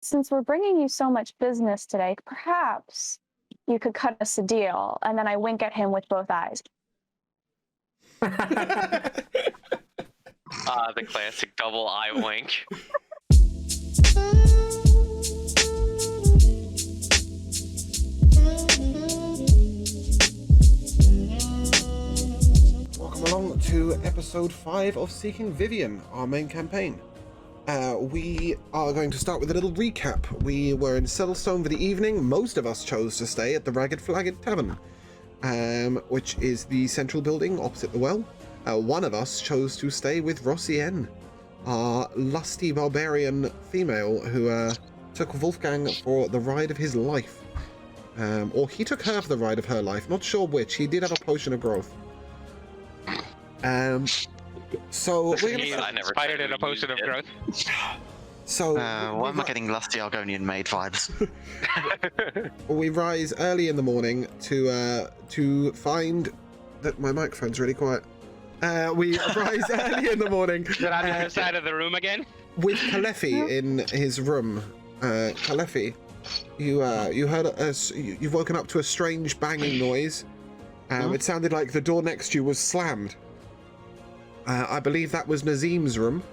Since we're bringing you so much business today, perhaps you could cut us a deal. And then I wink at him with both eyes. The classic double eye wink. Welcome along to episode 5 of Seeking Vivienne, our main campaign. We are going to start with a little recap. We were in Settlestone for the evening. Most of us chose to stay at the Ragged Flagged Tavern, which is the central building opposite the well. One of us chose to stay with Vivienne, our lusty barbarian female who took Wolfgang for the ride of his life. Or he took her for the ride of her life, not sure which. He did have a potion of growth. So we're gonna I never spider did a potion of growth. So why am I getting lusty Argonian maid vibes? we rise early in the morning to find that my microphone's really quiet. We rise early in the morning. Is it on the other side of the room again? With Kalefi in his room. Kalefi, you heard you've woken up to a strange banging noise. It sounded like the door next to you was slammed. I believe that was Nazim's room.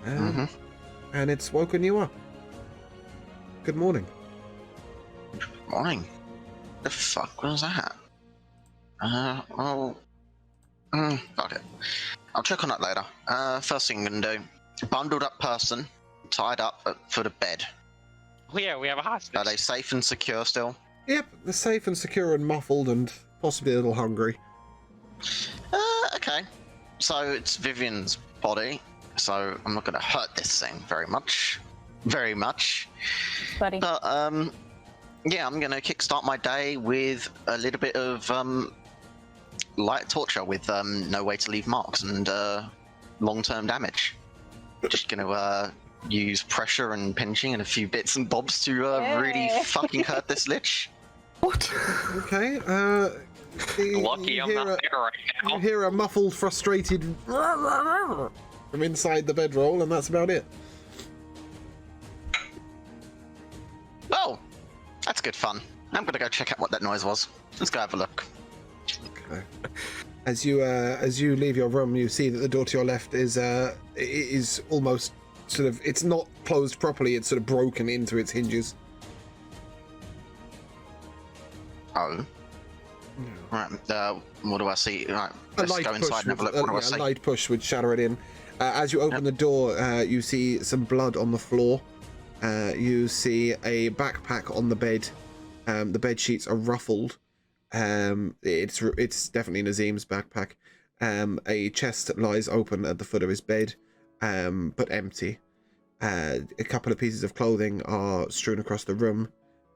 And it's woken you up. Good morning. Morning. The fuck was that? Fuck it. I'll check on that later. First thing I'm gonna do, bundled up person, tied up for the bed. Oh yeah, we have a hostage. Are they safe and secure still? Yep, they're safe and secure and muffled and possibly a little hungry. Okay. So it's Vivienne's body, so I'm not gonna hurt this thing very much. Very much. Buddy. But, yeah, I'm gonna kickstart my day with a little bit of, light torture with, no way to leave marks and, long-term damage. Just gonna, use pressure and pinching and a few bits and bobs to, really fucking hurt this lich. What? Okay, Lucky I'm not there right now. You hear a muffled, frustrated from inside the bedroll, and that's about it. Oh, that's good fun. I'm gonna go check out what that noise was. Let's go have a look. Okay. As you leave your room, you see that the door to your left is almost sort of, it's not closed properly. It's sort of broken into its hinges. Oh. Right, what do I see? Right, let's go inside and have a look. What do I see? A light push would shatter it in. As you open the door, you see some blood on the floor. You see a backpack on the bed. The bed sheets are ruffled. It's definitely Nazim's backpack. A chest lies open at the foot of his bed, but empty. A couple of pieces of clothing are strewn across the room,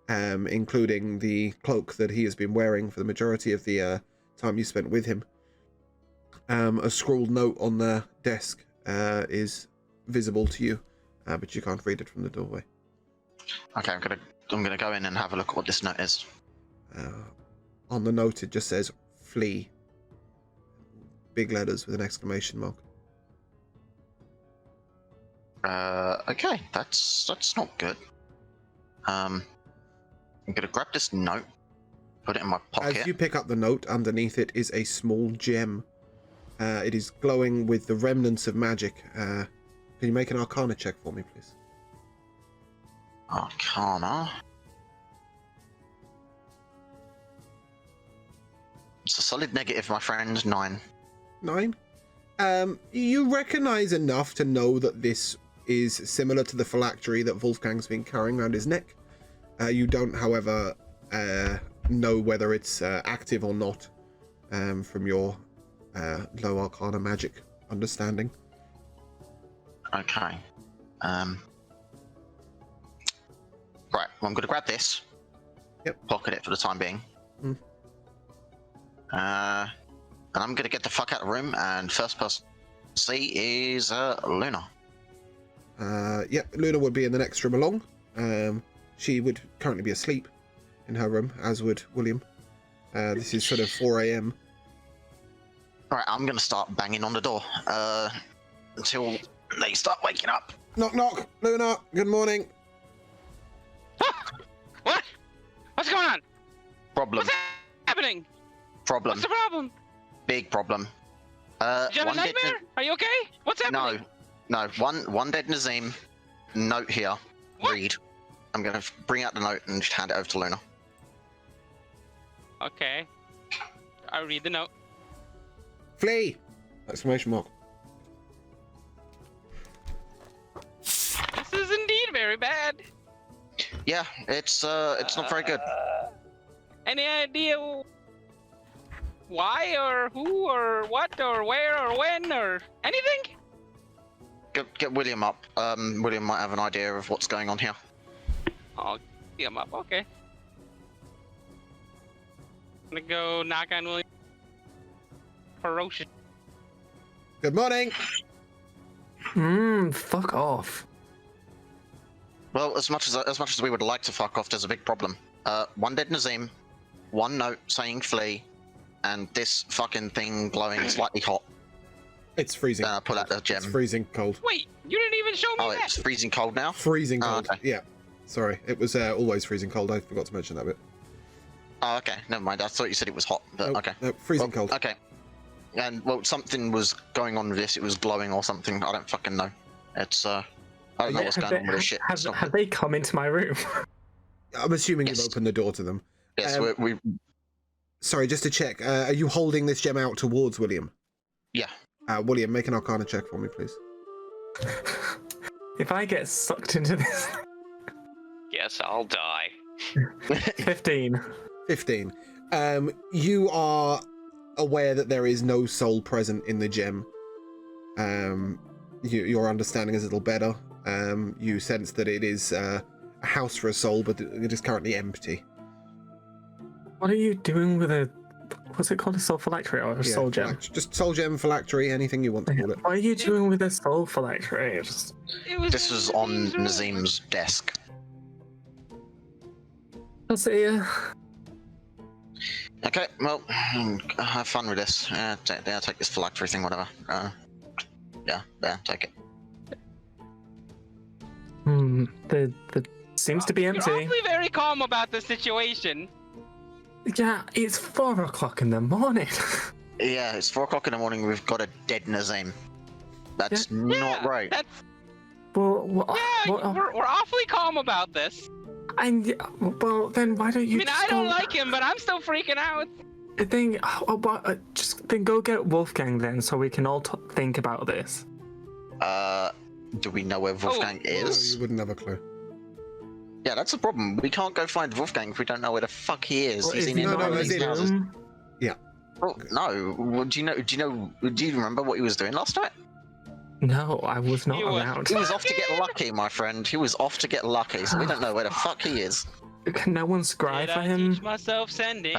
including the cloak that he has been wearing for the majority of the time you spent with him. A scrawled note on the desk is visible to you, but you can't read it from the doorway. Okay, I'm gonna go in and have a look at what this note is. On the note, it just says "flee." Big letters with an exclamation mark. Okay, that's not good. I'm gonna grab this note, put it in my pocket. As you pick up the note, underneath it is a small gem. It is glowing with the remnants of magic. Can you make an Arcana check for me, please? Arcana. It's a solid negative, my friend. 9. 9? You recognize enough to know that this is similar to the phylactery that Wolfgang's been carrying around his neck. You don't, however, know whether it's active or not from your low Arcana magic understanding. Okay. Right, well, I'm going to grab this. Yep. Pocket it for the time being. And I'm going to get the fuck out of the room, and first person to see is Luna. Yep, Luna would be in the next room along. She would currently be asleep in her room, as would William. This is sort of 4 a.m. Alright, I'm going to start banging on the door until they start waking up. Knock, knock. Luna, good morning. What's going on? Problem. What's happening? Problem. What's the problem? Big problem. Did you have a one dead nightmare? Are you okay? What's happening? No. One dead Nazim. Note here. What? Read. I'm gonna bring out the note and just hand it over to Luna. Okay. I'll read the note. Flee! Exclamation mark. This is indeed very bad. Yeah, it's not very good. Any idea why or who or what or where or when or anything? Get William up. William might have an idea of what's going on here. I'll get him up. Okay. I'm gonna go knock on William. Ferocious. Good morning! Fuck off. Well, as much as we would like to fuck off, there's a big problem. One dead Nazim, one note saying flee, and this fucking thing glowing slightly hot. It's freezing. Then I pull out the gem. It's freezing cold. Wait, you didn't even show me Oh, that. it's freezing cold now? Freezing Oh, cold. okay. Yeah. Sorry. It was always freezing cold. I forgot to mention that bit. Oh, okay. Never mind. I thought you said it was hot, but Nope, okay. nope, freezing Well, cold. Okay. And, well, something was going on with this. It was glowing or something. I don't fucking know. It's, I don't know what's going on with this shit. It's not Have good. they come into my room? I'm assuming Yes. you've opened the door to them. Yes, we Sorry, just to check. Are you holding this gem out towards William? Yeah. William, make an Arcana check for me, please. If I get sucked into this, Yes, I'll die. 15. 15. You are aware that there is no soul present in the gem. Your understanding is a little better. You sense that it is a house for a soul, but it is currently empty. What are you doing with a? What's it called? A soul phylactery or a soul gem? Just soul gem, phylactery, anything you want to call it. What are you doing with a soul phylactery? It was This was on Nazim's desk. I'll see ya. Okay, well, have fun with this. Take this phylactery thing, whatever. Yeah, take it. The seems to be You're empty. awfully very calm about the situation. Yeah, it's 4 o'clock in the morning. Yeah, it's 4 o'clock in the morning. We've got a dead Nazim. That's not right. That's well, we're awfully calm about this. well, then why don't you? I mean, I don't like him, but I'm still freaking out. Then just then go get Wolfgang then, so we can all think about this. Do we know where Wolfgang is? You wouldn't have a clue. Yeah, that's the problem. We can't go find Wolfgang if we don't know where the fuck he is. Well, He's is in he no, not no, one of he's these in- houses. room? Oh, no. Well, do you remember what he was doing last night? No, I was not He was- around. He was off to get lucky, my friend. He was off to get lucky, so we don't know where the fuck he is. Can no one scry Did for I him? teach myself sending?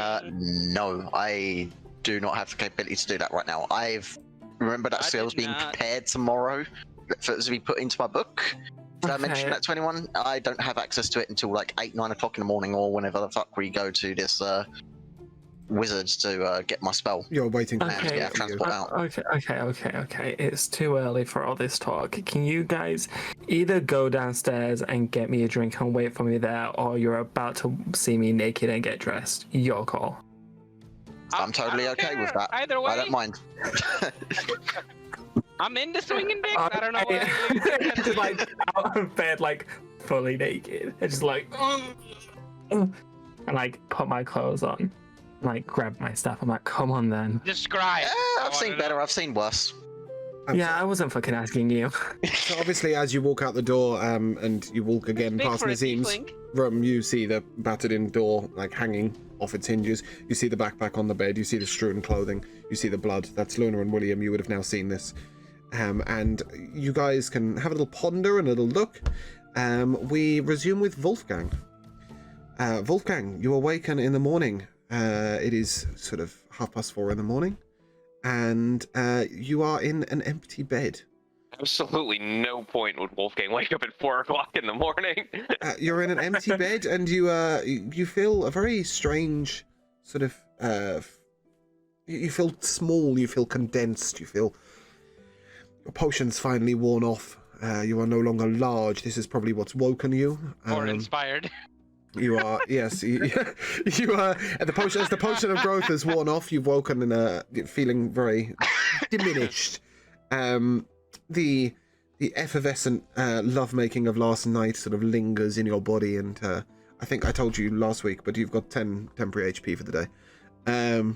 No, I do not have the capability to do that right now. Remember that I spell's did being not. prepared tomorrow for it to be put into my book. Did I mention Okay. that to anyone? I don't have access to it until like 8, 9 o'clock in the morning or whenever the fuck we go to this wizards to get my spell. You're waiting for Okay, him to yeah, get to you. transport. Okay. It's too early for all this talk. Can you guys either go downstairs and get me a drink and wait for me there, or you're about to see me naked and get dressed? Your call. I'm totally I don't okay with care. that. Either way, I don't mind. I'm into swinging dicks. I don't know why. Just like out of bed, like fully naked, and just like, and like put my clothes on, like grab my stuff. I'm like, come on then. Describe. I've seen better. I've seen worse. Yeah, I wasn't fucking asking you. So obviously, as you walk out the door, and you walk again Big past for a Nazim's tiefling. room, you see the battered-in door like hanging off its hinges. You see the backpack on the bed. You see the strewn clothing. You see the blood. That's Luna and William. You would have now seen this, and you guys can have a little ponder and a little look. We resume with Wolfgang. Wolfgang, you awaken in the morning. It is sort of 4:30 in the morning, and you are in an empty bed. Absolutely no point would Wolfgang wake up at 4 o'clock in the morning. You're in an empty bed, and you feel a very strange sort of. You feel small. You feel condensed. You feel your potion's finally worn off. You are no longer large. This is probably what's woken you. Or inspired. You are, yes. You are. As the potion of growth has worn off, you've woken and feeling very diminished. The effervescent lovemaking of last night sort of lingers in your body, and I think I told you last week, but you've got 10 temporary HP for the day. And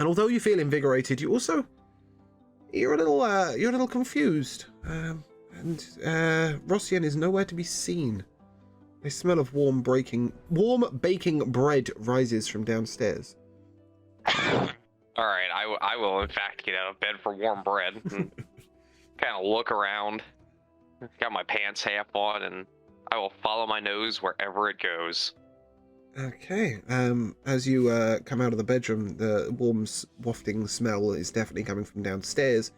although you feel invigorated, you're a little confused. And Rossian is nowhere to be seen. A smell of warm baking bread rises from downstairs. All right, I will in fact get out of bed for warm bread and kind of look around. Got my pants half on, and I will follow my nose wherever it goes. Okay. As you come out of the bedroom, the warm, wafting smell is definitely coming from downstairs.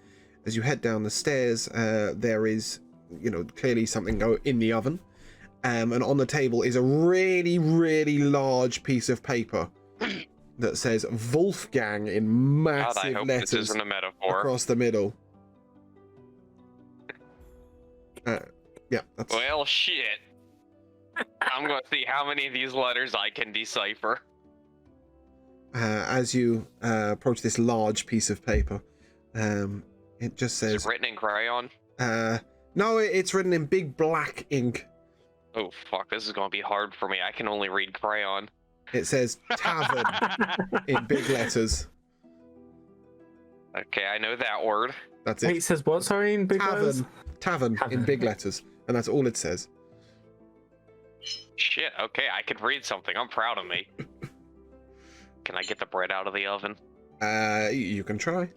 As you head down the stairs, there is, clearly something in the oven. And on the table is a really, really large piece of paper that says Wolfgang in massive God, I hope letters this isn't a metaphor. across the middle. Yeah, that's... Well, shit. I'm going to see how many of these letters I can decipher. As you approach this large piece of paper, it just says... Is it written in crayon? No, it's written in big black ink. Oh, fuck, this is going to be hard for me. I can only read crayon. It says tavern in big letters. Okay, I know that word. That's it. Wait, it says what, sorry, in big letters? Tavern in big letters. And that's all it says. Shit, okay, I can read something. I'm proud of me. Can I get the bread out of the oven? You can try.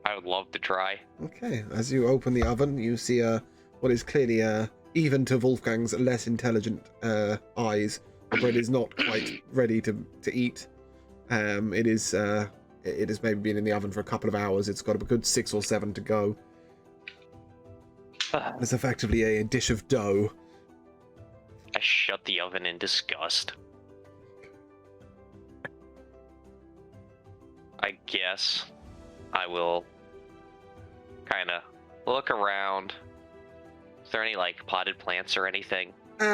I would love to try. Okay, as you open the oven, you see what is clearly even to Wolfgang's less intelligent eyes, the bread is not quite ready to eat. It has maybe been in the oven for a couple of hours. It's got a good 6 or 7 to go. It's effectively a dish of dough. I shut the oven in disgust. I guess I will kind of look around. Is there any, potted plants or anything?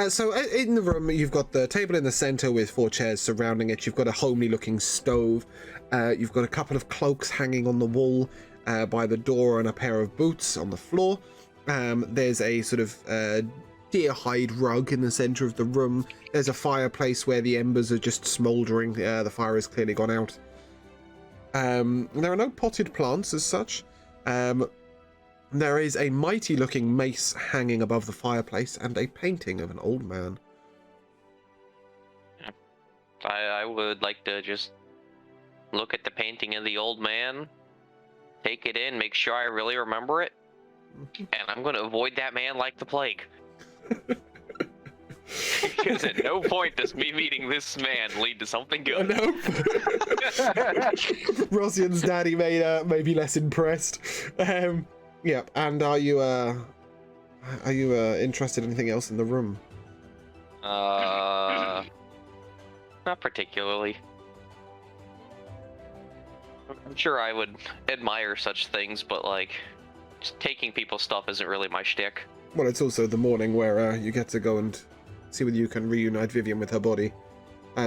So in the room, you've got the table in the center with 4 chairs surrounding it. You've got a homely-looking stove. You've got a couple of cloaks hanging on the wall by the door and a pair of boots on the floor. There's a sort of deer hide rug in the center of the room. There's a fireplace where the embers are just smoldering. The fire has clearly gone out. There are no potted plants as such. There is a mighty-looking mace hanging above the fireplace and a painting of an old man. I would like to just look at the painting of the old man, take it in, make sure I really remember it, and I'm going to avoid that man like the plague. Because at no point does me meeting this man lead to something good. Nope. Rossian's daddy may be less impressed. Yeah, and are you interested in anything else in the room? Not particularly. I'm sure I would admire such things, but just taking people's stuff isn't really my shtick. Well, it's also the morning where you get to go and see whether you can reunite Vivienne with her body.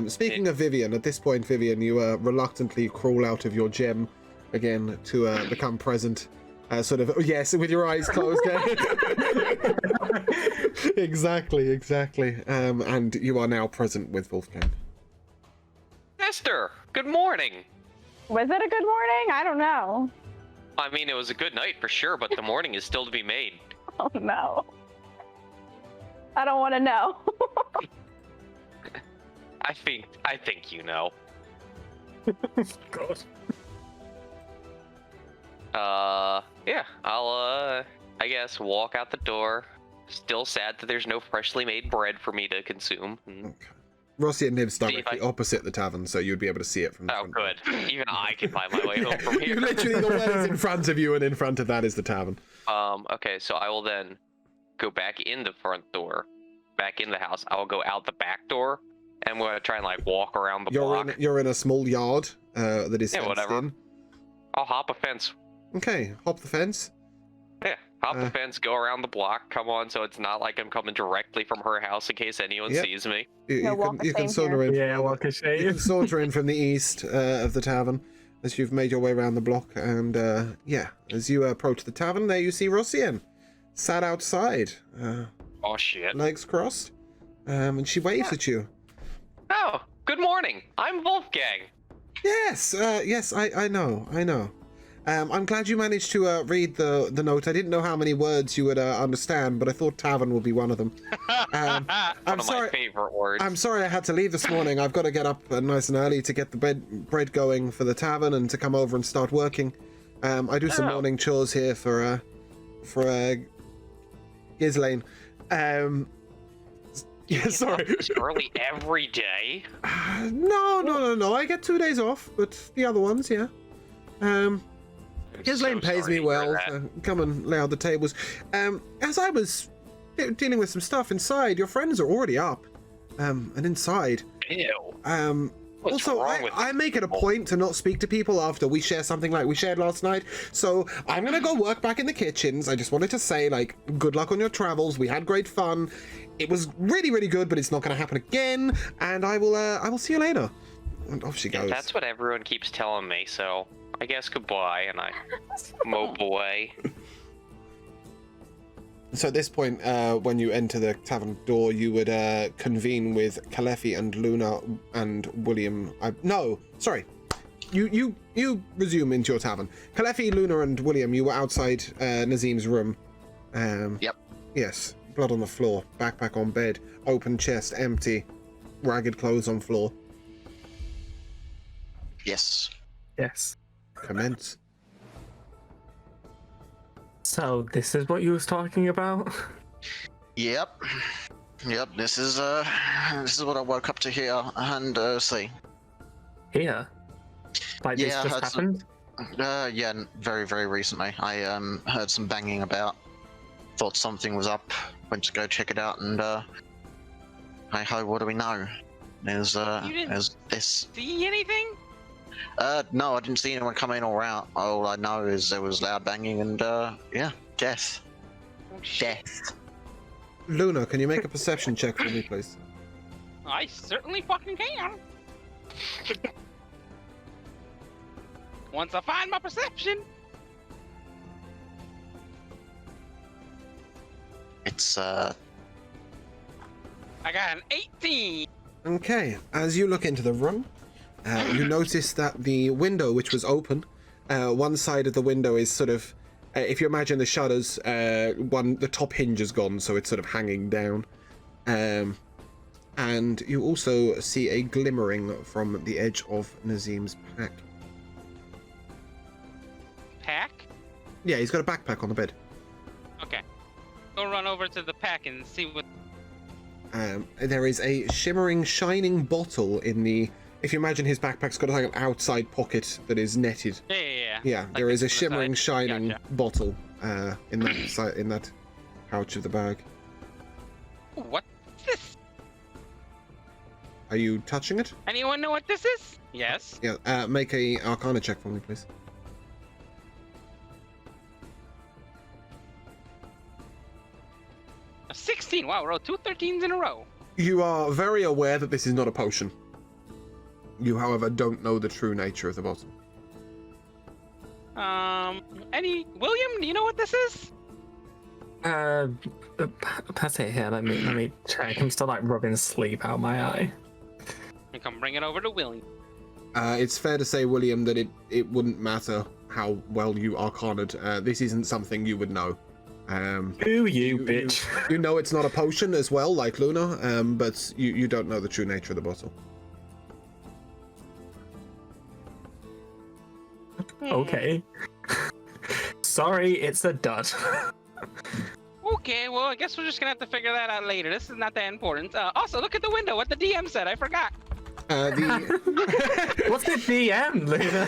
Speaking of Vivienne, at this point, Vivienne, you reluctantly crawl out of your gem again to become present. Sort of, yes, with your eyes closed. Exactly. And you are now present with Wolfgang. Esther, good morning. Was it a good morning? I don't know. I mean, it was a good night for sure, but the morning is still to be made. Oh no. I don't want to know. I think you know. God. Yeah, I'll, I guess walk out the door. Still sad that there's no freshly made bread for me to consume. Okay. Rossian lives directly opposite the tavern, so you'd be able to see it from the front. Good. Even I can find my way home from here. You literally, the well is in front of you, and in front of that is the tavern. Okay, so I will then go back in the front door, back in the house. I will go out the back door, and we're gonna try and walk around the block. You're in a small yard that is fenced whatever. in. I'll hop a fence. Okay, hop the fence. Yeah, hop the fence, go around the block, come on, so it's not like I'm coming directly from her house in case anyone Yep. sees me. No walk of You can shame saunter in. Yeah, from, walk of shame. You can saunter in from the east of the tavern as you've made your way around the block, and yeah, as you approach the tavern, there you see Rosienne sat outside, Oh shit. legs crossed, and she waves at you. Oh, good morning. I'm Wolfgang. Yes, yes, I know. I'm glad you managed to read the note. I didn't know how many words you would understand, but I thought tavern would be one of them. One I'm of sorry. my favorite words. I'm sorry I had to leave this morning. I've got to get up nice and early to get the bread going for the tavern and to come over and start working. I do some Oh. morning chores here for Ghislaine. Yeah, sorry. It's early every day. No. I get 2 days off, but the other ones, yeah. Ghislaine So pays sorry me to hear well that. to come and lay out the tables. As I was dealing with some stuff inside, your friends are already up. And inside. Ew. What's Also, wrong with I make it a people? point to not speak to people after we share something like we shared last night. So I'm gonna go work back in the kitchens. I just wanted to say, like, good luck on your travels. We had great fun. It was really, really good, but it's not gonna happen again. And I will see you later. And off she goes. That's what everyone keeps telling me, so I guess goodbye, and I mope away. So at this point, when you enter the tavern door, you would convene with Kalefi and Luna and William. No, sorry. You resume into your tavern. Kalefi, Luna, and William, you were outside Nazim's room. Yep. Yes. Blood on the floor, backpack on bed, open chest, empty, ragged clothes on floor. Yes. Yes. Commence. So this is what you was talking about? Yep. Yep. This is what I woke up to hear and see. Here? Like this Yeah, I just heard some- happened? Yeah, very, very recently. I heard some banging about. Thought something was up. Went to go check it out, and hey ho, what do we know? There's didn't- there's this. See anything? No, I didn't see anyone come in or out. All I know is there was loud banging and yeah, death. Oh, shit. Death. Luna, can you make a perception check for me, please? I certainly fucking can. Once I find my perception. It's I got an 18. Okay, as you look into the room, you notice that the window, which was open, one side of the window is sort of, if you imagine the shutters, the top hinge is gone, so it's sort of hanging down. And you also see a glimmering from the edge of Nazim's pack. Pack? Yeah, he's got a backpack on the bed. Okay. Go run over to the pack and see what. There is a shimmering, shining bottle in the. If you imagine his backpack's got like an outside pocket that is netted. Yeah. Yeah, Like there is a this on the shimmering, side? shining Gotcha. bottle in that pouch of the bag. What's this? Are you touching it? Anyone know what this is? Yes. Yeah. Make a Arcana check for me, please. A 16. Wow, roll 2 13s in a row. You are very aware that this is not a potion. You, however, don't know the true nature of the bottle. William, do you know what this is? Pass it here. Let me check. I'm still like rubbing sleep out my eye. And come bring it over to William. It's fair to say, William, that it wouldn't matter how well you arcana'd. This isn't something you would know. Ooh, you bitch. You know it's not a potion as well, like Luna, but you don't know the true nature of the bottle. Okay. Sorry, it's a dud. Okay, well, I guess we're just gonna have to figure that out later. This is not that important. Also, look at the window. What the DM said. I forgot. What's the DM, Luna?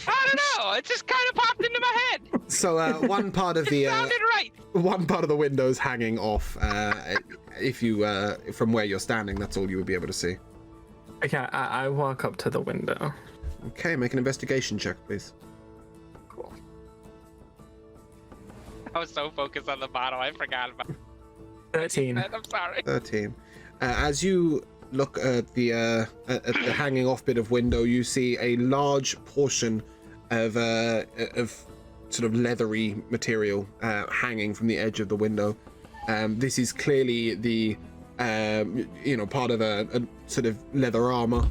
I don't know. It just kind of popped into my head. So one part of the Sounded right. one part of the window's hanging off. If you from where you're standing, that's all you would be able to see. Okay, I walk up to the window. Okay, make an investigation check, please. Cool. I was so focused on the bottle, I forgot about 13. that. I'm sorry. 13. As you look at the hanging off bit of window, you see a large portion of sort of leathery material hanging from the edge of the window. This is clearly the part of a sort of leather armor.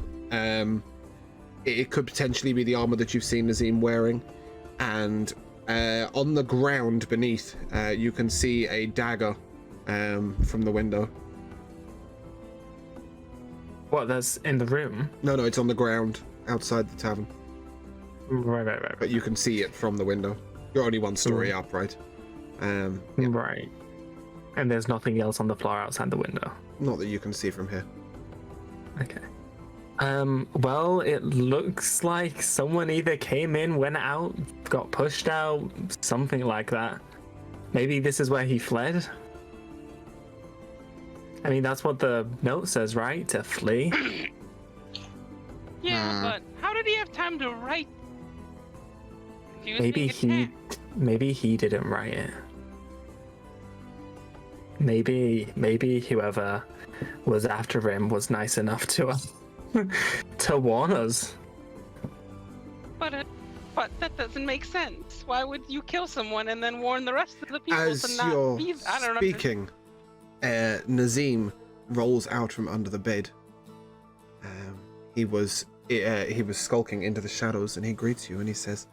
It could potentially be the armor that you've seen Nazim wearing, and on the ground beneath, you can see a dagger from the window. What, that's in the room? No, it's on the ground outside the tavern. Right. But you can see it from the window. You're only one story up, right? Yeah. Right. And there's nothing else on the floor outside the window. Not that you can see from here. Okay. Well, it looks like someone either came in, went out, got pushed out, something like that. Maybe this is where he fled? I mean, that's what the note says, right? To flee? Yeah, but how did he have time to write? He was Maybe being attacked. maybe he didn't write it. Maybe whoever was after him was nice enough to to warn us. But that doesn't make sense. Why would you kill someone and then warn the rest of the people As to not you're be? I don't know. speaking, Nazim rolls out from under the bed. He was skulking into the shadows, and he greets you and he says,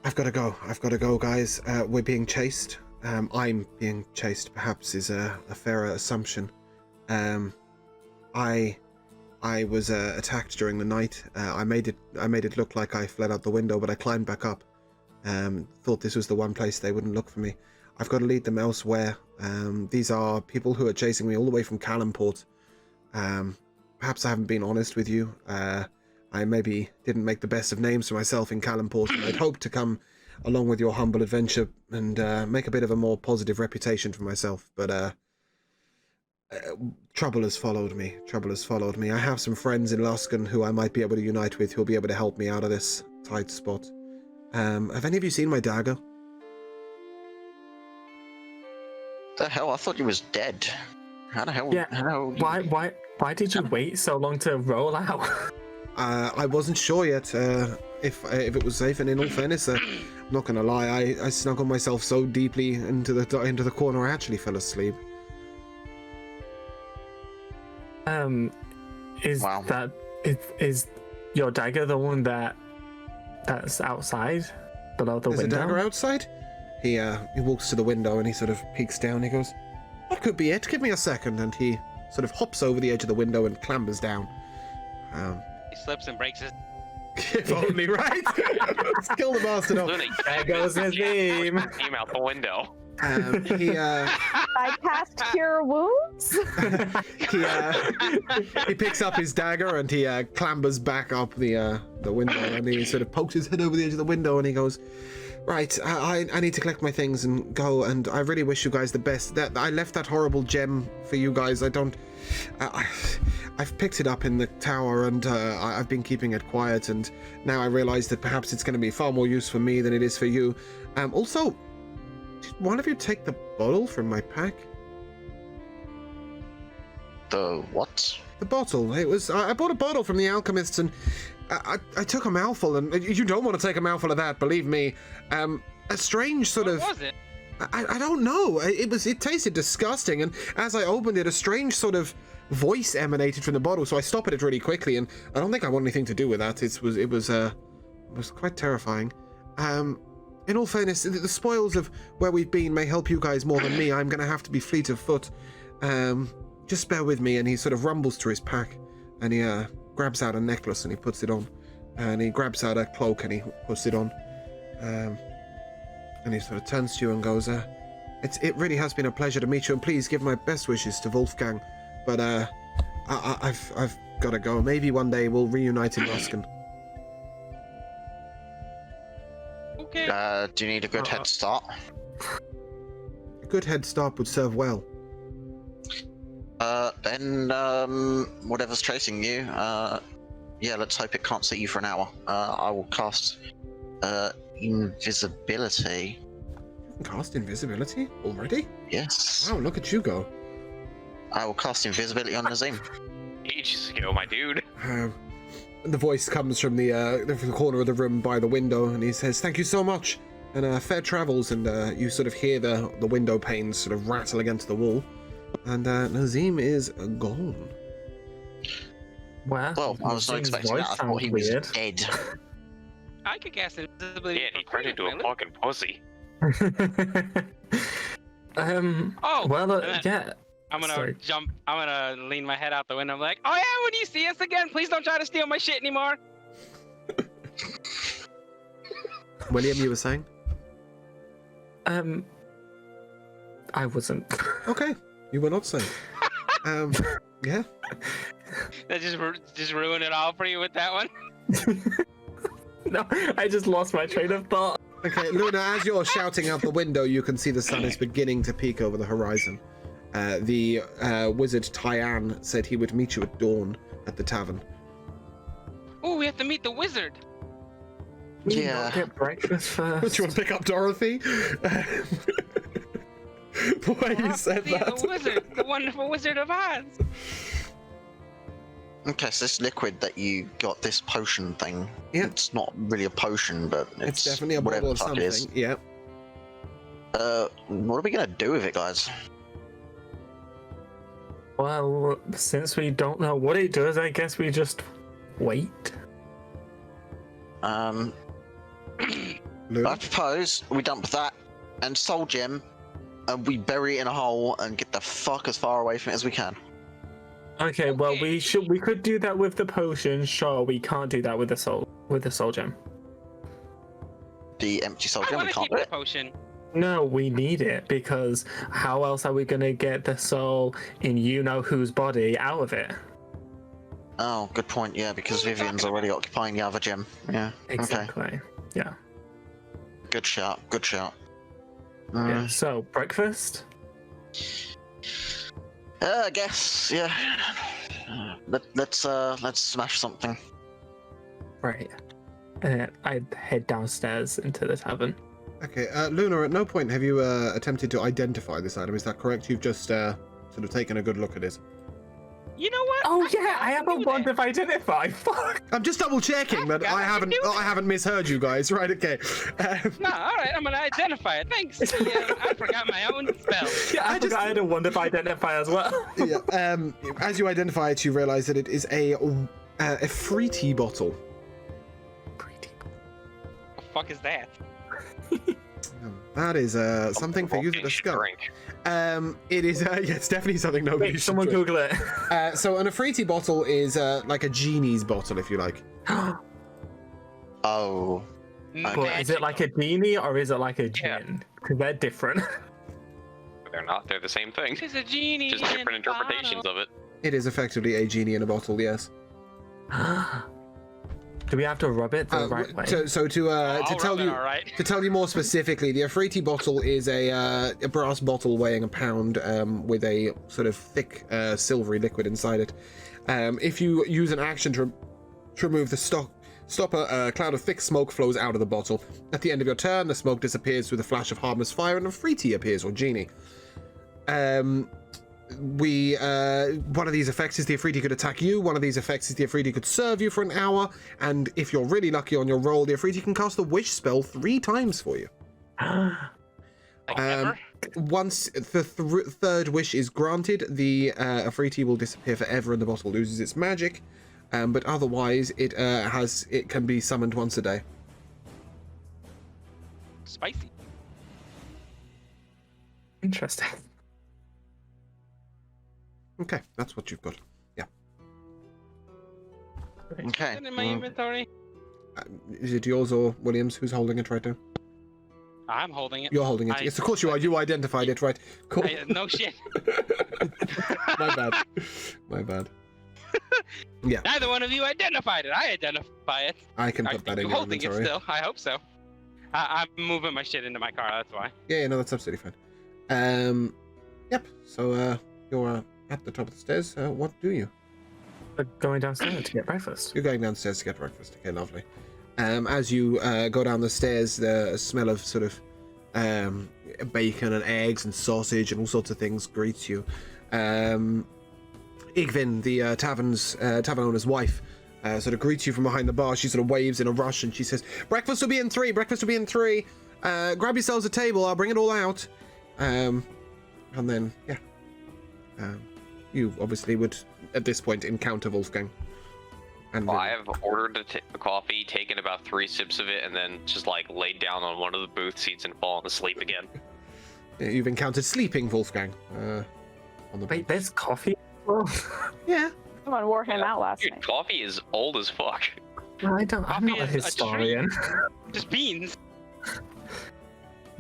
I've got to go, guys. We're being chased. I'm being chased, perhaps, is a fairer assumption. I was attacked during the night. I made it look like I fled out the window, but I climbed back up. Thought this was the one place they wouldn't look for me. I've got to lead them elsewhere. These are people who are chasing me all the way from Calimport. Perhaps I haven't been honest with you. I maybe didn't make the best of names for myself in Calimport, and I'd hoped to come along with your humble adventure and make a bit of a more positive reputation for myself. But trouble has followed me. I have some friends in Luskan who I might be able to unite with, who'll be able to help me out of this tight spot. Have any of you seen my dagger? The hell? I thought he was dead. How the hell? Yeah. Why did you wait so long to roll out? I wasn't sure yet if it was safe, and in all fairness, I'm not gonna lie, I snuggled myself so deeply into the corner I actually fell asleep. Wow. Is your dagger the one that's outside below the There's window? a dagger outside? He walks to the window and he sort of peeks down. He goes, "That could be it. Give me a second." And he sort of hops over the edge of the window and clambers down. He slips and breaks his. If only, right? Let's kill the bastard off. There goes his theme. Came out the window. I cast Cure Wounds. He picks up his dagger and he clambers back up the window, and he sort of pokes his head over the edge of the window and he goes, "Right, I need to collect my things and go, and I really wish you guys the best. That I left that horrible gem for you guys. I've picked it up in the tower, and I've been keeping it quiet, and now I realize that perhaps it's going to be far more use for me than it is for you. Also, did one of you take the bottle from my pack?" The what? The bottle. It was. I bought a bottle from the alchemists, and I took a mouthful, and you don't want to take a mouthful of that, believe me. A strange sort What of. was it? I don't know. It tasted disgusting, and as I opened it, a strange sort of voice emanated from the bottle. So I stopped it really quickly, and I don't think I want anything to do with that. It was quite terrifying. In all fairness, the spoils of where we've been may help you guys more than me. I'm going to have to be fleet of foot. Just bear with me. And he sort of rumbles to his pack, and he grabs out a necklace and he puts it on, and he grabs out a cloak and he puts it on. And he sort of turns to you and goes, it really has been a pleasure to meet you, and please give my best wishes to Wolfgang. But I've got to go. Maybe one day we'll reunite in Luskan. Okay. Do you need a good head start? A good head start would serve well. Then whatever's chasing you, yeah, let's hope it can't see you for an hour. I will cast invisibility. Cast invisibility already? Yes. Wow, look at you go. I will cast invisibility on Nazim. Ages ago, my dude. The voice comes from the corner of the room by the window, and he says, "Thank you so much, and fair travels." And you sort of hear the window panes sort of rattle against the wall, and Nazim is gone. Well, I was not expecting that. I thought he was dead. I could cast invisibility. Yeah, for he turned into a free, fucking pussy. Oh, well, and then yeah. I'm gonna Sorry. jump. I'm gonna lean my head out the window. I'm like, oh yeah, when you see us again, please don't try to steal my shit anymore. William, you were saying? I wasn't. Okay, you were not saying. Yeah. That just ruined it all for you with that one. No, I just lost my train of thought. Okay, Luna, as you're shouting out the window, you can see the sun is beginning to peak over the horizon. The wizard Tyann said he would meet you at dawn at the tavern. Oh, we have to meet the wizard. We Yeah. not get breakfast Do you first. want to pick up Dorothy? The way you said See, that. the wizard, the wonderful Wizard of Oz. Okay, so this liquid that you got, this potion thing, Yeah. it's not really a potion, but It's definitely a whatever bottle of the fuck it something. is. Yeah. What are we gonna do with it, guys? Well, since we don't know what it does, I guess we just wait. I Luna? propose we dump that and Soul Gem, and we bury it in a hole and get the fuck as far away from it as we can. Okay, well Okay. we could do that with the potion. Sure, we can't do that with the soul gem. The empty Soul I Gem, want we to can't keep do the it. potion. No, we need it because how else are we gonna get the soul in you know whose body out of it? Oh, good point. Yeah, because Vivienne's already occupying the other gem. Yeah. Okay. Exactly. Yeah. Good shout. Good shout. Yeah. So breakfast. I guess. Yeah. Let's smash something. Right. I'd head downstairs into the tavern. Okay, Luna, at no point have you attempted to identify this item. Is that correct? You've just sort of taken a good look at it. You know what? Oh yeah, forgot I have to a do wand that. of identify. Fuck. I'm just double checking that forgot I I could do haven't misheard you guys. Right? Okay. No, all right. I'm gonna identify it. Thanks. Yeah, I forgot my own spell. Yeah, I forgot I had a wand of identify as well. Yeah. As you identify it, you realise that it is a free tea bottle. The fuck is that? That is something for you to Nobody should discover. drink. It is yeah, it's definitely something nobody Wait, should someone drink. Google it. So an Afriti bottle is like a genie's bottle, if you like. Oh. But is it like a genie or is it like a gin? Because they're different. They're not. They're the same thing. She's a genie. Just in different a interpretations bottle. of it. It is effectively a genie in a bottle, yes. Do we have to rub it the right way? To I'll tell rub it, you all right. to tell you more specifically, the Afriti bottle is a brass bottle weighing a pound with a sort of thick silvery liquid inside it. If you use an action to remove the stopper, a cloud of thick smoke flows out of the bottle. At the end of your turn, the smoke disappears through the flash of harmless fire, and Afriti appears, or genie. One of these effects is the Afriti could attack you, one of these effects is the Afriti could serve you for an hour, and if you're really lucky on your roll, the Afriti can cast the wish spell 3 times for you. Like ever? Once the third wish is granted, the Afriti will disappear forever and the bottle loses its magic, but otherwise it can be summoned once a day. Spicy. Interesting. Okay, that's what you've got. Yeah. Okay. Is it in my inventory? Is it yours or Williams who's holding it right now? I'm holding it. You're holding it. Yes, of course you are. You identified it, right? Cool. No shit. My bad. My bad. Yeah, Neither one of you identified it. I identify it. I can Are put that you in your holding it inventory. still? I hope so. I'm moving my shit into my car. That's why. Yeah, no, that's absolutely fine. Yep. So, you're at the top of the stairs. What do you? We're going downstairs to get breakfast. You're going downstairs to get breakfast. Okay, lovely. As you go down the stairs, the smell of sort of bacon and eggs and sausage and all sorts of things greets you. Igvin, the tavern owner's wife, sort of greets you from behind the bar. She sort of waves in a rush and she says, breakfast will be in 3, breakfast will be in 3. Grab yourselves a table, I'll bring it all out. And then, yeah. You obviously would, at this point, encounter Wolfgang. And Well, I have ordered the coffee, taken about 3 sips of it, and then just like laid down on one of the booth seats and fallen asleep again. you've encountered sleeping Wolfgang. On the Wait, there's coffee? yeah. Someone wore him out last Dude, night. coffee is old as fuck. I'm Coffee not a is a treat. historian. Just beans.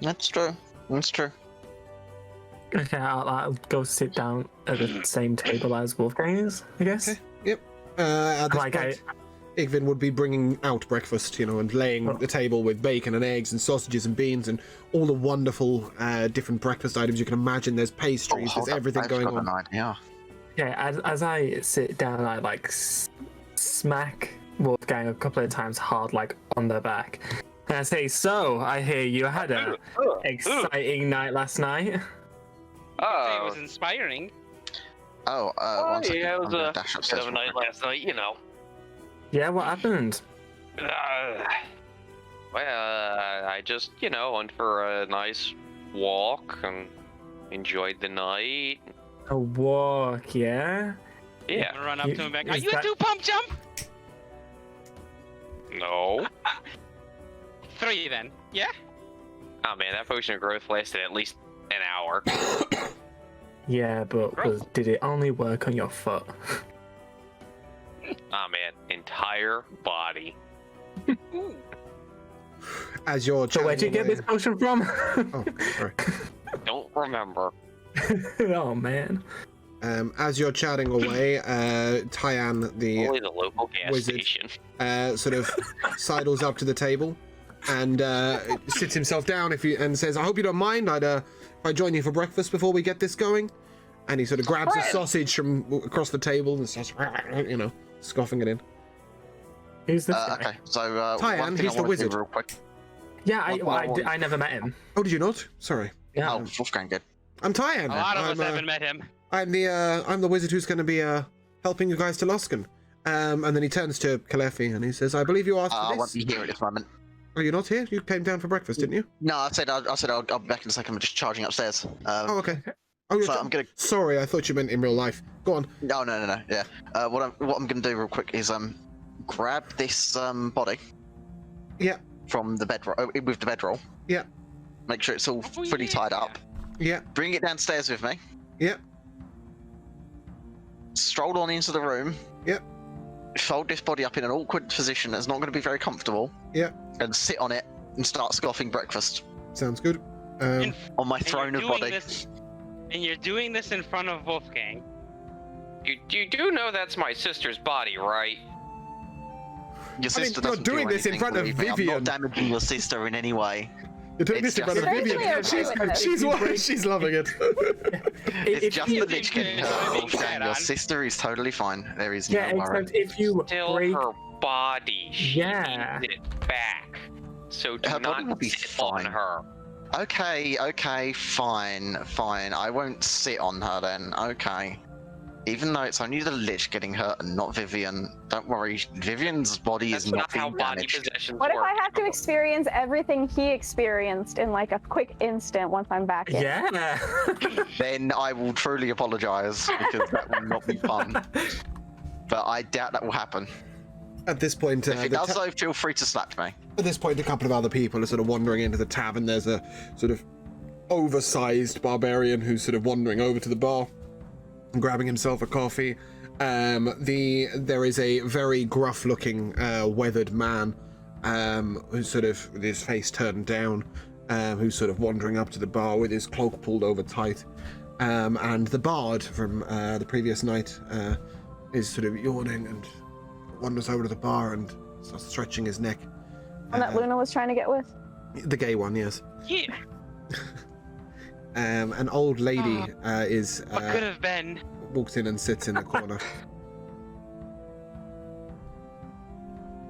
That's true. That's true. Okay, I'll go sit down at the same table as Wolfgang is, I guess. Okay. Yep. At this Like point, Igvin would be bringing out breakfast, and laying the table with bacon and eggs and sausages and beans and all the wonderful different breakfast items you can imagine. There's pastries, hold there's up, everything I've going got on. an idea. Yeah, as I sit down, I like smack Wolfgang a couple of times hard, like on the back. And I say, so, I hear you had a exciting night last night. It Oh, was inspiring. Oh, one second. yeah, it I'm was gonna a dash bit upstairs of a real night quick. last night, Yeah, what happened? Well, I just, went for a nice walk and enjoyed the night. A walk, yeah? Yeah. I'm gonna run up You- to him back. Are is you that- a 2-pump jump? No. 3 then. Yeah? Oh man, that potion of growth lasted at least an hour. Yeah, but did it only work on your foot? Oh man, entire body. Ooh. As you're So where'd you chatting get this away- potion from? Oh, sorry. Don't remember. Oh man. As you're chatting away, Tyann, the Only the local gas wizard. station. sort of sidles up to the table and sits himself down and says, I hope you don't mind, if I join you for breakfast before we get this going. And he sort of grabs a sausage from across the table and starts, scoffing it in. Who's this guy? Okay, so Tyann, one thing he's I the wanna do wizard. real quick. Yeah, What- I never met him. Oh, did you not? Sorry. Yeah. Oh, Wolfgang did. I'm Tyann. A lot of I'm, us haven't met him. I'm the wizard who's going to be helping you guys to Luskan. And then he turns to Kalefi and he says, I believe you asked I for won't this. be here at this moment. Are you not here? You came down for breakfast, didn't you? No, I said I'll be back in a second. I'm just charging upstairs. Oh, okay. Oh, you're So I'm gonna. Sorry, I thought you meant in real life. Go on. No. Yeah. What I'm gonna do real quick is grab this body. Yeah. From the bedroll with the bedroll. Yeah. Make sure it's all Oh, fully yeah. tied up. Yeah. Bring it downstairs with me. Yeah. Stroll on into the room. Yep. Fold this body up in an awkward position that's not going to be very comfortable. Yeah. And sit on it and start scoffing breakfast Sounds good. on my And throne you're of doing body. and you're doing this in front of Wolfgang. You do know that's my sister's body, right? Your sister you're doesn't doing do this in anything, front of believe me. I'm Vivienne. not damaging your sister in any way. You're doing It's this in front of just- Vivienne. You're actually okay with it. She's loving it. It's If just you- the lich getting If hurt. you- Wolfgang. Your on. sister is totally fine. There is Yeah, no worry. except if you Still break. her body. She Yeah. needs it back. So do Her body not will be sit on fine. her. Okay, fine. I won't sit on her then. Okay. Even though it's only the lich getting hurt and not Vivienne, don't worry. Vivienne's body That's is not not how being body damaged. possessions What if work. I have to experience everything he experienced in like a quick instant once I'm back in? Yeah. Then I will truly apologise because that will not be fun. But I doubt that will happen. At this point, If it does, though, feel free to slap me. At this point, a couple of other people are sort of wandering into the tavern. There's a sort of oversized barbarian who's sort of wandering over to the bar and grabbing himself a coffee. There is a very gruff-looking, weathered man who's sort of with his face turned down, who's sort of wandering up to the bar with his cloak pulled over tight. And the bard from the previous night is sort of yawning and wanders over to the bar and starts stretching his neck. One that Luna was trying to get with? The gay one, yes. Yeah. An old lady is What could have been? walks in and sits in the corner.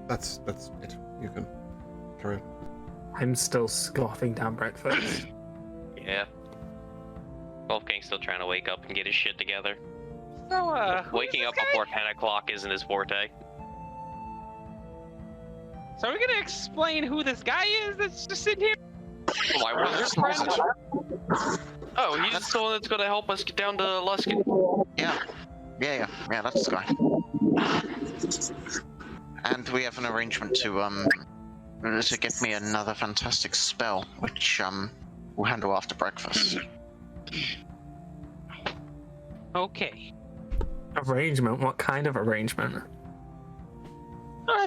That's it. You can carry on. I'm still scoffing down breakfast. Yeah. Wolfgang's still trying to wake up and get his shit together. So, Waking up before 10 o'clock isn't his forte. So we're gonna explain who this guy is that's just sitting here? Oh, my wizard friend? Oh, he's just the one that's gonna help us get down to Luskin. Yeah, that's the guy. And we have an arrangement to get me another fantastic spell, which we'll handle after breakfast. Okay. Arrangement? What kind of arrangement?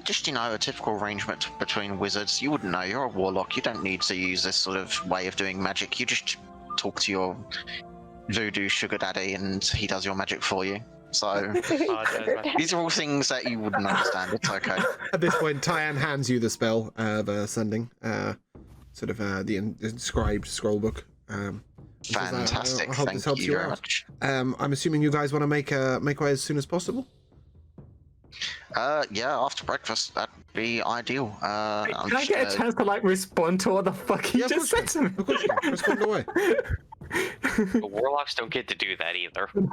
Just, a typical arrangement between wizards. You wouldn't know, you're a warlock. You don't need to use this sort of way of doing magic. You just talk to your voodoo sugar daddy and he does your magic for you. So, these are all things that you wouldn't understand. It's okay. At this point, Tyann hands you the spell of sending, the inscribed scroll book. Says, Fantastic. I hope Thank this helps you very out. much. I'm assuming you guys want to make way as soon as possible. Yeah, after breakfast, that'd be ideal. Can I get a chance to respond to what the fuck he just said to me? Of course you can. Respond away. The warlocks don't get to do that either. Go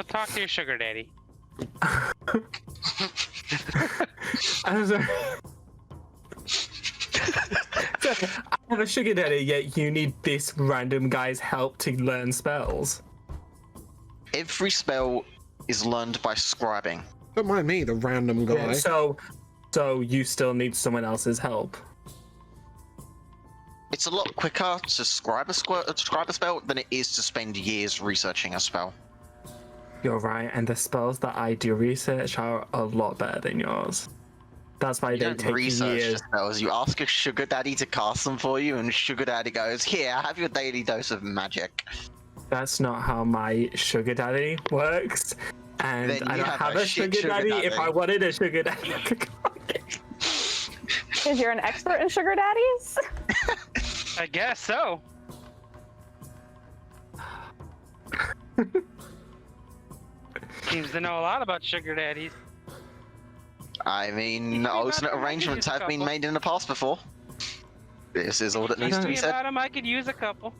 talk to your sugar daddy. I'm sorry. I have a sugar daddy, yet you need this random guy's help to learn spells. Every spell is learned by scribing. Don't mind me, the random guy. Yeah, so you still need someone else's help. It's a lot quicker to scribe a spell than it is to spend years researching a spell. You're right, and the spells that I do research are a lot better than yours. That's why You they don't take research years. the spells. You ask a sugar daddy to cast them for you, and sugar daddy goes, "Here, have your daily dose of magic." That's not how my sugar daddy works. And Then I you don't have have a a shit sugar daddy. If I wanted a sugar daddy, I could go get it. Because you're an expert in sugar daddies? I guess so. Seems to know a lot about sugar daddies. I mean, me alternate about them, I could arrangements use a have been couple. made in the past before. This is all that needs to Tell be me said. about him, I could use a couple.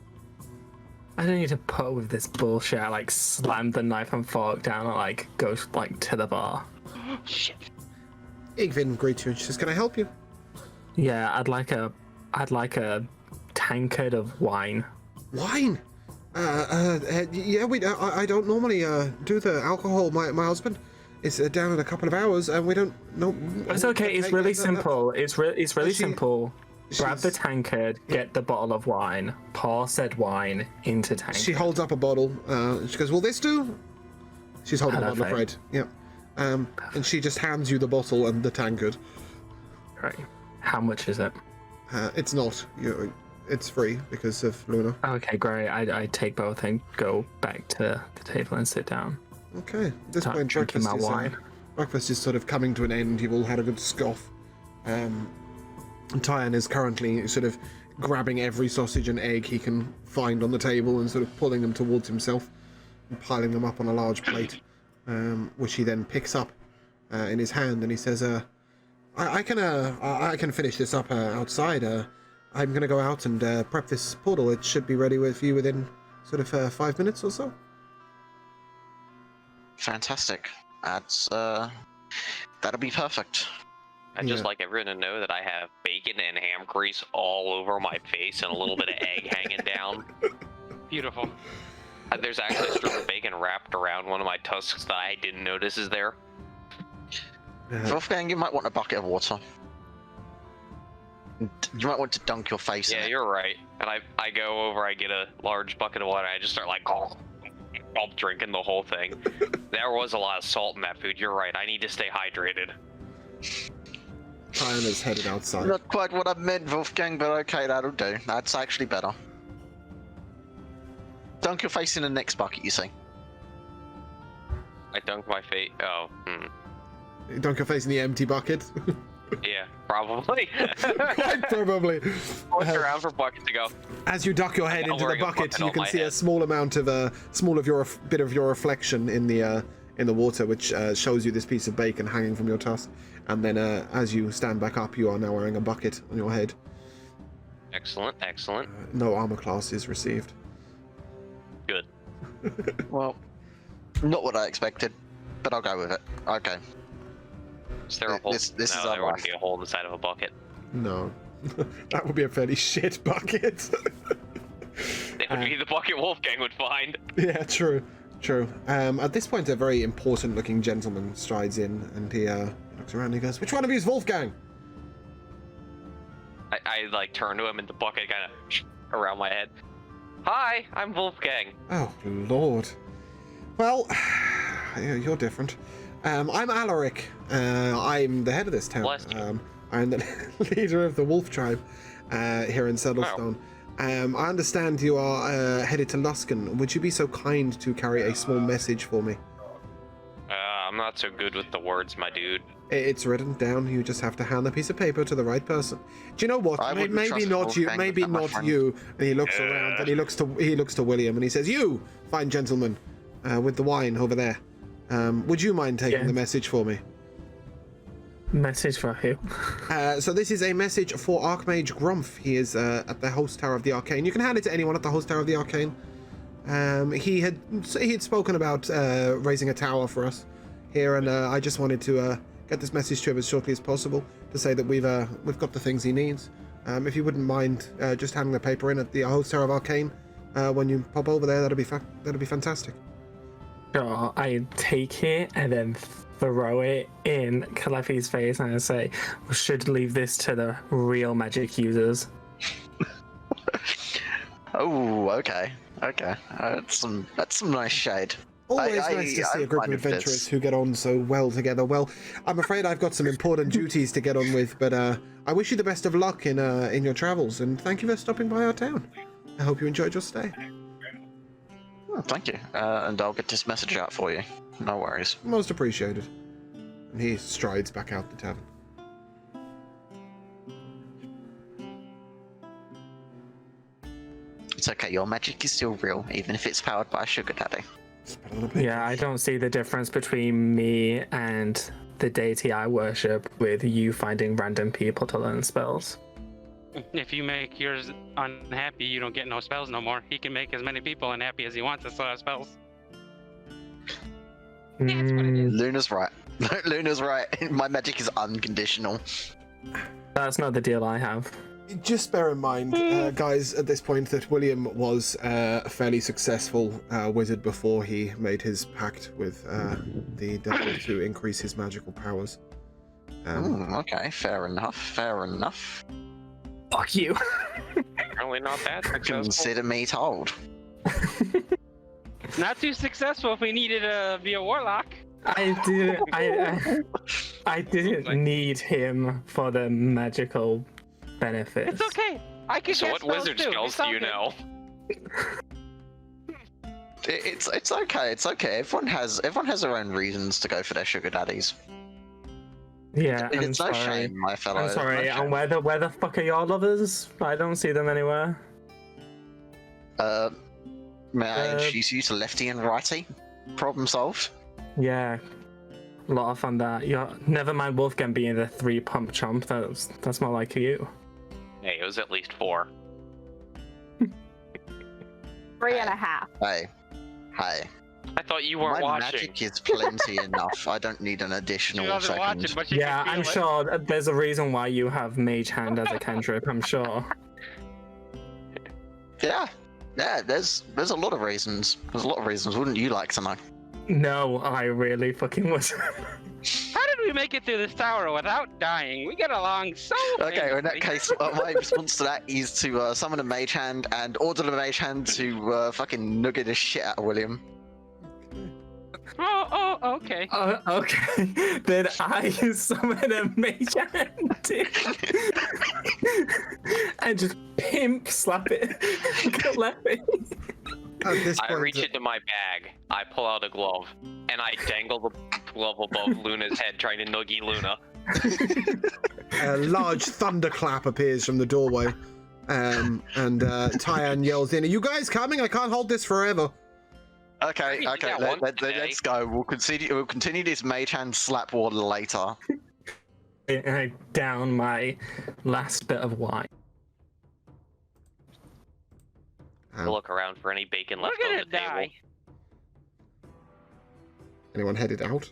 I don't need to put up with this bullshit. I slam the knife and fork down and go to the bar. Shit. Igvin greets you and she says, "Can I help you?" Yeah, I'd like a tankard of wine. Wine. Yeah, I don't normally do the alcohol. My husband is down in a couple of hours, and we don't know. It's okay. It's really simple. It's really She- simple. Grab the she's- tankard, get the bottle of wine, pour said wine into tankard. She holds up a bottle. She goes, "Will this do?" She's holding a bottle of red. Perfect. Yeah. And she just hands you the bottle and the tankard. Right. How much is it? It's not. It's free because of Luna. Okay, great. I take both and go back to the table and sit down. Okay. At this Start point, drinking breakfast is sort of coming to an end. You've all had a good scoff. And Tyann is currently sort of grabbing every sausage and egg he can find on the table and sort of pulling them towards himself and piling them up on a large plate, which he then picks up in his hand, and he says, I can finish this up outside. I'm going to go out and prep this portal. It should be ready with you within sort of 5 minutes or so." Fantastic. That'll be perfect. I'd just Yeah. like everyone to know that I have bacon and ham grease all over my face and a little bit of egg hanging down. Beautiful. There's actually a strip of bacon wrapped around one of my tusks that I didn't notice is there. Wolfgang, you might want a bucket of water. You might want to dunk your face in Yeah, it. you're right. And I go over, I get a large bucket of water, and I just start drinking the whole thing. There was a lot of salt in that food, you're right. I need to stay hydrated. Tyann is headed outside. Not quite what I meant, Wolfgang, but okay, that'll do. That's actually better. Dunk your face in the next bucket, you see. I dunk my face. Oh, Dunk your face in the empty bucket. yeah, probably. Quite probably. Look around for buckets to go. As you duck your head I'm into the wearing a bucket, bucket you on can my see a head. small amount of bit of your reflection in the in the water, which shows you this piece of bacon hanging from your tusk. And then as you stand back up, you are now wearing a bucket on your head. Excellent, excellent. No armor class is received. Good. Well, not what I expected, but I'll go with it. Okay. Is there a hole? This No, is there our wouldn't life. be a hole in the side of a bucket. No. That would be a fairly shit bucket. It would be the bucket Wolfgang would find. Yeah, true. True. At this point, a very important-looking gentleman strides in, and he looks around and he goes, "Which one of you is Wolfgang?" I like turn to him and the bucket kind of around my head. Hi, I'm Wolfgang. Oh, Lord. Well, you're different. I'm Alaric. I'm the head of this town. Bless you. I'm the leader of the wolf tribe here in Settlestone. I understand you are headed to Luskan. Would you be so kind to carry a small message for me? I'm not so good with the words, my dude. It's written down. You just have to hand the piece of paper to the right person. Do you know what? I wouldn't Maybe trust not you. Wolfgang Maybe with that, my not friend. you. And he looks around and he looks to William and he says, "You, fine gentleman, with the wine over there. Would you mind taking the message for me?" Message for who? So this is a message for Archmage Grumph. He is at the host tower of the Arcane. You can hand it to anyone at the host tower of the Arcane. He had spoken about raising a tower for us here, and I just wanted to get this message to him as shortly as possible to say that we've got the things he needs. If you wouldn't mind just handing the paper in at the host tower of Arcane when you pop over there, that'd be fantastic. Sure, I take it and then throw it in Calliope's face and I say, "We should leave this to the real magic users." Oh, okay. That's some nice shade. Always nice to see a group of adventurers who get on so well together. Well, I'm afraid I've got some important duties to get on with, but I wish you the best of luck in your travels, and thank you for stopping by our town. I hope you enjoyed your stay. Oh, thank you. And I'll get this message out for you. No worries. Most appreciated. And he strides back out the tavern. It's okay, your magic is still real, even if it's powered by a sugar daddy. Spit a little bit. Yeah, I don't see the difference between me and the deity I worship with you finding random people to learn spells. If you make yours unhappy, you don't get no spells no more. He can make as many people unhappy as he wants to still have spells. That's what it is. Luna's right. Luna's right. My magic is unconditional. That's not the deal I have. Just bear in mind, guys, at this point that William was a fairly successful wizard before he made his pact with the devil to increase his magical powers. Okay, fair enough. Fuck you. Apparently not that successful. Consider me told. Not too successful if we needed to be a warlock. I didn't need him for the magical benefits. It's okay. I can So cast what spells wizard too. spells It's do all you good. know? It's okay. It's okay. Everyone has their own reasons to go for their sugar daddies. Yeah, I'm It's no sorry. shame, my fellow. I'm sorry. No And where the fuck are your lovers? I don't see them anywhere. shame. May I Uh, introduce you to Lefty and Righty? Problem solved. Yeah, a lot of fun that. Never mind Wolfgang being the 3 pump chump. That's more like you. Hey, it was at least 4. 3.5. Hey. I thought you weren't My watching. magic is plenty enough. I don't need an She additional wasn't watching, second. but she Yeah, can I'm feel it. sure that there's a reason why you have Mage Hand as a cantrip. I'm sure. Yeah, there's a lot of reasons. There's a lot of reasons. Wouldn't you like to know? No, I really fucking was. How did we make it through this tower without dying? We get along so Okay, well, in that famously. case, my response to that is to summon a mage hand and order the mage hand to fucking nugget the shit out of William. Oh, okay. Okay. Then I summon a Mage Hand and just pimp slap it. Calliope. At this I point, reach into my bag, I pull out a glove, and I dangle the glove above Luna's head, trying to noogie Luna. a large thunderclap appears from the doorway, and Tyann yells in, "Are you guys coming? I can't hold this forever." Okay, did okay, that once today. let's go. We'll continue this mage hand slap war later. And I down my last bit of wine. Look around for any bacon We're left on gonna the table. die. Anyone headed out?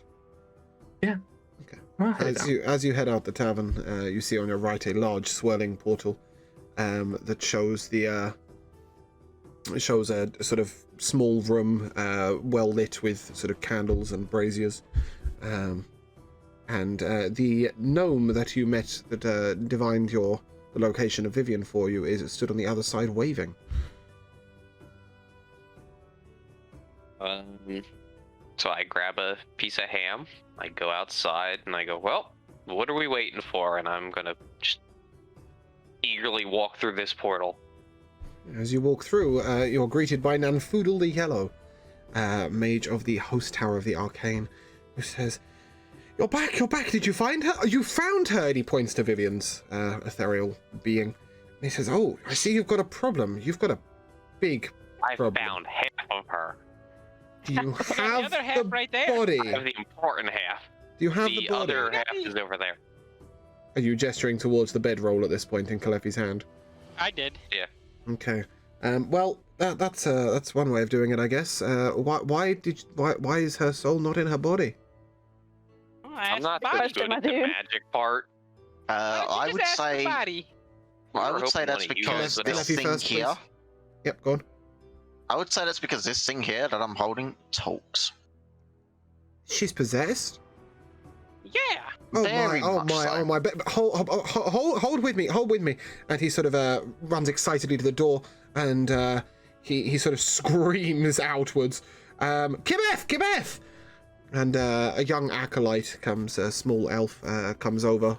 Well, head down. As you head out the tavern, you see on your right a large swirling portal that shows a sort of small room, well lit with sort of candles and braziers, and the gnome that you met that divined the location of Vivienne for you stood on the other side waving. So I grab a piece of ham, I go outside, and I go, well, what are we waiting for? And I'm gonna just eagerly walk through this portal. As you walk through, you're greeted by Nanfoodle the Yellow, mage of the Host Tower of the Arcane, who says, You're back, did you find her? You found her! And he points to Vivienne's ethereal being. And he says, oh, I see you've got a problem. You've got a big I problem. found half of her. Do you The have other half the right there. body? I have the important half. Do you have the The body? other half is over there. Are you gesturing towards the bedroll at this point in Kalefi's hand? I did. Okay. Well, that's one way of doing it, I guess. Why is her soul not in her body? Oh, I'm not body. so good my at the dude. magic part. I would say Body. I We're would say hoping that's one of you because guys this Kalefi thing first, here. please. Yep, go on. I would say that's because this thing here that I'm holding talks. She's possessed? Yeah. Very oh much so. my! Hold with me! And he sort of runs excitedly to the door, and he sort of screams outwards, Kibeth! And a young acolyte comes, a small elf, comes over.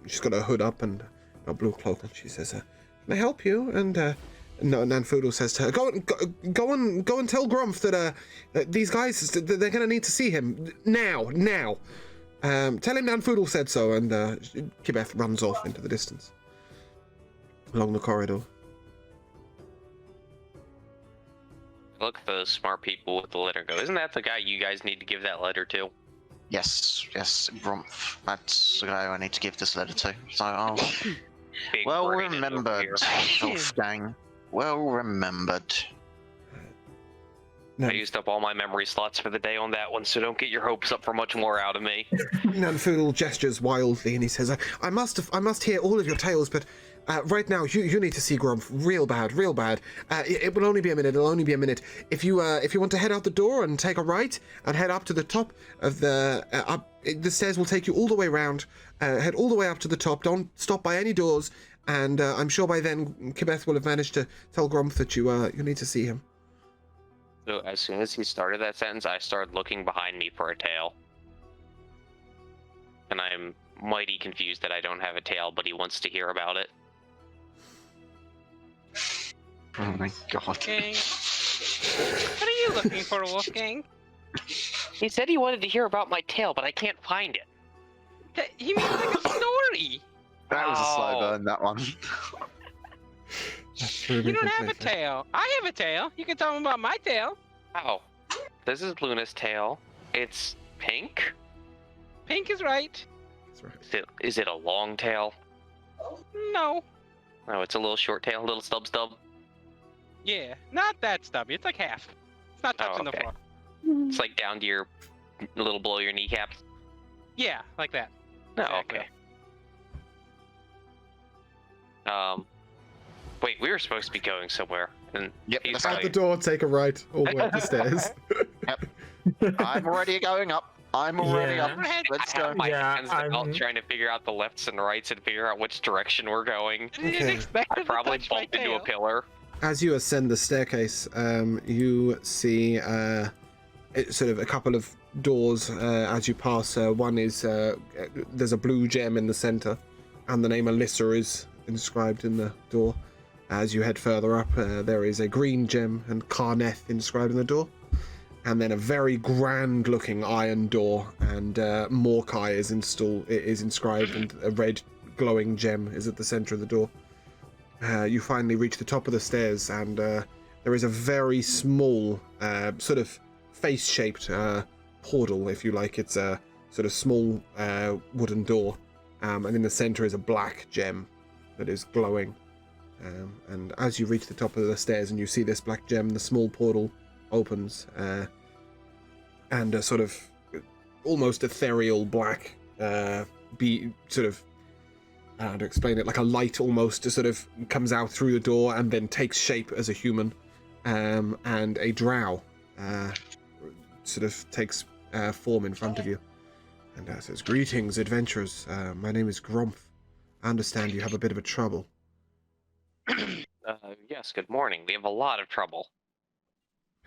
She's got her hood up and a blue cloak, and she says, "Can I help you?" And Nanfoodle says to her, "Go and tell Grumph that these guys they're gonna need to see him now." Tell him Nanfoodle said so, and Kibeth runs off into the distance along the corridor. Look at those smart people with the letter go. Isn't that the guy you guys need to give that letter to? Yes, Grumph. That's the guy I need to give this letter to. So I'll... Big Well brain over remembered, here. Wolfgang. Well remembered. I used up all my memory slots for the day on that one, so don't get your hopes up for much more out of me. Nanfoodle gestures wildly, and he says, I must hear all of your tales, but right now you need to see Grumph real bad. It will only be a minute. It'll only be a minute. If you want to head out the door and take a right and head up to the top of the stairs will take you all the way around. Head all the way up to the top. Don't stop by any doors. And I'm sure by then Kibeth will have managed to tell Grumph that you need to see him. So as soon as he started that sentence, I started looking behind me for a tail. And I'm mighty confused that I don't have a tail, but he wants to hear about it. Oh my god. Wolfgang. What are you looking for, Wolfgang? He said he wanted to hear about my tail, but I can't find it. He means like a story. That was a slow Oh. burn, that one. You don't have a tail. I have a tail. You can tell him about my tail. Oh, this is Luna's tail. It's pink? Pink is right. That's right. Is it a long tail? No. No, it's a little short tail, a little stub. Yeah, not that stubby. It's like half. It's not touching okay. the floor. It's like down to your a little below your kneecaps. Yeah, like that. No, Exactly. okay. Wait, we were supposed to be going somewhere, and Yep, he's that's At right. the door, take a right, all the way up the stairs. I'm already going up. I'm already Yeah. up. Let's I go. have my Yeah, hands out I'm- trying to figure out the lefts and rights and figure out which direction we're going. Didn't Okay. expect I him to probably touch my bumped into a tail. pillar. As you ascend the staircase, you see sort of a couple of doors as you pass. One is there's a blue gem in the center, and the name Alyssa is inscribed in the door. As you head further up, there is a green gem and Karneth inscribed in the door, and then a very grand-looking iron door, and Morkai is inscribed, and a red glowing gem is at the center of the door. You finally reach the top of the stairs, and there is a very small, sort of face-shaped portal, if you like. It's a sort of small wooden door, and in the center is a black gem that is glowing. And as you reach the top of the stairs and you see this black gem, the small portal opens, and a sort of almost ethereal black, sort of, I don't know how to explain it, like a light almost sort of comes out through the door and then takes shape as a human, and a drow sort of takes form in front of you and says, "Greetings, adventurers. My name is Grumph. I understand you have a bit of a trouble." Yes, good morning. We have a lot of trouble.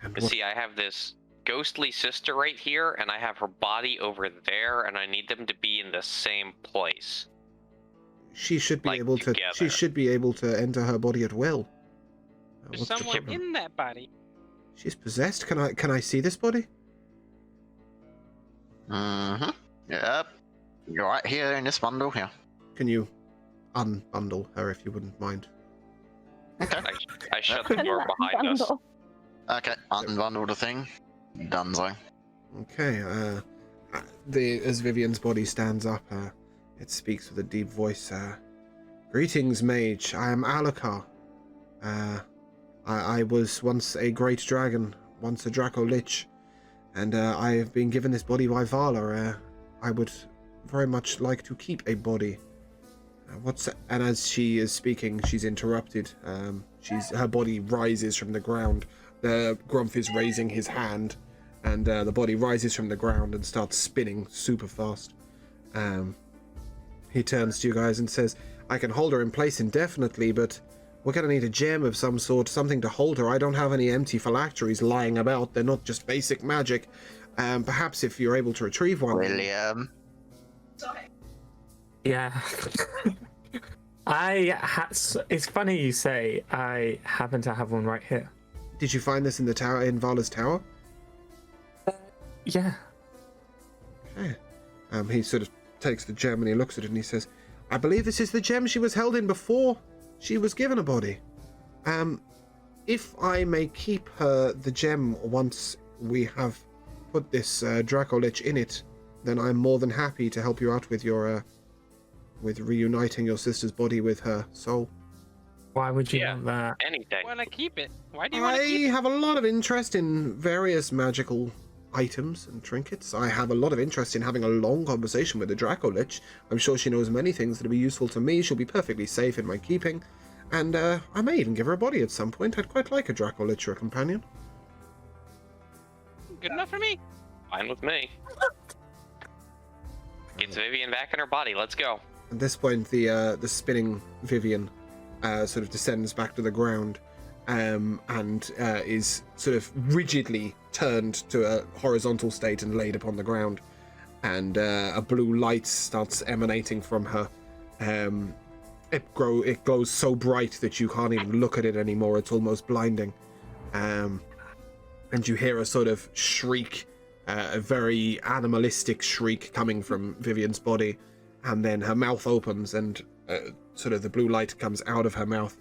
And You see, I have this ghostly sister right here, and I have her body over there, and I need them to be in the same place. She should be like able to. She together. should be able to enter her body at will. There's What's the someone problem? in that body. She's possessed. Can I see this body? Mm-hmm. Yep. You're right here in this bundle here. Can you unbundle her if you wouldn't mind? Okay. I shut the door behind us. Bundle. Okay, unbundle the thing. Donezo. Okay. As Vivienne's body stands up, it speaks with a deep voice. Greetings, mage. I am Alucard. I was once a great dragon, once a Draco Lich, and I have been given this body by Vala. I would very much like to keep a body. And as she is speaking, she's interrupted. Her body rises from the ground. The Grumph is raising his hand, and the body rises from the ground and starts spinning super fast. He turns to you guys and says, "I can hold her in place indefinitely, but we're going to need a gem of some sort, something to hold her. I don't have any empty phylacteries lying about. They're not just basic magic. Perhaps if you're able to retrieve one." William. Yeah. It's funny you say I happen to have one right here. Did you find this in the tower, in Vala's tower? Yeah. Okay. He sort of takes the gem and he looks at it and he says, "I believe this is the gem she was held in before she was given a body. If I may keep her the gem once we have put this Draco Lich in it, then I'm more than happy to help you out with your with reuniting your sister's body with her soul." Why would you Yeah. want that? Anything. I want to keep it. Why do you want to I keep it? have a lot of interest in various magical items and trinkets. I have a lot of interest in having a long conversation with the Draco Lich. I'm sure she knows many things that'll be useful to me. She'll be perfectly safe in my keeping. And I may even give her a body at some point. I'd quite like a Draco Lich or a companion. Good enough for me. Fine with me. Gets Vivienne back in her body. Let's go. At this point, the spinning Vivienne sort of descends back to the ground, and is sort of rigidly turned to a horizontal state and laid upon the ground. And a blue light starts emanating from her. It glows so bright that you can't even look at it anymore. It's almost blinding. And you hear a sort of shriek, a very animalistic shriek coming from Vivienne's body. And then her mouth opens and sort of the blue light comes out of her mouth,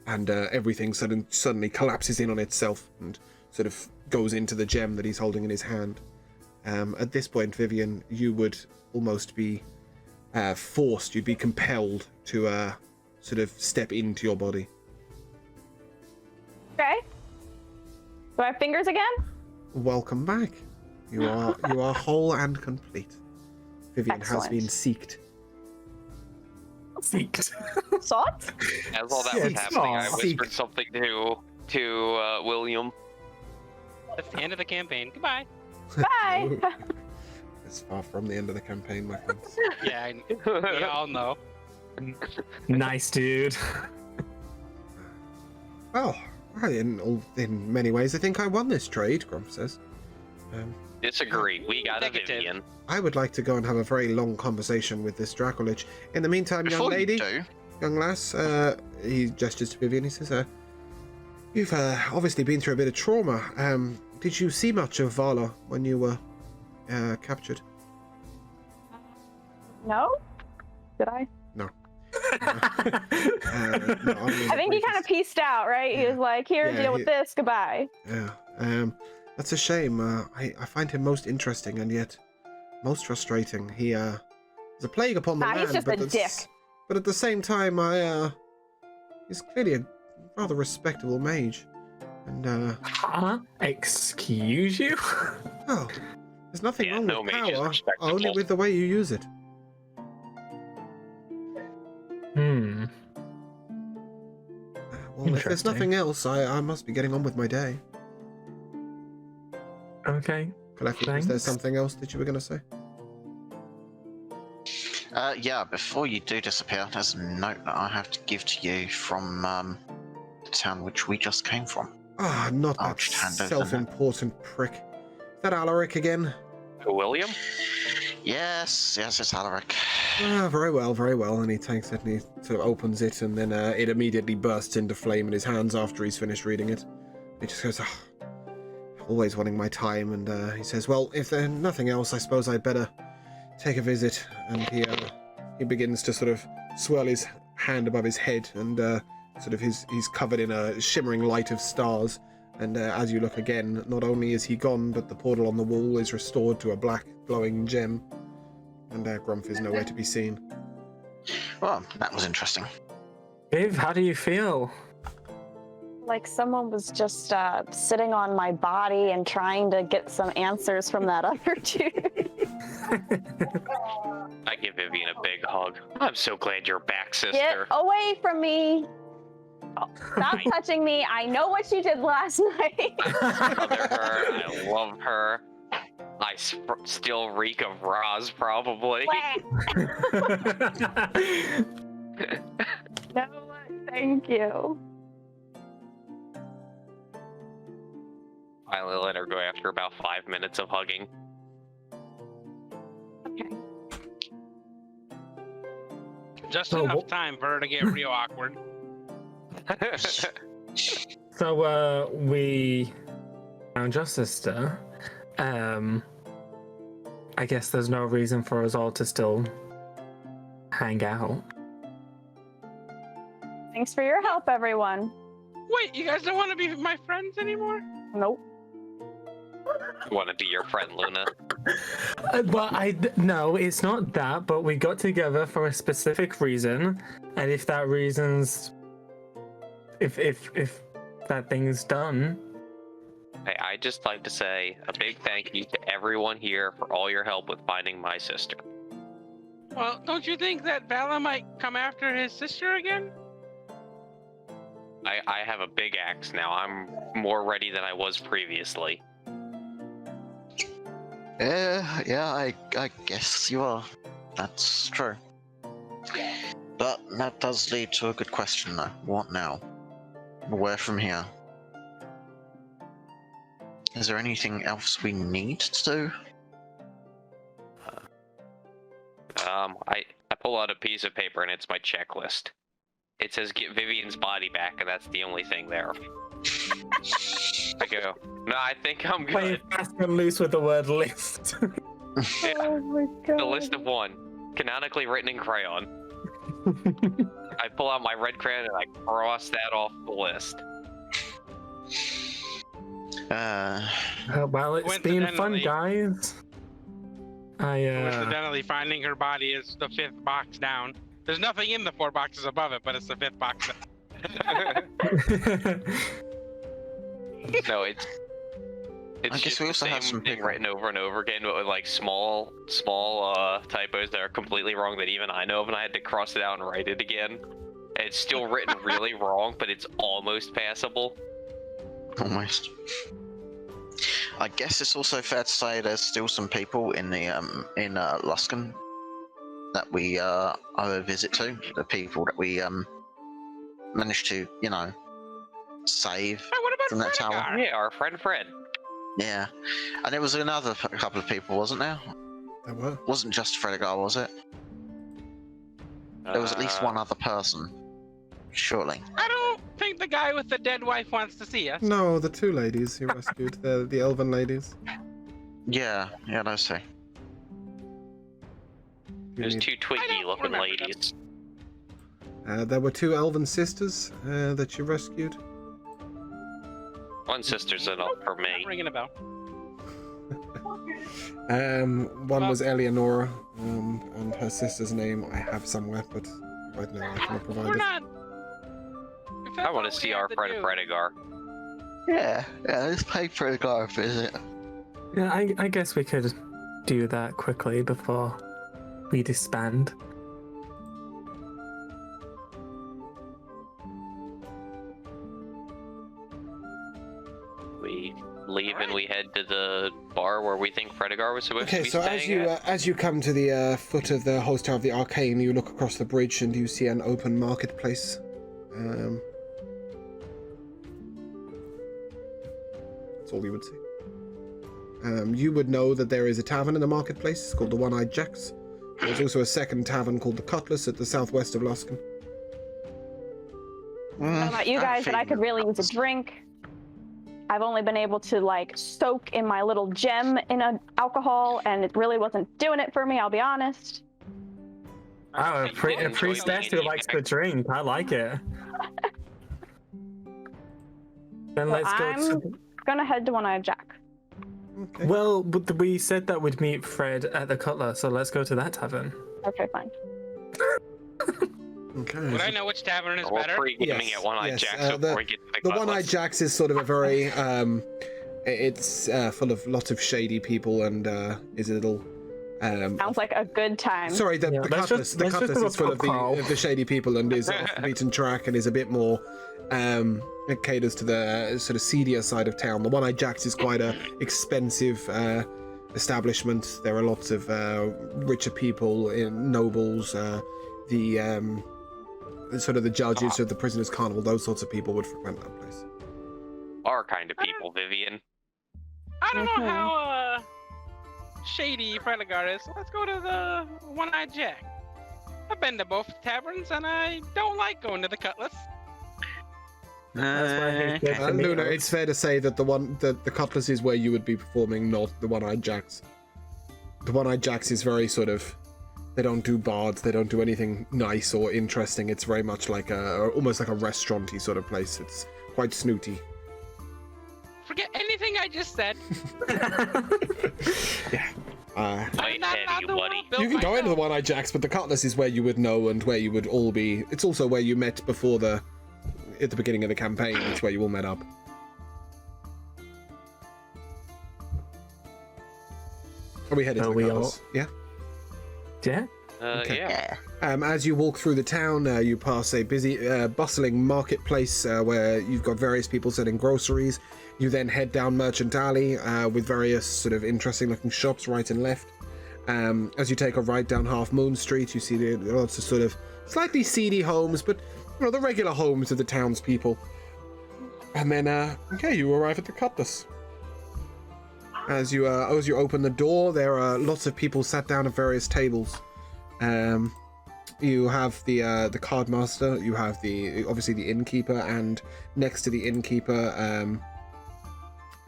and everything suddenly collapses in on itself and sort of goes into the gem that he's holding in his hand. At this point, Vivienne, you would almost be forced, you'd be compelled to sort of step into your body. Okay. Do I have fingers again? Welcome back. You are whole and complete. Vivienne has been seeked. Seeked. Salt? As all that was Seek. happening, I Aw. whispered something to William. That's the end of the campaign. Goodbye. Bye. It's far from the end of the campaign, my friends. Yeah, we all know. Nice, dude. Well, in many ways, I think I won this trade, Grumph says. Disagree. We got a Negative. Vivienne. I would like to go and have a very long conversation with this Draco Lich. In the meantime, young Before you lady, do, young lass, he gestures to Vivienne, he says, you've obviously been through a bit of trauma. Did you see much of Vala when you were captured? No? Did I? No. I think he kind of pieced out, right? He Yeah. was like, here, Yeah, deal with this, goodbye. Yeah. That's a shame. I find him most interesting and yet most frustrating. He is a plague upon the land. He's just but a dick. But at the same time, he's clearly a rather respectable mage. And Huh? Excuse you? oh, there's nothing Yeah, wrong no with mage is power, respectable. only with the way you use it. Hmm. Well, if there's Interesting. nothing else, I must be getting on with my day. Okay. Clefty, is there Thanks. something else that you were going to say? Yeah, before you do disappear, there's a note that I have to give to you from the town which we just came from. Ah, not I'll that just hand over the self-important prick. Is that Alaric again? William? Yes, it's Alaric. Ah, very well. And he takes it and he sort of opens it, and then it immediately bursts into flame in his hands after he's finished reading it. He just goes, always wanting my time, and he says, well, if there's nothing else, I suppose I'd better take a visit. And he begins to sort of swirl his hand above his head, and sort of he's covered in a shimmering light of stars. And as you look again, not only is he gone, but the portal on the wall is restored to a black glowing gem. And Grumph is nowhere to be seen. Well, that was interesting. Viv, how do you feel? Like someone was just sitting on my body and trying to get some answers from that other dude. I give Vivienne a big hug. I'm so glad you're back, Get sister. away from me. Oh, stop touching me. I know what you did last night. I mother her. I love her. I still reek of Roz, probably. No, thank you. Finally let her go after about 5 minutes of hugging. Okay. Just So enough what- time for her to get real awkward. So, we found your sister. I guess there's no reason for us all to still hang out. Thanks for your help, everyone. Wait, you guys don't want to be my friends anymore? Nope. Want to be your friend, Luna? No, it's not that, but we got together for a specific reason, and if that reason's... If that thing's done... Hey, I'd just like to say a big thank you to everyone here for all your help with finding my sister. Well, don't you think that Vala might come after his sister again? I have a big axe now. I'm more ready than I was previously. Yeah, I guess you are. That's true. But that does lead to a good question, though. What now? Where from here? Is there anything else we need to do? I pull out a piece of paper and it's my checklist. It says get Vivienne's body back, and that's the only thing there. I go, no, I think I'm Play good. fast and loose with the word list. Yeah, Oh my god. the list of one, canonically written in crayon. I pull out my red crayon and I cross that off the list. Well, it's been fun, Coincidentally- guys. Coincidentally, finding her body is the 5th box down. There's nothing in the 4 boxes above it, but it's the 5th box down. No, it's I guess just we the also have same some thing people. written over and over again, but with like small typos that are completely wrong that even I know of, and I had to cross it out and write it again. And it's still written really wrong, but it's almost passable. Almost. I guess it's also fair to say there's still some people in the in Luskan that we owe a visit to. The people that we managed to, save. Hey, what about From that tower. Fredegar? Yeah, our friend Fred. Yeah, and there was another couple of people, wasn't there? There were. Wasn't just Fredegar, was it? There was at least one other person. Surely. I don't think the guy with the dead wife wants to see us. No, the two ladies he rescued, the elven ladies. Yeah, those two. You There's need- 2 I Twiggy don't looking remember ladies. There were 2 elven sisters that you rescued. One sister's enough for me. Ringing a bell. One was Eleonora, and her sister's name I have somewhere, but right now I cannot provide We're it. not. If that's I want all to we see have our to friend do. Fredigar. Yeah, let's pay for a guy visit. Yeah, I guess we could do that quickly before we disband. We leave and we head to the bar where we think Fredigar was supposed to Okay, be so staying as you come to the foot of the host tower of the Arcane, you look across the bridge and you see an open marketplace. That's all you would see. You would know that there is a tavern in the marketplace. It's called the One-Eyed Jacks. There's also a second tavern called the Cutlass at the southwest of Luskan. I don't know about you guys, but I could really use a drink. I've only been able to like soak in my little gem in alcohol, and it really wasn't doing it for me. I'll be honest. Oh, a enjoy priestess being who a likes to drink. I like it. Then let's go to... Gonna head to One-Eyed Jack. Okay. Well, but we said that we'd meet Fred at the Cutler, so let's go to that tavern. Okay, fine. Okay. Would I know which tavern is We're better? pre-gaming Yes, at One-Eyed yes, Jacks the- before we get to the The Cutlass. One-Eyed Jacks is sort of a very, it's full of lots of shady people and is a little, Sounds like a good time. sorry, the let's Cutlass, just- the let's just Cutlass do a is full of pub crawl. the shady people and is off the beaten track and is a bit more, it caters to the sort of seedier side of town. The One-Eyed Jacks is quite a expensive, establishment. There are lots of, richer people, nobles, the sort of the judges of the prisoners' carnival, those sorts of people would frequent that place. Our kind of people, Vivienne. I don't know Mhm. how shady Fredigar is. So let's go to the One-Eyed Jack. I've been to both taverns, and I don't like going to the Cutlass. That's why he's good to meet Luna, us. it's fair to say that the Cutlass is where you would be performing, not the One-Eyed Jacks. The One-Eyed Jacks is very sort of, they don't do bards, they don't do anything nice or interesting. It's very much like almost like a restaurant-y sort of place. It's quite snooty. Forget anything I just said. Yeah. Wait, I'm not Teddy, allowed to buddy. build You can go into the myself. One-Eyed Jacks, but the Cutlass is where you would know and where you would all be. It's also where you met before at the beginning of the campaign. It's where you all met up. Are we headed to Are the we Cutlass? Yeah. Yeah? Okay. Yeah. Yeah. As you walk through the town, you pass a busy, bustling marketplace where you've got various people selling groceries. You then head down Merchant Alley with various sort of interesting-looking shops right and left. As you take a right down Half Moon Street, you see lots of sort of slightly seedy homes, but you know, the regular homes of the townspeople. And then, you arrive at the Cutlass. As you open the door, there are lots of people sat down at various tables. You have the card master, you have obviously the innkeeper, and next to the innkeeper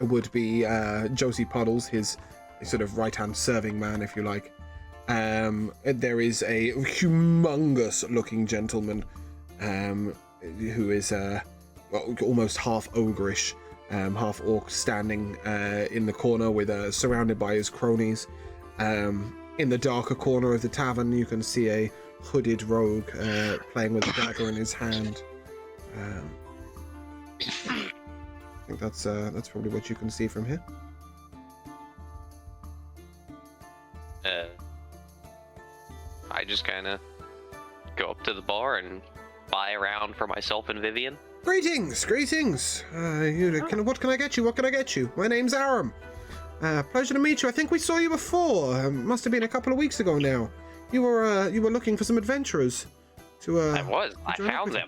would be Josie Puddles, his sort of right-hand serving man, if you like. There is a humongous-looking gentleman who is almost half ogreish, half orc, standing in the corner with surrounded by his cronies. In the darker corner of the tavern, you can see a hooded rogue playing with a dagger in his hand. I think that's probably what you can see from here. I just kind of go up to the bar and buy a round for myself and Vivienne. Greetings. What can I get you? What can I get you? My name's Aram. Pleasure to meet you. I think we saw you before. Must have been a couple of weeks ago now. You were looking for some adventurers to. I join up found with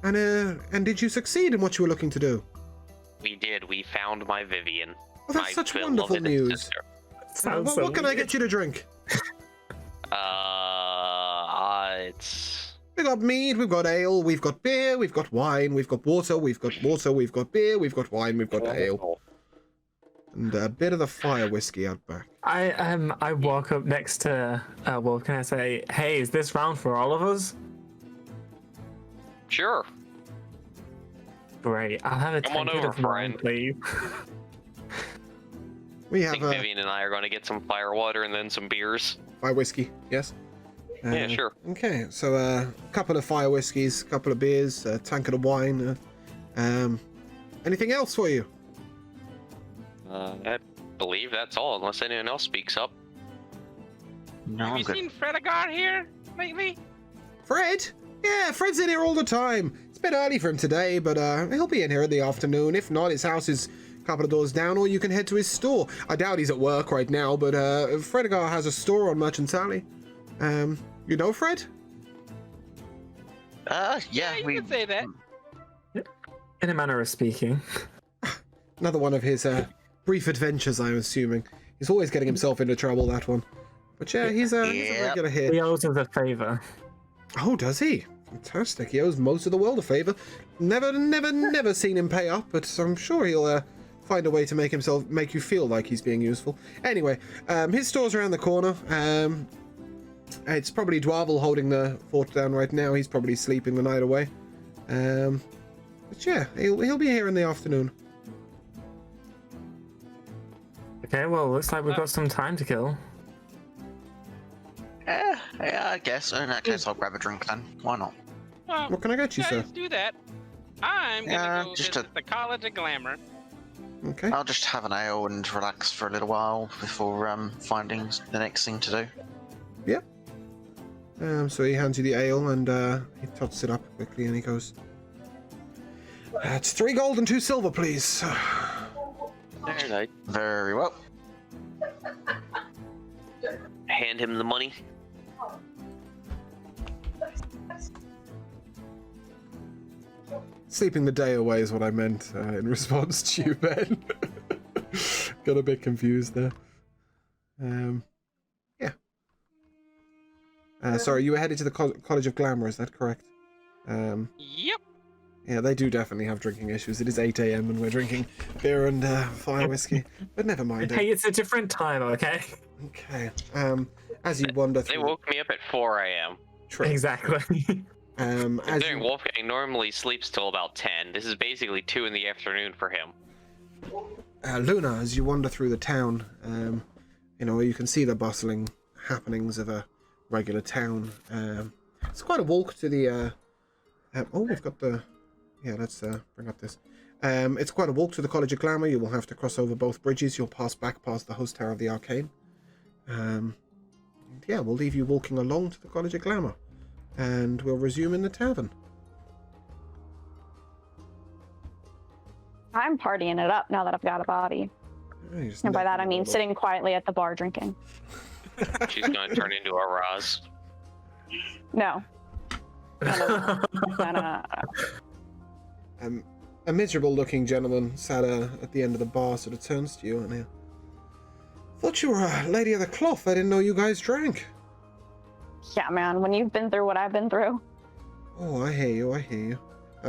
you. them. And did you succeed in what you were looking to do? We did. We found my Vivienne. Oh, that's my such beloved wonderful news. sister. Sounds so What can I weird. get you to drink? It's We've got mead, we've got ale, we've got beer, we've got wine, we've got water, we've got beer, we've got wine, we've got ale, and a bit of the fire whiskey out back. I walk up next to Wolf. Can I say, hey, is this round for all of us? Sure. Great. I'll have a Come on tankard over, of wine, friend. please. We I have think Vivienne and I are going to get some fire water and then some beers. fire whiskey, yes? Yeah, sure. Okay, so a couple of fire whiskeys, a couple of beers, a tankard of wine. Anything else for you? I believe that's all, unless anyone else speaks up. No, Have I'm you good. seen Fredegar here lately? Fred? Yeah, Fred's in here all the time. It's a bit early for him today, but he'll be in here in the afternoon. If not, his house is a couple of doors down, or you can head to his store. I doubt he's at work right now, but Fredegar has a store on Merchant's Alley. You know Fred? Yeah, you we. could say that. In a manner of speaking. Another one of his brief adventures, I'm assuming. He's always getting himself into trouble, that one. But yeah, he's a regular here. He owes us a favor. Oh, does he? Fantastic. He owes most of the world a favor. Never seen him pay up, but I'm sure he'll find a way to make you feel like he's being useful. Anyway, his store's around the corner. It's probably Dwarvel holding the fort down right now. He's probably sleeping the night away. But yeah, he'll be here in the afternoon. Okay, well, looks like we've got some time to kill. Yeah, I guess. In that case, I'll grab a drink then. Why not? Well, What can I get you, yeah, sir? let's do that. I'm Yeah, gonna go just visit the College of Glamour. Okay. I'll just have an ale and relax for a little while before finding the next thing to do. So he hands you the ale and he tots it up quickly and he goes, "It's 3 gold and 2 silver, please." Very nice. Very well. Hand him the money. Sleeping the day away is what I meant in response to you, Ben. Got a bit confused there. Yeah. Sorry, you were headed to the College of Glamour, is that correct? Yep. Yeah, they do definitely have drinking issues. It is 8 a.m. and we're drinking beer and fire whiskey. But never mind. Hey, it's a different time, okay? Okay. As you wander They through... woke me up at 4 a.m. True. Exactly. As Considering you... Wolfgang normally sleeps till about 10. This is basically 2 in the afternoon for him. Luna, as you wander through the town, you can see the bustling happenings of a regular town. It's quite a walk to the... we've got the... Yeah, let's bring up this. It's quite a walk to the College of Glamour. You will have to cross over both bridges. You'll pass back past the host tower of the Arcane. Yeah, we'll leave you walking along to the College of Glamour. And we'll resume in the tavern. I'm partying it up now that I've got a body. And by that I mean sitting quietly at the bar drinking. She's going to turn into a Raz. No. No. A miserable-looking gentleman sat at the end of the bar sort of turns to you and he... Thought you were a lady of the cloth. I didn't know you guys drank. Yeah, man, when you've been through what I've been through. Oh, I hear you.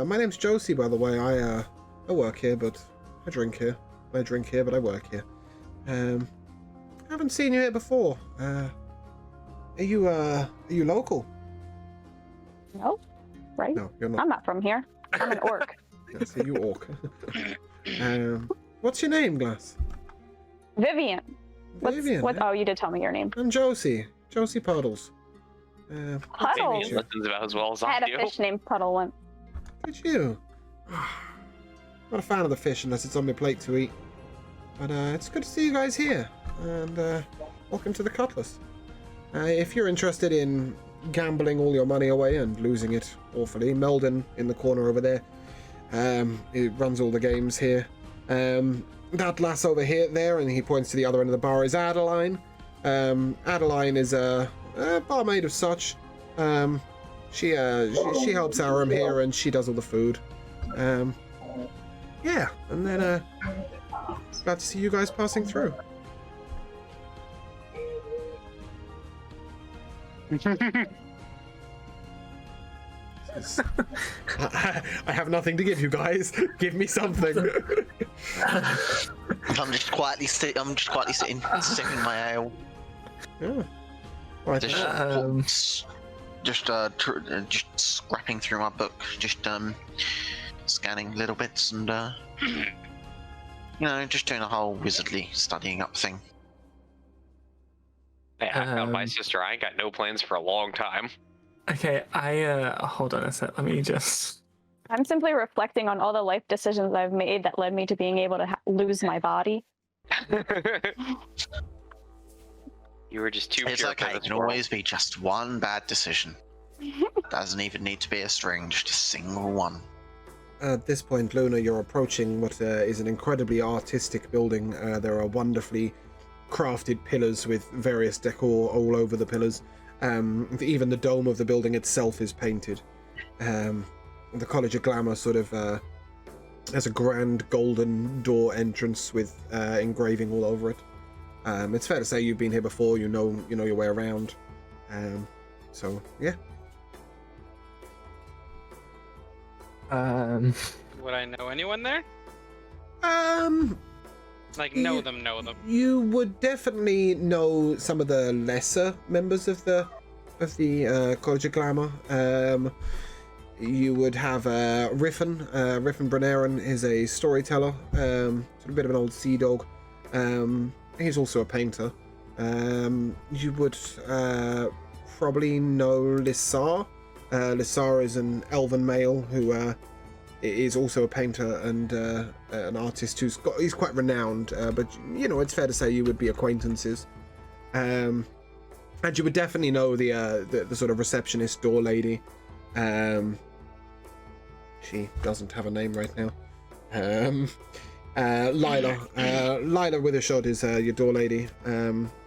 My name's Josie, by the way. I work here, but I drink here. I drink here, but I work here. Haven't seen you here before. Are you local? No, right? No, you're not. I'm not from here. I'm an orc. Yes, you orc. What's your name, Glass? Vivienne. Vivienne. Oh, you did tell me your name. I'm Josie. Josie Puddles. Puddle. He listens about as well as I I had do. a fish named Puddle once. Did you? Not a fan of the fish unless it's on my plate to eat. But it's good to see you guys here. And welcome to the Cutlass. If you're interested in gambling all your money away and losing it awfully, Meldon in the corner over there. He runs all the games here. That lass over there, and he points to the other end of the bar, is Adeline. Adeline is a barmaid of such. She helps Aram here, and she does all the food. Yeah, and then glad to see you guys passing through. I have nothing to give you guys. Give me something. I'm just quietly sitting, sipping my ale. Yeah. Right. Just just scrapping through my book, just scanning little bits and just doing a whole wizardly studying up thing. Hey, I found my sister. I ain't got no plans for a long time. Okay, hold on a sec. Let me just. I'm simply reflecting on all the life decisions I've made that led me to being able to lose my body. You were just too It's pure okay. for It this can world. always be just one bad decision. Doesn't even need to be a string, just a single one. At this point, Luna, you're approaching what is an incredibly artistic building. There are wonderfully crafted pillars with various decor all over the pillars. Even the dome of the building itself is painted. The College of Glamour sort of has a grand golden door entrance with engraving all over it. It's fair to say you've been here before. You know your way around. So yeah. Would I know anyone there? Like, know them. You would definitely know some of the lesser members of the College of Glamour. You would have Riffin. Riffin Brunaren is a storyteller, sort of a bit of an old sea dog. He's also a painter. You would probably know Lissar. Lissar is an elven male who is also a painter and an artist he's quite renowned. But it's fair to say you would be acquaintances. And you would definitely know the sort of receptionist door lady. She doesn't have a name right now. Lila. Lila Withershot is your door lady.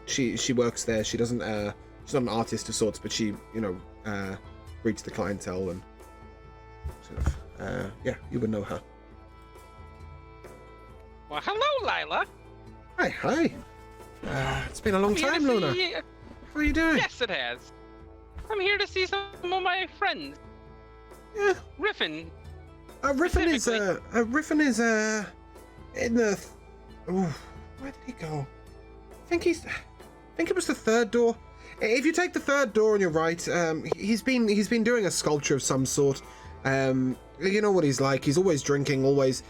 She works there. She doesn't. She's not an artist of sorts, but she, greets the clientele and sort of. You would know her. Well, hello, Lila. Hi. It's been a long time, Luna. How are you doing? Yes, it has. I'm here to see some of my friends. Yeah. Riffin. Riffin is in the. Where did he go? I think it was the third door. If you take the third door on your right, he's been doing a sculpture of some sort. You know what he's like. He's always drinking, always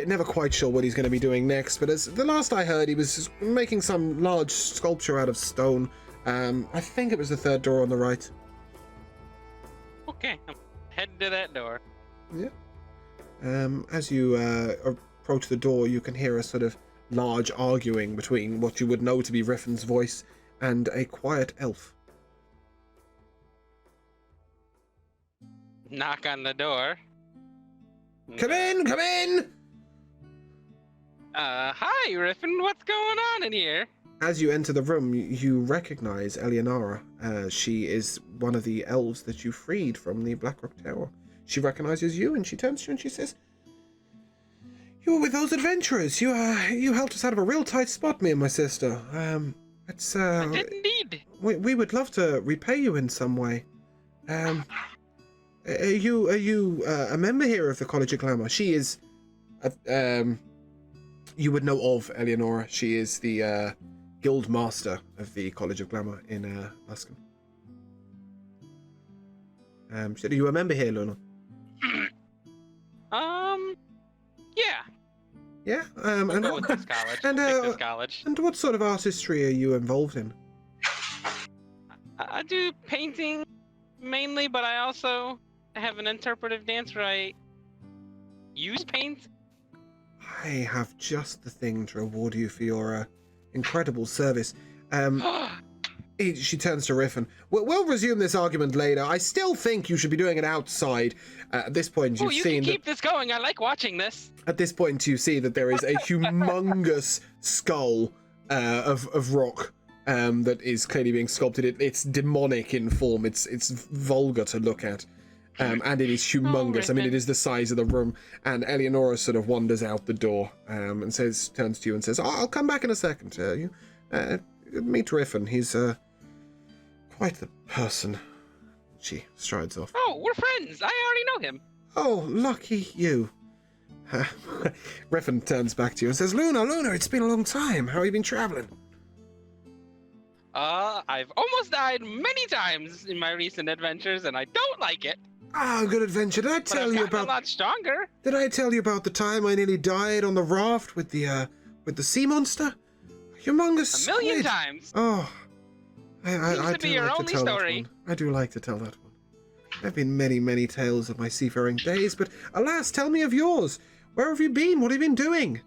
never quite sure what he's going to be doing next. But as the last I heard, he was making some large sculpture out of stone. I think it was the third door on the right. Okay, I'm heading to that door. Yeah. As you approach the door, you can hear a sort of large arguing between what you would know to be Riffin's voice and a quiet elf. Knock on the door. Come in! Hi, Riffin. What's going on in here? As you enter the room, you recognize Eleonora. She is one of the elves that you freed from the Blackrock Tower. She recognizes you, and she turns to you and she says, "You were with those adventurers. You helped us out of a real tight spot, me and my sister. I did indeed. We would love to repay you in some way. Are you a member here of the College of Glamour? She is. You would know of Eleonora. She is the guild master of the College of Glamour in Luskan. So are you a member here, Luna? Yeah. Yeah. We'll go with this college. And Pick this college. and what sort of artistry are you involved in? I do painting mainly, but I also have an interpretive dance where I use paint. I have just the thing to reward you for your incredible service. She turns to Riffin. We'll resume this argument later. I still think you should be doing it outside. At this point, you've you seen. Can keep this going. I like watching this. At this point, you see that there is a humongous skull of rock that is clearly being sculpted. It's demonic in form. It's vulgar to look at. And it is humongous. I mean, it is the size of the room. And Eleonora sort of wanders out the door and turns to you and says, "I'll come back in a second. Meet Riffin. He's quite the person." She strides off. Oh, we're friends. I already know him. "Oh, lucky you." Riffin turns back to you and says, Luna, it's been a long time. How have you been traveling?" I've almost died many times in my recent adventures, and I don't like it. Ah, good adventure. Did I But tell I've you gotten about? a lot stronger. Did I tell you about the time I nearly died on the raft with the sea monster? Humongous A million squid. times. Oh, Seems I to be do your like to only tell story. that one. I do like to tell that one. There have been many, many tales of my seafaring days, but alas, tell me of yours. Where have you been? What have you been doing?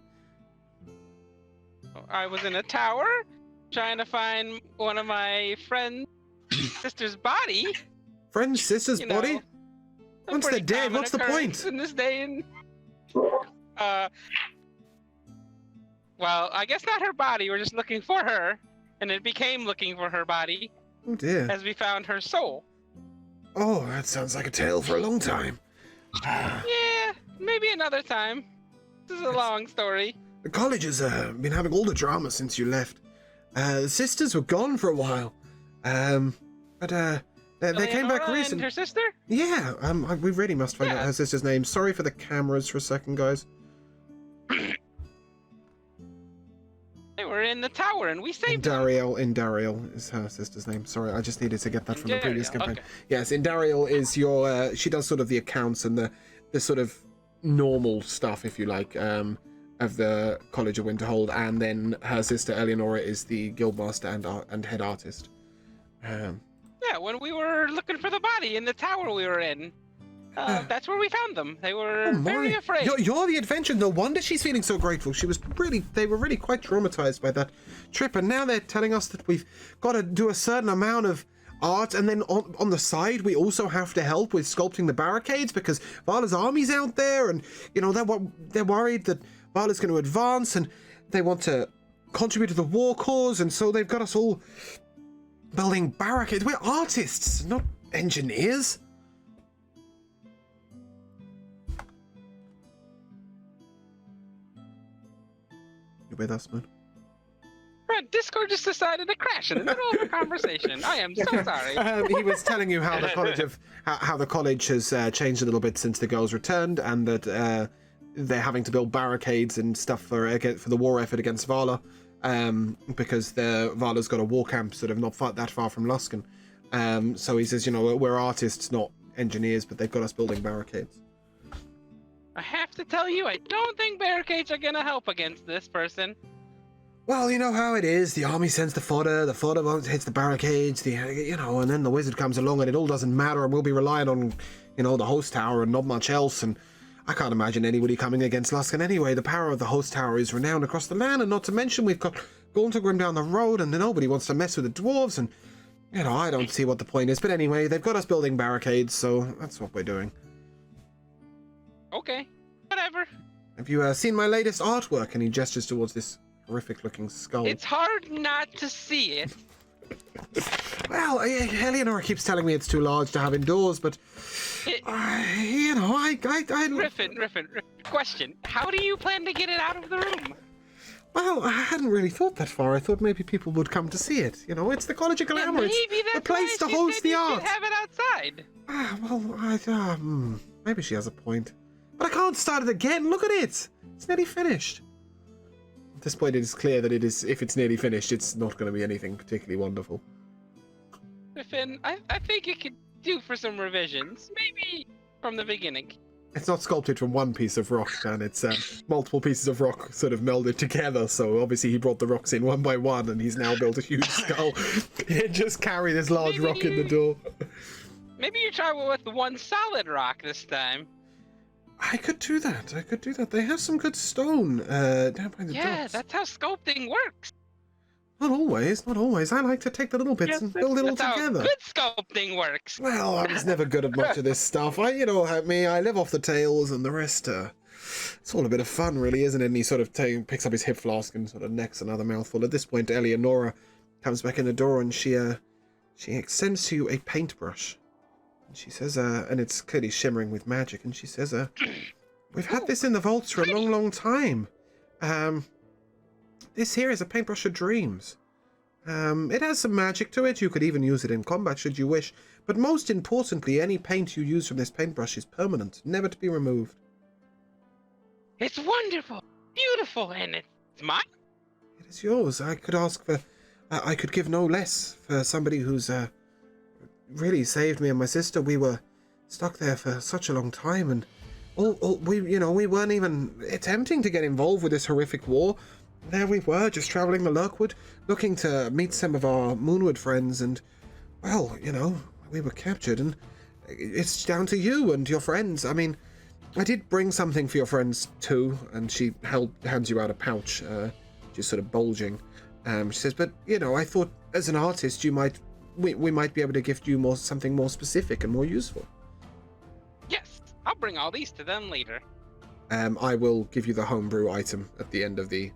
I was in a tower trying to find one of my friend's sister's body. Friend's sister's You know, body? A Once they're pretty dead, common what's the occurrence point? in this day and well, I guess not her body. We're just looking for her, and it became looking for her body Oh dear. as we found her soul. Oh, that sounds like a tale for a long time. Yeah, maybe another time. This is a long story. The college has been having all the drama since you left. The sisters were gone for a while. But they came back Eleonora recently. and her sister? Yeah, we really must find out her sister's name. Sorry for the cameras for a second, guys. They were in the tower, and we saved them. Indariel is her sister's name. Sorry, I just needed to get that from the previous Indariel, campaign. okay. Yes, Indariel is your, she does sort of the accounts and the sort of normal stuff, if you like, of the College of Winterhold, and then her sister Eleonora is the guildmaster and head artist. Yeah, when we were looking for the body in the tower we were in. That's where we found them. They were very afraid. You're the adventurer. No wonder she's feeling so grateful. They were really quite traumatized by that trip, and now they're telling us that we've got to do a certain amount of art, and then on the side we also have to help with sculpting the barricades because Vala's army's out there, and they're worried that Vala's going to advance, and they want to contribute to the war cause, and so they've got us all building barricades. We're artists, not engineers. You with us, man? Right, Discord just decided to crash in the middle of the conversation. I am so sorry. He was telling you how the college has changed a little bit since the girls returned, and that they're having to build barricades and stuff for the war effort against Vala, because Vala's got a war camp sort of not that far from Luskan. So he says, we're artists, not engineers, but they've got us building barricades. I have to tell you, I don't think barricades are gonna help against this person. Well, you know how it is. The army sends the fodder hits the barricades, and then the wizard comes along and it all doesn't matter, and we'll be relying on, the host tower and not much else, and I can't imagine anybody coming against Luskan anyway. The power of the host tower is renowned across the land, and not to mention we've got Gauntlegrim down the road, and nobody wants to mess with the dwarves, and, I don't see what the point is. But anyway, they've got us building barricades, so that's what we're doing. Okay, whatever. Have you seen my latest artwork? And he gestures towards this horrific-looking skull. It's hard not to see it. Well, Eleonora keeps telling me it's too large to have indoors, but Griffin, question. How do you plan to get it out of the room? Well, I hadn't really thought that far. I thought maybe people would come to see it. It's the College of Glamour. Maybe it's the that's place why to she host said the you art. should have it outside. Maybe she has a point. But I can't start it again. Look at it. It's nearly finished. At this point, it is clear that if it's nearly finished, it's not going to be anything particularly wonderful. Griffin, I think it could do for some revisions. Maybe from the beginning. It's not sculpted from one piece of rock, and it's multiple pieces of rock sort of melded together. So obviously he brought the rocks in one by one, and he's now built a huge skull. He'd just carry this large rock in the door. Maybe you try with one solid rock this time. I could do that. They have some good stone down by the docks. That's how sculpting works. Not always. I like to take the little bits and build it all That's together. how good sculpting works. Well, I was never good at much of this stuff. I live off the tails, and the rest, it's all a bit of fun, really, isn't it? And he sort of picks up his hip flask and sort of necks another mouthful. At this point, Eleonora comes back in the door, and she extends to you a paintbrush. And she says, and it's clearly shimmering with magic, and she says, we've had this in the vaults for a long, long time. This here is a paintbrush of dreams. It has some magic to it. You could even use it in combat should you wish. But most importantly, any paint you use from this paintbrush is permanent, never to be removed. It's wonderful, beautiful, and it's mine. It is yours. I could ask for I could give no less for somebody who's really saved me and my sister. We were stuck there for such a long time, and we weren't even attempting to get involved with this horrific war. There we were, just traveling to Lurkwood, looking to meet some of our Moonwood friends, and, well, we were captured, and it's down to you and your friends. I mean, I did bring something for your friends, too, and she hands you out a pouch, just sort of bulging. She says, but, I thought, as an artist, we might be able to gift you something more specific and more useful. Yes, I'll bring all these to them later. I will give you the homebrew item at the end of this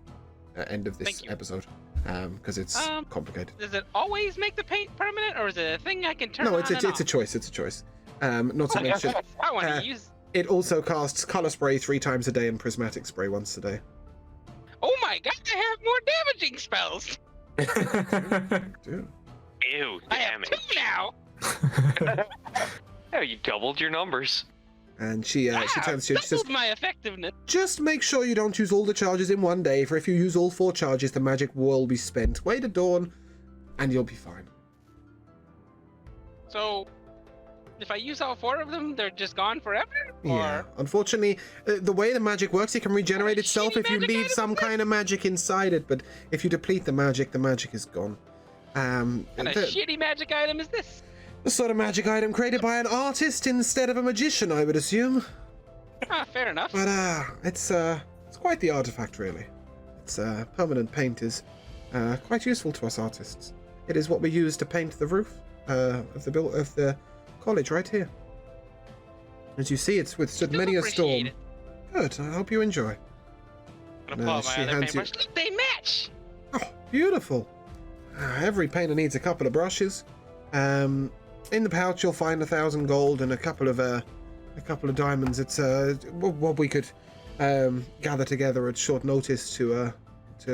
episode, because it's complicated. Does it always make the paint permanent, or is it a thing I can turn on? No, it's a choice. It's a choice. Not to mention, I want to use. It also casts color spray 3 times a day and prismatic spray once a day. Oh my god! I have more damaging spells. Dude. Ew, I have damn 2 now. Oh, you doubled your numbers. And she turns to you and she says, my effectiveness. just make sure you don't use all the charges in one day, for if you use all 4 charges, the magic will be spent. Wait at dawn, and you'll be fine. So, if I use all 4 of them, they're just gone forever? Yeah. Unfortunately, the way the magic works, it can regenerate itself if you leave some kind of magic inside it, but if you deplete the magic is gone. And a shitty magic item is this? The sort of magic item created by an artist instead of a magician, I would assume. Fair enough. But it's quite the artifact, really. Its permanent paint is quite useful to us artists. It is what we use to paint the roof of the college right here. As you see, it's withstood many a storm. Good. I hope you enjoy. I'm gonna pull out my other paintbrush. Look, they match. Oh, beautiful. Every painter needs a couple of brushes. In the pouch, you'll find 1,000 gold and a couple of diamonds. It's what we could gather together at short notice to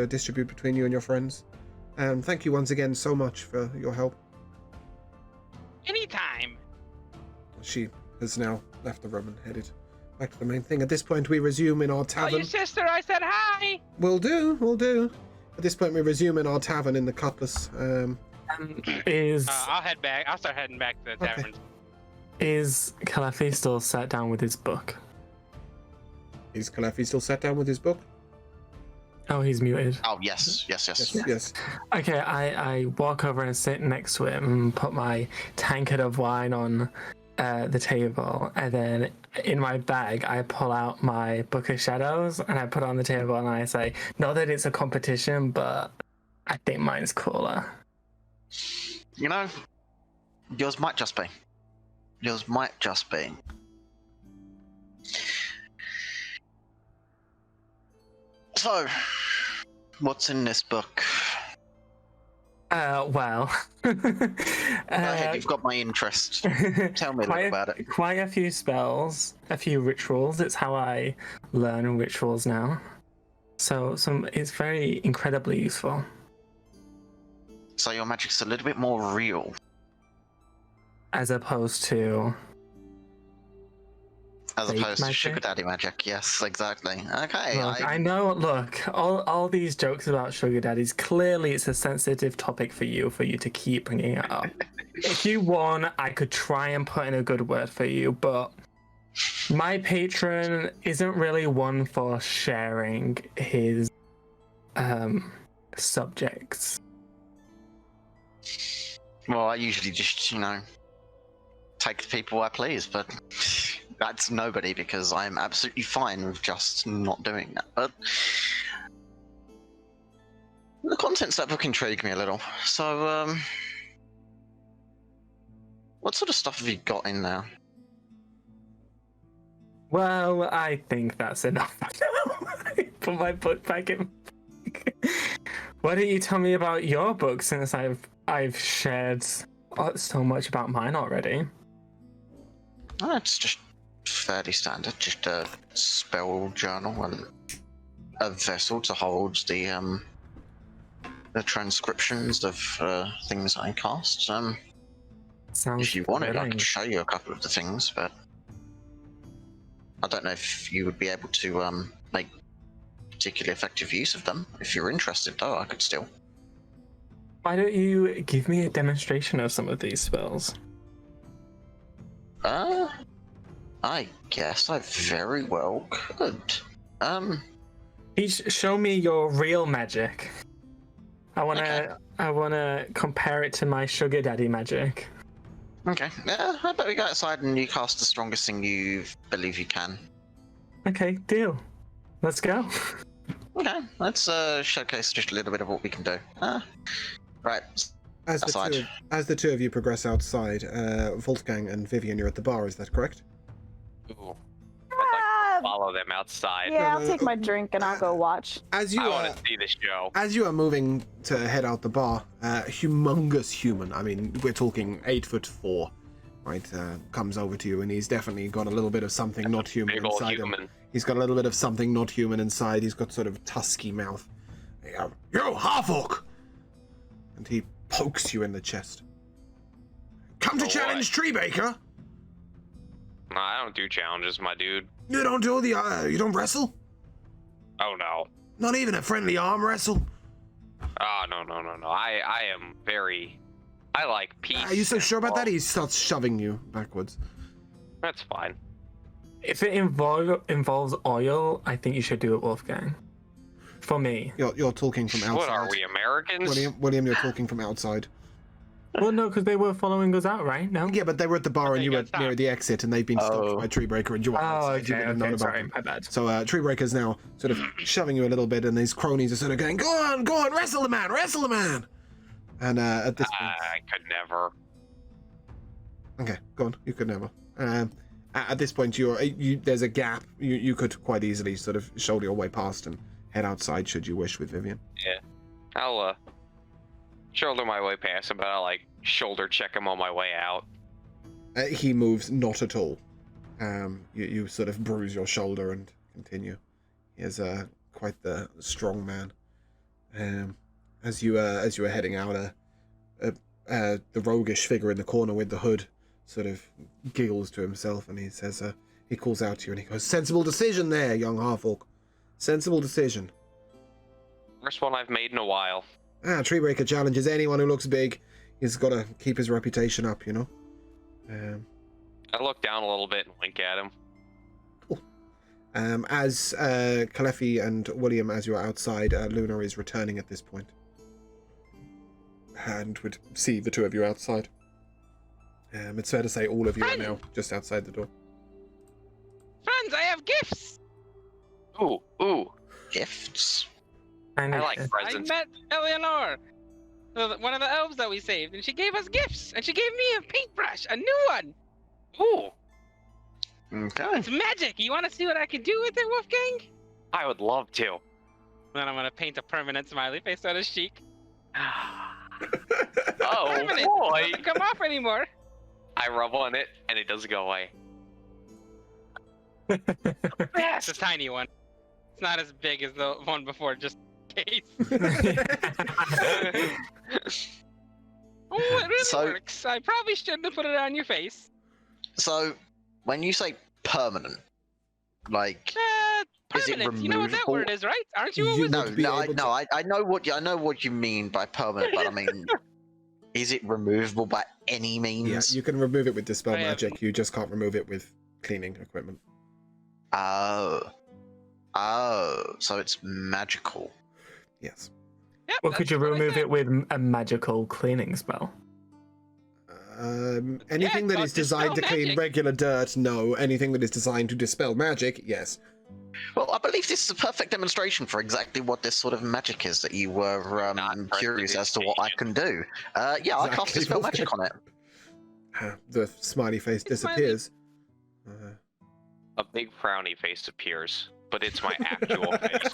distribute between you and your friends. Thank you once again so much for your help. Anytime. She has now left the room and headed back to the main thing. At this point, we resume in our tavern. Oh, your sister, I said hi. Will do. At this point, we resume in our tavern in the Cutlass. I'll head back. I'll start heading back to the tavern. Is Calafi still sat down with his book? Is Calafi still sat down with his book? Oh, he's muted. Oh, yes. Okay, I walk over and sit next to him and put my tankard of wine on the table, and then in my bag I pull out my Book of Shadows and I put it on the table and I say, not that it's a competition, but I think mine's cooler. Yours might just be. So, what's in this book? Well. Go ahead, you've got my interest. Tell me a little about it. Quite a few spells, a few rituals. It's how I learn rituals now. So it's very incredibly useful. So your magic's a little bit more real. As opposed to... As opposed to sugar daddy magic, yes, exactly. Okay. Look, I know, all these jokes about sugar daddies, clearly it's a sensitive topic for you to keep bringing it up. If you won, I could try and put in a good word for you, but my patron isn't really one for sharing his subjects. Well, I usually just, take the people I please, but that's nobody because I'm absolutely fine with just not doing that. But the contents of that book intrigue me a little. So, what sort of stuff have you got in there? Well, I think that's enough. Put my book back in. Why don't you tell me about your book, since I've shared so much about mine already? Oh, it's just fairly standard, just a spell journal and a vessel to hold the transcriptions of things I cast. Sounds if you wanted, I thrilling. could show you a couple of the things, but I don't know if you would be able to make particularly effective use of them. If you're interested, though, I could still. Why don't you give me a demonstration of some of these spells? I guess I very well could. Show me your real magic. I wanna Okay. compare it to my sugar daddy magic. Okay. Yeah, how about we go outside and you cast the strongest thing you believe you can. Okay, deal. Let's go. Okay, let's showcase just a little bit of what we can do. Right. As Outside. the two of you progress outside, Wolfgang and Vivienne, you're at the bar, is that correct? Ooh. I'd like to Ah, follow them outside. yeah, No, I'll take my drink and I'll go watch. As you I want to see the show. As you are moving to head out the bar, humongous human, I mean, we're talking 8'4", right, comes over to you, and he's definitely got a little bit of something not human Big old inside him. human. He's got a little bit of something not human inside. He's got sort of tusky mouth. Yo, half-orc! And he pokes you in the chest. Come to Oh, challenge Treebaker? Nah, I don't do challenges, my dude. You don't do you don't wrestle? Oh no. Not even a friendly arm wrestle? Oh no. I am very. I like peace. Are you so and sure about that? love. He starts shoving you backwards. That's fine. If it involves oil, I think you should do it, Wolfgang. For me. You're talking from outside. What are we, Americans? William, you're talking from outside. Well, no, because they were following us out, right? No? Yeah, but they were at the bar Okay, and you you were got near stopped. the exit, and they've been stopped Oh. by Treebreaker, and you are Oh, outside. You okay, would have known okay, about sorry, them. my bad. So Treebreaker's now sort of shoving you a little bit, and his cronies are sort of going, "Go on, wrestle the man!" And at this point, I could never. okay, go on, you could never. At this point, there's a gap. You could quite easily sort of shoulder your way past and head outside, should you wish, with Vivienne. Yeah. I'll shoulder my way past him, but I'll like shoulder check him on my way out. He moves not at all. You sort of bruise your shoulder and continue. He is quite the strong man. As you are heading out, the roguish figure in the corner with the hood sort of giggles to himself, and he says, he calls out to you and he goes, "Sensible decision there, young half-orc. Sensible decision." First one I've made in a while. Treebreaker challenges anyone who looks big. He's got to keep his reputation up, you know. I look down a little bit and wink at him. As Kalefi and William, as you are outside, Luna is returning at this point, and would see the two of you outside. It's fair to say all of you are now just outside the door. Friends, I have gifts! Ooh. Gifts. I like I presents. met Eleanor, one of the elves that we saved, and she gave us gifts, and she gave me a paintbrush, a new one! Ooh. Okay. It's magic! You want to see what I can do with it, Wolfgang? I would love to. Then I'm gonna paint a permanent smiley face on his cheek. Oh Permanent! boy. It doesn't come off anymore! I rub on it and it doesn't go away. It's a tiny one. It's not as big as the one before, just in case. Oh, it really So- works. I probably shouldn't have put it on your face. So, when you say permanent, like, Is it Permanent. You know what that removable? word is, right? Aren't you a You wizard? would be able to- I know what you mean by permanent, but I mean, is it removable by any Yeah, means? you can remove it with Dispel I have- Magic. You just can't remove it with cleaning equipment. Oh, so it's magical. Yes. Yep, Or could that's you what I remove said. it with a magical cleaning spell? Anything that but is designed to dispel clean magic. regular dirt, no. Anything that is designed to dispel magic, yes. Well, I believe this is a perfect demonstration for exactly what this sort of magic is that you were Not curious as to what I can do. Yeah, I cast Exactly. dispel magic on it. The smiley face It's smiley. disappears. A big frowny face appears, but it's my actual face.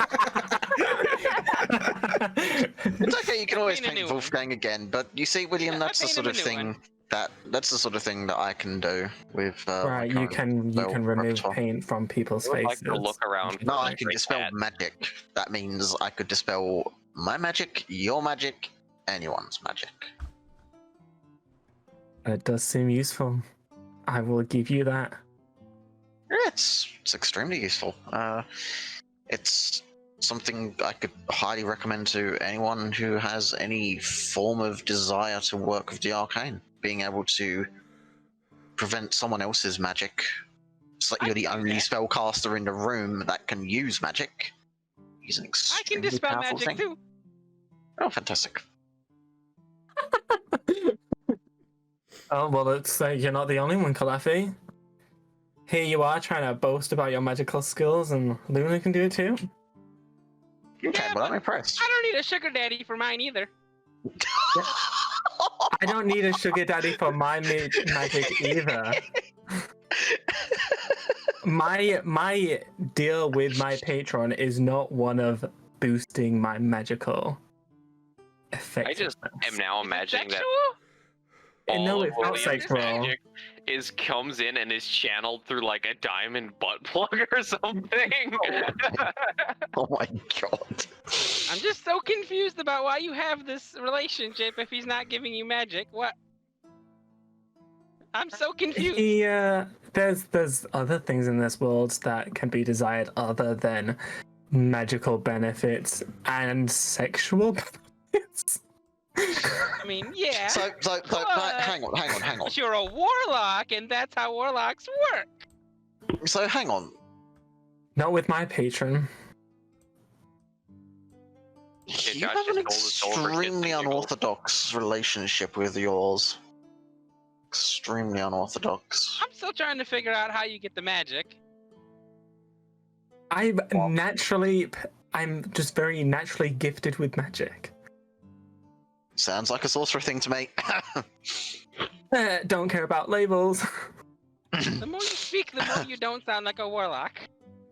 It's okay, you can always Paint a new paint one. Wolfgang again, but you see, William, Yeah, that's the paint sort him of a new thing one. that's the sort of thing that I can do with. my Right, you current can spell remove repertoire. paint from people's I would like faces. to look around. No, for I a can great dispel cat. magic. That means I could dispel my magic, your magic, anyone's magic. It does seem useful. I will give you that. Yeah, it's extremely useful. It's something I could highly recommend to anyone who has any form of desire to work with the arcane. Being able to prevent someone else's magic. It's like I you're the can do only that. spellcaster in the room that can use magic. He's an I can extremely dispel powerful magic thing. too. Oh, fantastic. Oh, well, it's you're not the only one, Calafi. Here you are trying to boast about your magical skills, and Luna can do it too. Okay, Yeah, but I'm but impressed. I don't need a sugar daddy for mine either. I don't need a sugar daddy for my magic either. My deal with my patron is not one of boosting my magical I effectiveness. just am now Is it imagining that sexual? No, all it's of not William's sexual. magic comes in and is channeled through like a diamond butt plug or something. Oh my god. I'm just so confused about why you have this relationship if he's not giving you magic. What? I'm so confused. There's other things in this world that can be desired other than magical benefits and sexual benefits. I mean, yeah. So, But- hang on. But you're a warlock, and that's how warlocks work. So, hang on. Not with my patron. Yeah, You Josh have an just stole the silver extremely kidney gold. unorthodox relationship with yours. Extremely unorthodox. I'm still trying to figure out how you get the magic. I'm just very naturally gifted with magic. Sounds like a sorcerer thing to me. Don't care about labels. The more you speak, the more you don't sound like a warlock.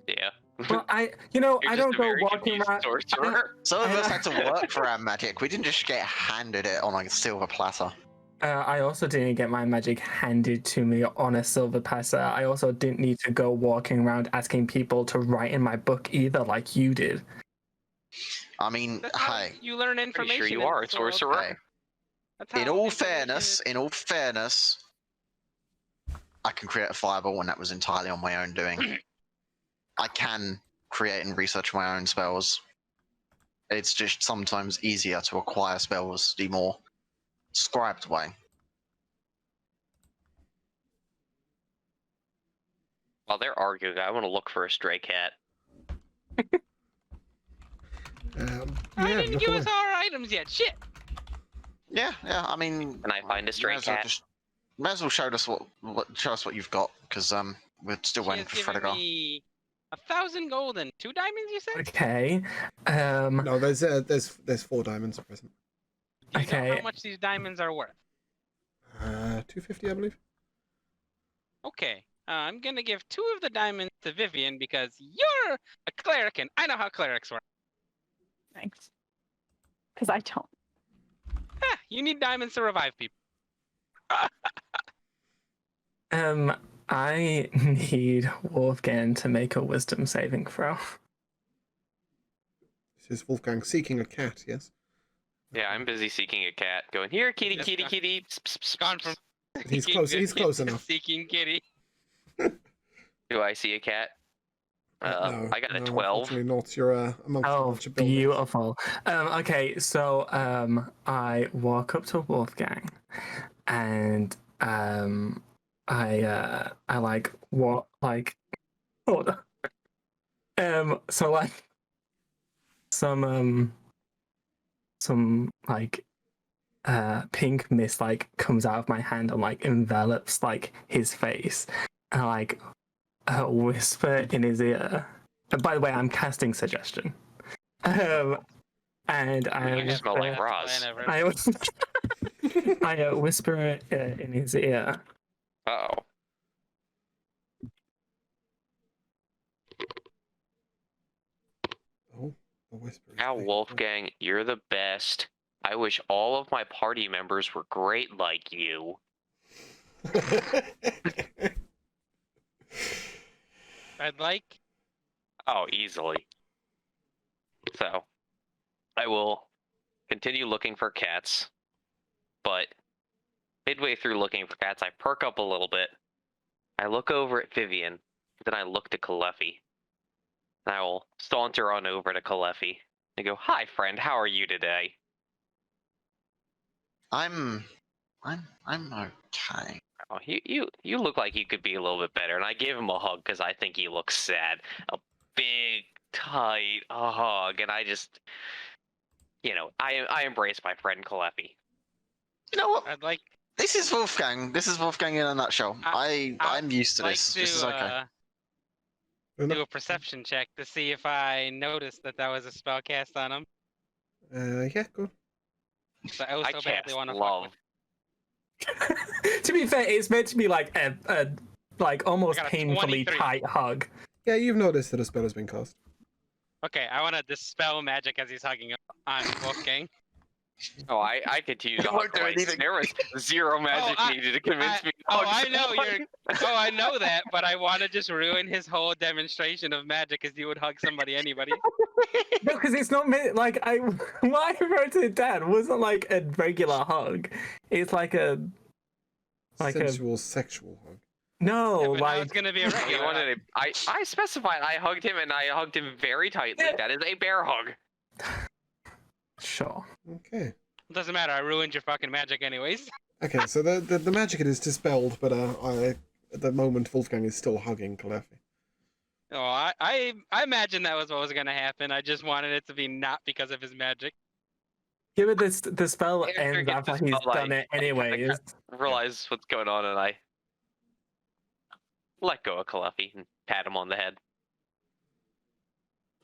Yeah. Well, I You're don't just a go very walking confused around. sorcerer. Some of us had to work for our magic. We didn't just get handed it on a silver platter. I also didn't get my magic handed to me on a silver platter. I also didn't need to go walking around asking people to write in my book either, like you did. I mean, That's how hey, you learn Pretty information. sure you in are a this world. sorcerer. hey. That's how In all information fairness, I can create a fireball, and that was entirely on my own doing. I can create and research my own spells. It's just sometimes easier to acquire spells the more scribed way. While they're arguing, I want to look for a stray cat. I Yeah, didn't look give away. us our items yet. Shit. Yeah, I mean, Can I find a stray might as well cat? might as well show us what you've got, because we're still She waiting has for given Fredegar. me 1,000 gold and 2 diamonds. You said? Okay. No, there's 4 diamonds at present. Do you know Okay. how much these diamonds are worth? 250, I believe. Okay. I'm gonna give 2 of the diamonds to Vivienne because you're a cleric and I know how clerics work. Thanks. Because I don't. You need diamonds to revive people. I need Wolfgang to make a wisdom saving throw. This is Wolfgang seeking a cat, yes? Yeah, I'm busy seeking a cat. Going here, kitty, Yes, kitty, sir. kitty. Pss, pss, pss, Gone pss. from. He's close- he's close enough. Seeking kitty. Do I see a cat? No, I got a no, 12. Unfortunately not. You're amongst a Oh, bunch of buildings. beautiful. Okay, so I walk up to Wolfgang, and I like what like hold on. So like some like pink mist like comes out of my hand and like envelops like his face, and like whisper in his ear. By the way, I'm casting suggestion. And I You smell like whisper, Roz. I whisper in his ear. Uh-oh. Oh, the whisper. is Now, taking Wolfgang, you're the best. I wish all of my party members were great like you. place. I'd like. Oh, easily. So, I will continue looking for cats, but midway through looking for cats, I perk up a little bit. I look over at Vivienne, then I look to Calleffy. I will saunter on over to Kalefi and go, "Hi, friend. How are you today?" I'm okay. Oh, you look like you could be a little bit better. And I give him a hug because I think he looks sad. A big, tight hug, and I just, I embrace my friend Kalefi. You know what? I'd like This is Wolfgang. This is Wolfgang in a nutshell. I'm used to like this. to This is okay. do a perception check to see if I noticed that was a spell cast on him. Yeah, go. So I I so badly cast want to love. fuck with. To be fair, it's meant to be like a almost I got a painfully 23. tight hug. Yeah, you've noticed that a spell has been cast. Okay, I want to dispel magic as he's hugging on Wolfgang. Oh, I continue to It won't hug do away. anything. There was zero magic I- needed to convince me. to Oh, hug I know someone. I know that, but I want to just ruin his whole demonstration of magic as you would hug anybody. No, because it's not meant like what I wrote it down wasn't like a regular hug. It's like a Sensual, sexual hug. no, Yeah, but now like it's gonna be a He regular. hug. wanted I specified I hugged him and I hugged him very tightly. That is a bear hug. sure. Okay. Doesn't matter. I ruined your fucking magic anyways. Okay, so the magic is dispelled, but at the moment Wolfgang is still hugging Kalefi. Oh, I imagine that was what was gonna happen. I just wanted it to be not because of his magic. Give it this the spell After it ends gets after the he's spell, done it anyway. I realize what's going on and I let go of Kalefi and pat him on the head.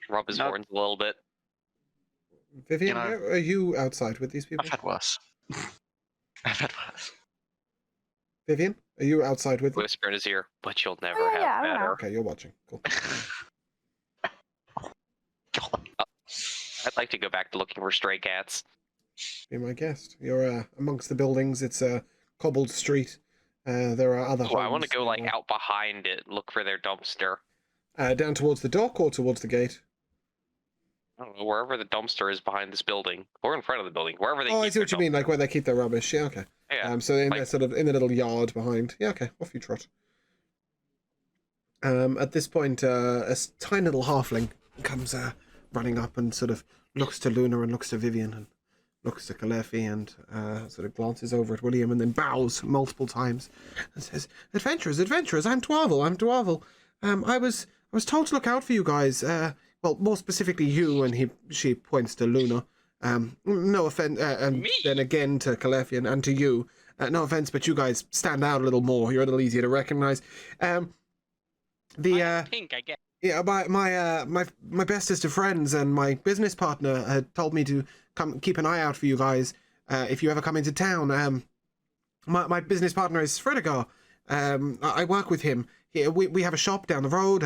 Rub his No. horns a little bit. Vivienne, You know- are you outside with these people? I've had worse. I've had worse. Vivienne, are you outside with them? Whisper in his ear, but you'll never yeah, have yeah, I don't know. better. Okay, you're watching. Cool. God. I'd like to go back to looking for stray cats. Be my guest. You're amongst the buildings. It's a cobbled street. There are other Oh, I want to homes go like nearby. out behind it, look for their dumpster. Down towards the dock or towards the gate? I don't know, wherever the dumpster is behind this building, or in front of the building, wherever they Oh, I keep see what their you mean, like where they keep their rubbish. Yeah, okay. dumpster. Yeah. So in like- that sort of in the little yard behind. Yeah, okay. Off you trot. At this point, tiny little halfling comes running up and sort of looks to Luna and looks to Vivienne and looks to Kalefi and sort of glances over at William and then bows multiple times and says, "Adventurers, adventurers! I'm Dwarvel. I was told to look out for you guys. Well, more specifically you." And she points to Luna. No offense, and Me? then again to Kalefi and to you. No offense, but you guys stand out a little more. You're a little easier to recognize. Pink, I guess. Yeah, my bestest of friends and my business partner had told me to come keep an eye out for you guys if you ever come into town. My business partner is Fredegar. I work with him. We have a shop down the road.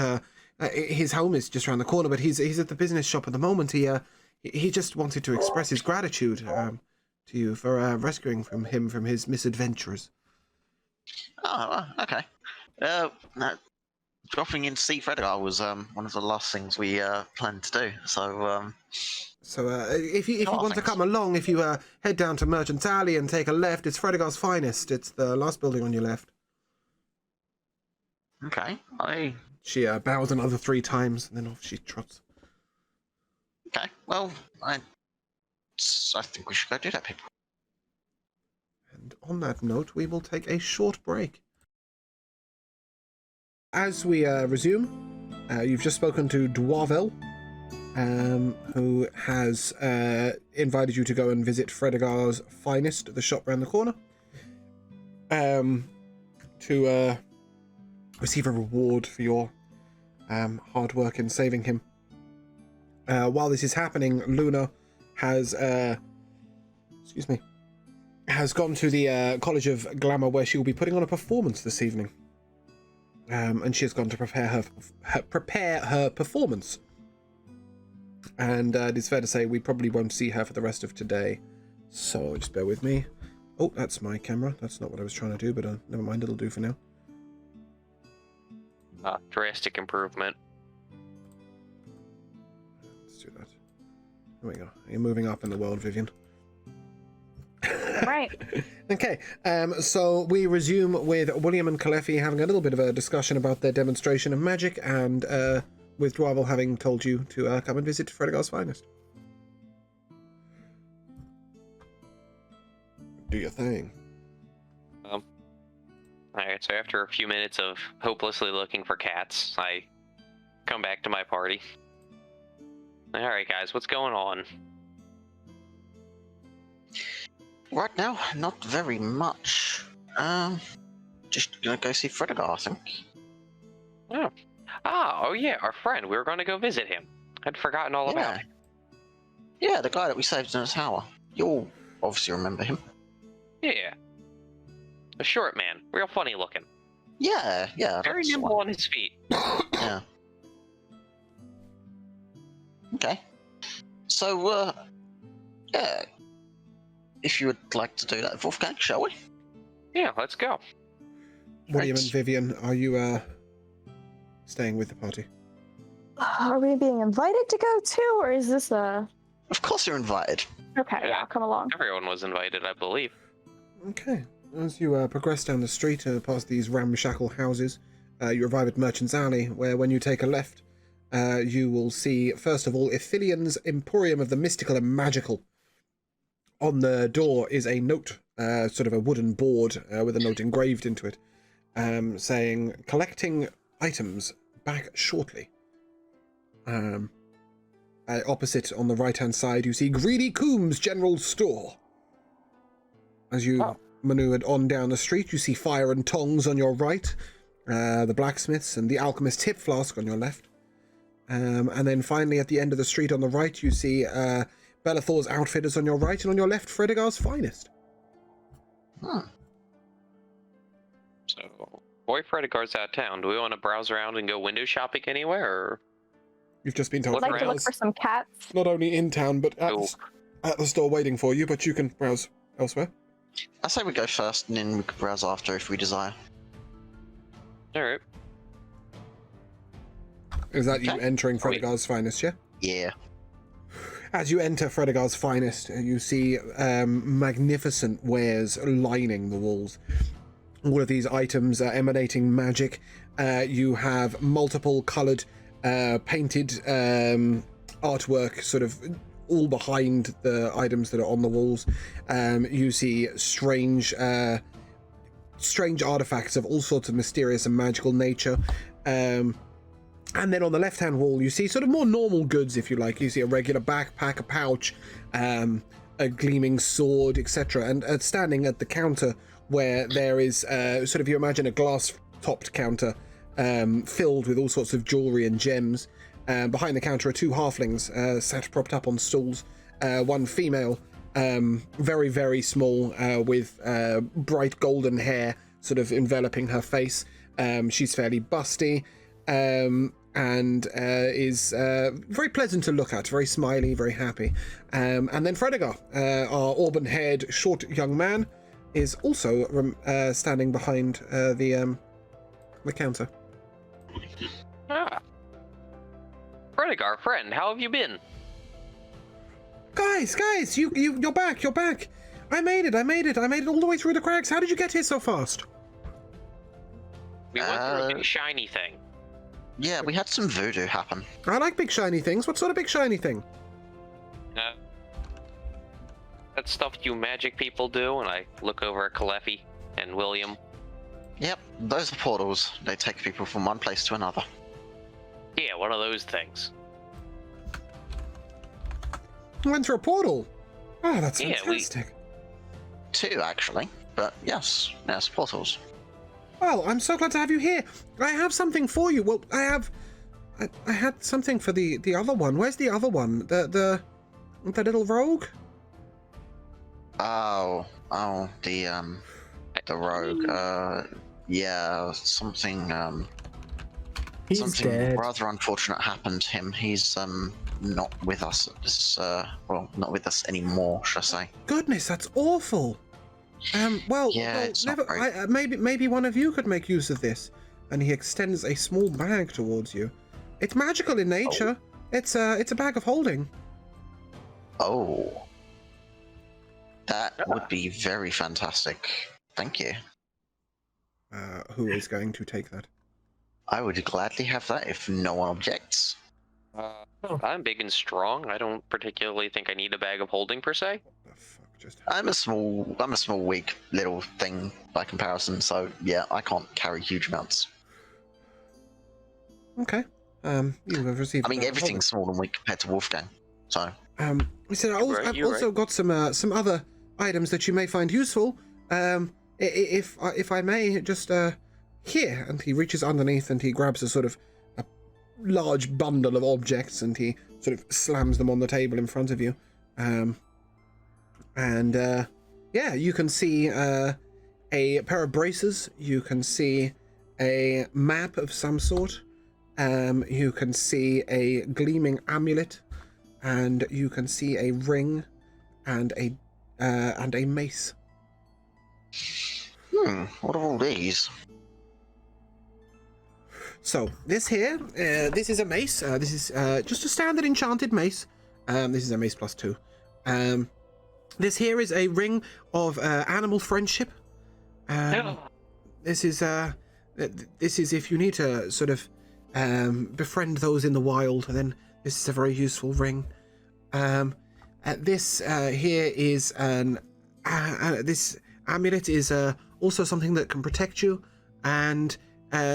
His home is just around the corner, but he's at the business shop at the moment. He just wanted to express his gratitude to you for rescuing him from his misadventures. Oh, okay. No, dropping in to see Fredegar was one of the last things we planned to do. So, So if you Oh, want to thanks. come along, if you head down to Merchant's Alley and take a left, it's Fredegar's Finest. It's the last building on your left. okay. She bows another 3 times and then off she trots. Okay. Well, I think we should go do that, people. And on that note, we will take a short break. As we resume, you've just spoken to Dwarvel, who has invited you to go and visit Fredegar's Finest, the shop around the corner, to receive a reward for your hard work in saving him. While this is happening, Luna has gone to the College of Glamour, where she will be putting on a performance this evening. And she has gone to prepare her performance. And it's fair to say we probably won't see her for the rest of today. So just bear with me. Oh, that's my camera. That's not what I was trying to do, but never mind, it'll do for now. Drastic improvement. Let's do that. There we go. You're moving up in the world, Vivienne. Right. Okay, so we resume with William and Kalefi having a little bit of a discussion about their demonstration of magic, and with Dwarvel having told you to come and visit Fredegar's finest. Do your thing. Alright, so after a few minutes of hopelessly looking for cats, I come back to my party. Alright guys, what's going on? Right now, not very much. Just gonna go see Fredegar, I think. Oh yeah, our friend. We were going to go visit him. I'd forgotten all about Yeah. him. Yeah, the guy that we saved in the tower. You'll obviously remember him. Yeah. A short man, real funny looking. Yeah. Very that's the nimble one. on his feet. Yeah. Okay. So, yeah. If you would like to do that, Wolfgang, shall we? Yeah, let's go. William and Thanks. Vivienne, are you staying with the party? Are we being invited to go too, or is this a... Of course you're invited. Okay, yeah, I'll come along. Everyone was invited, I believe. Okay. As you progress down the street past these ramshackle houses, you arrive at Merchant's Alley, where when you take a left, you will see, first of all, Ithilion's Emporium of the Mystical and Magical. On the door is a note, sort of a wooden board with a note engraved into it, saying, collecting items back shortly. Opposite on the right-hand side, you see Greedy Coombs General Store. As you maneuvered on down the street, you see Fire and Tongs on your right, the blacksmiths and the alchemist's hip flask on your left. And then finally at the end of the street on the right, you see Bellathor's Outfitters on your right, and on your left, Fredegar's Finest. So, boy Fredegar's out of town. Do we want to browse around and go window shopping anywhere, or...? You've just been told Look I'd like to look Fredegar's for some cats. not only in town, but at, Oh. at the store waiting for you, but you can browse elsewhere. I say we go first, and then we can browse after if we desire. Alright. Is that you Okay. entering Wait. Fredegar's Finest, yeah? Yeah. As you enter Fredegar's Finest, you see magnificent wares lining the walls. All of these items are emanating magic. You have multiple coloured, painted artwork sort of all behind the items that are on the walls. You see strange artifacts of all sorts of mysterious and magical nature. And then on the left-hand wall, you see sort of more normal goods, if you like. You see a regular backpack, a pouch, a gleaming sword, etc. And standing at the counter where there is sort of, you imagine a glass-topped counter filled with all sorts of jewelry and gems. Behind the counter are two halflings sat propped up on stools. One female, very, very small, with bright golden hair sort of enveloping her face. She's fairly busty. And is very pleasant to look at, very smiley, very happy. And then Fredegar, our auburn-haired, short young man, is also standing behind the counter. Ah. Fredegar, friend, how have you been? Guys, you're back. I made it all the way through the cracks. How did you get here so fast? We went through a big shiny thing. Yeah, we had some voodoo happen. I like big shiny things. What sort of big shiny thing? That stuff you magic people do, and I look over at Kalefi and William. Yep, those are portals. They take people from one place to another. Yeah, one of those things. Went through a portal. Oh, that's Yeah, fantastic. Two, actually. But yes, portals. Well, I'm so glad to have you here. I have something for you. Well, I had something for the other one. Where's the other one? The little rogue? Oh, the rogue. Yeah, something He's something dead. rather unfortunate happened to him. He's not with us at this. Well, not with us anymore, should I say? Goodness, that's awful. Well, Yeah, well, it's not great. maybe one of you could make use of this. And he extends a small bag towards you. It's magical in nature. It's a bag of holding. Oh, that would be very fantastic. Thank you. Who is going to take that? I would gladly have that if no one objects. I'm big and strong. I don't particularly think I need a bag of holding per se. What the fuck just I'm a small, weak little thing by comparison. So yeah, I can't carry huge amounts. Okay. You have received. I mean, everything's small and weak compared to Wolfgang. So. He said, I've You're also got some other items that you may find useful. If I may, just here. And he reaches underneath and he grabs a sort of a large bundle of objects and he sort of slams them on the table in front of you. Yeah, you can see a pair of braces. You can see a map of some sort. You can see a gleaming amulet, and you can see a ring, and a mace. What are all these? So this here, this is a mace. This is just a standard enchanted mace. This is a mace +2. This here is a ring of animal friendship. This is if you need to sort of befriend those in the wild, then this is a very useful ring. This here is this amulet is also something that can protect you, and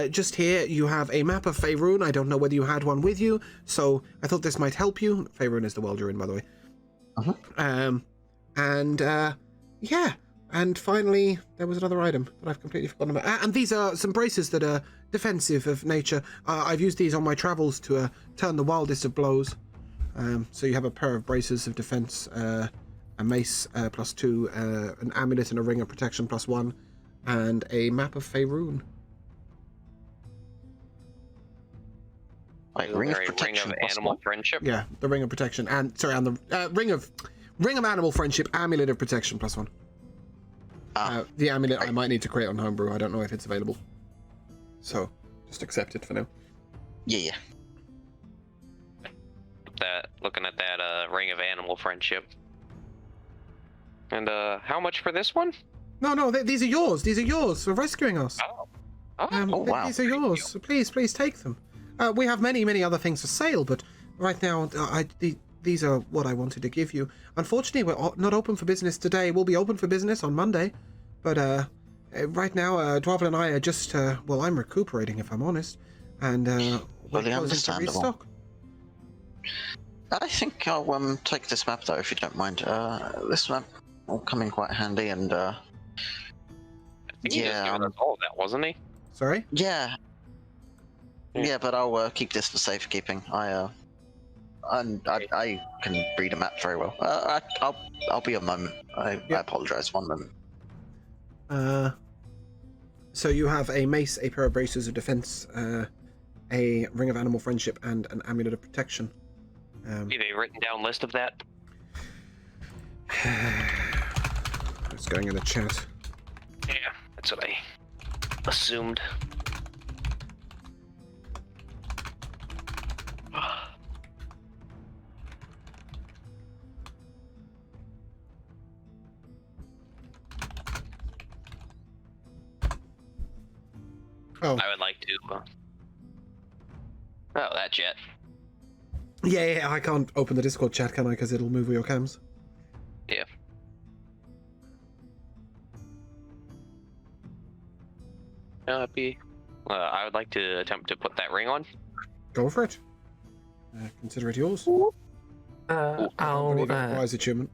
just here you have a map of Faerun. I don't know whether you had one with you, so I thought this might help you. Faerun is the world you're in, by the way. Yeah, and finally there was another item that I've completely forgotten about. And these are some braces that are defensive of nature. I've used these on my travels to turn the wildest of blows. So you have a pair of braces of defense, a mace +2, an amulet and a ring of protection +1, and a map of Faerun. Like ring of protection, ring of animal friendship. Yeah, the ring of protection, and the ring of animal friendship, amulet of protection +1. The amulet I might need to create on Homebrew. I don't know if it's available, so just accept it for now. Yeah. Looking at that ring of animal friendship. And how much for this one? No, these are yours. These are yours for rescuing us. Wow. These are yours. So please take them. We have many other things for sale, but right now, these are what I wanted to give you. Unfortunately, we're not open for business today. We'll be open for business on Monday, but right now, Dwarven and I are just, I'm recuperating, if I'm honest, and we're closing to restock. I think I'll take this map though, if you don't mind. This map will come in quite handy, and I think he just gave us all of that, wasn't he? Sorry? Yeah, but I'll keep this for safekeeping. I can read a map very well. I'll be a moment. I apologize. 1 moment. So you have a mace, a pair of braces of defense, a ring of animal friendship, and an amulet of protection. Need a written down list of that? It's going in the chat. Yeah, that's what I assumed. Oh. I would like to. Oh, that jet. Yeah, I can't open the Discord chat, can I? Because it'll move your cams. Yeah. I would like to attempt to put that ring on. Go for it. Consider it yours. I'll requires achievement.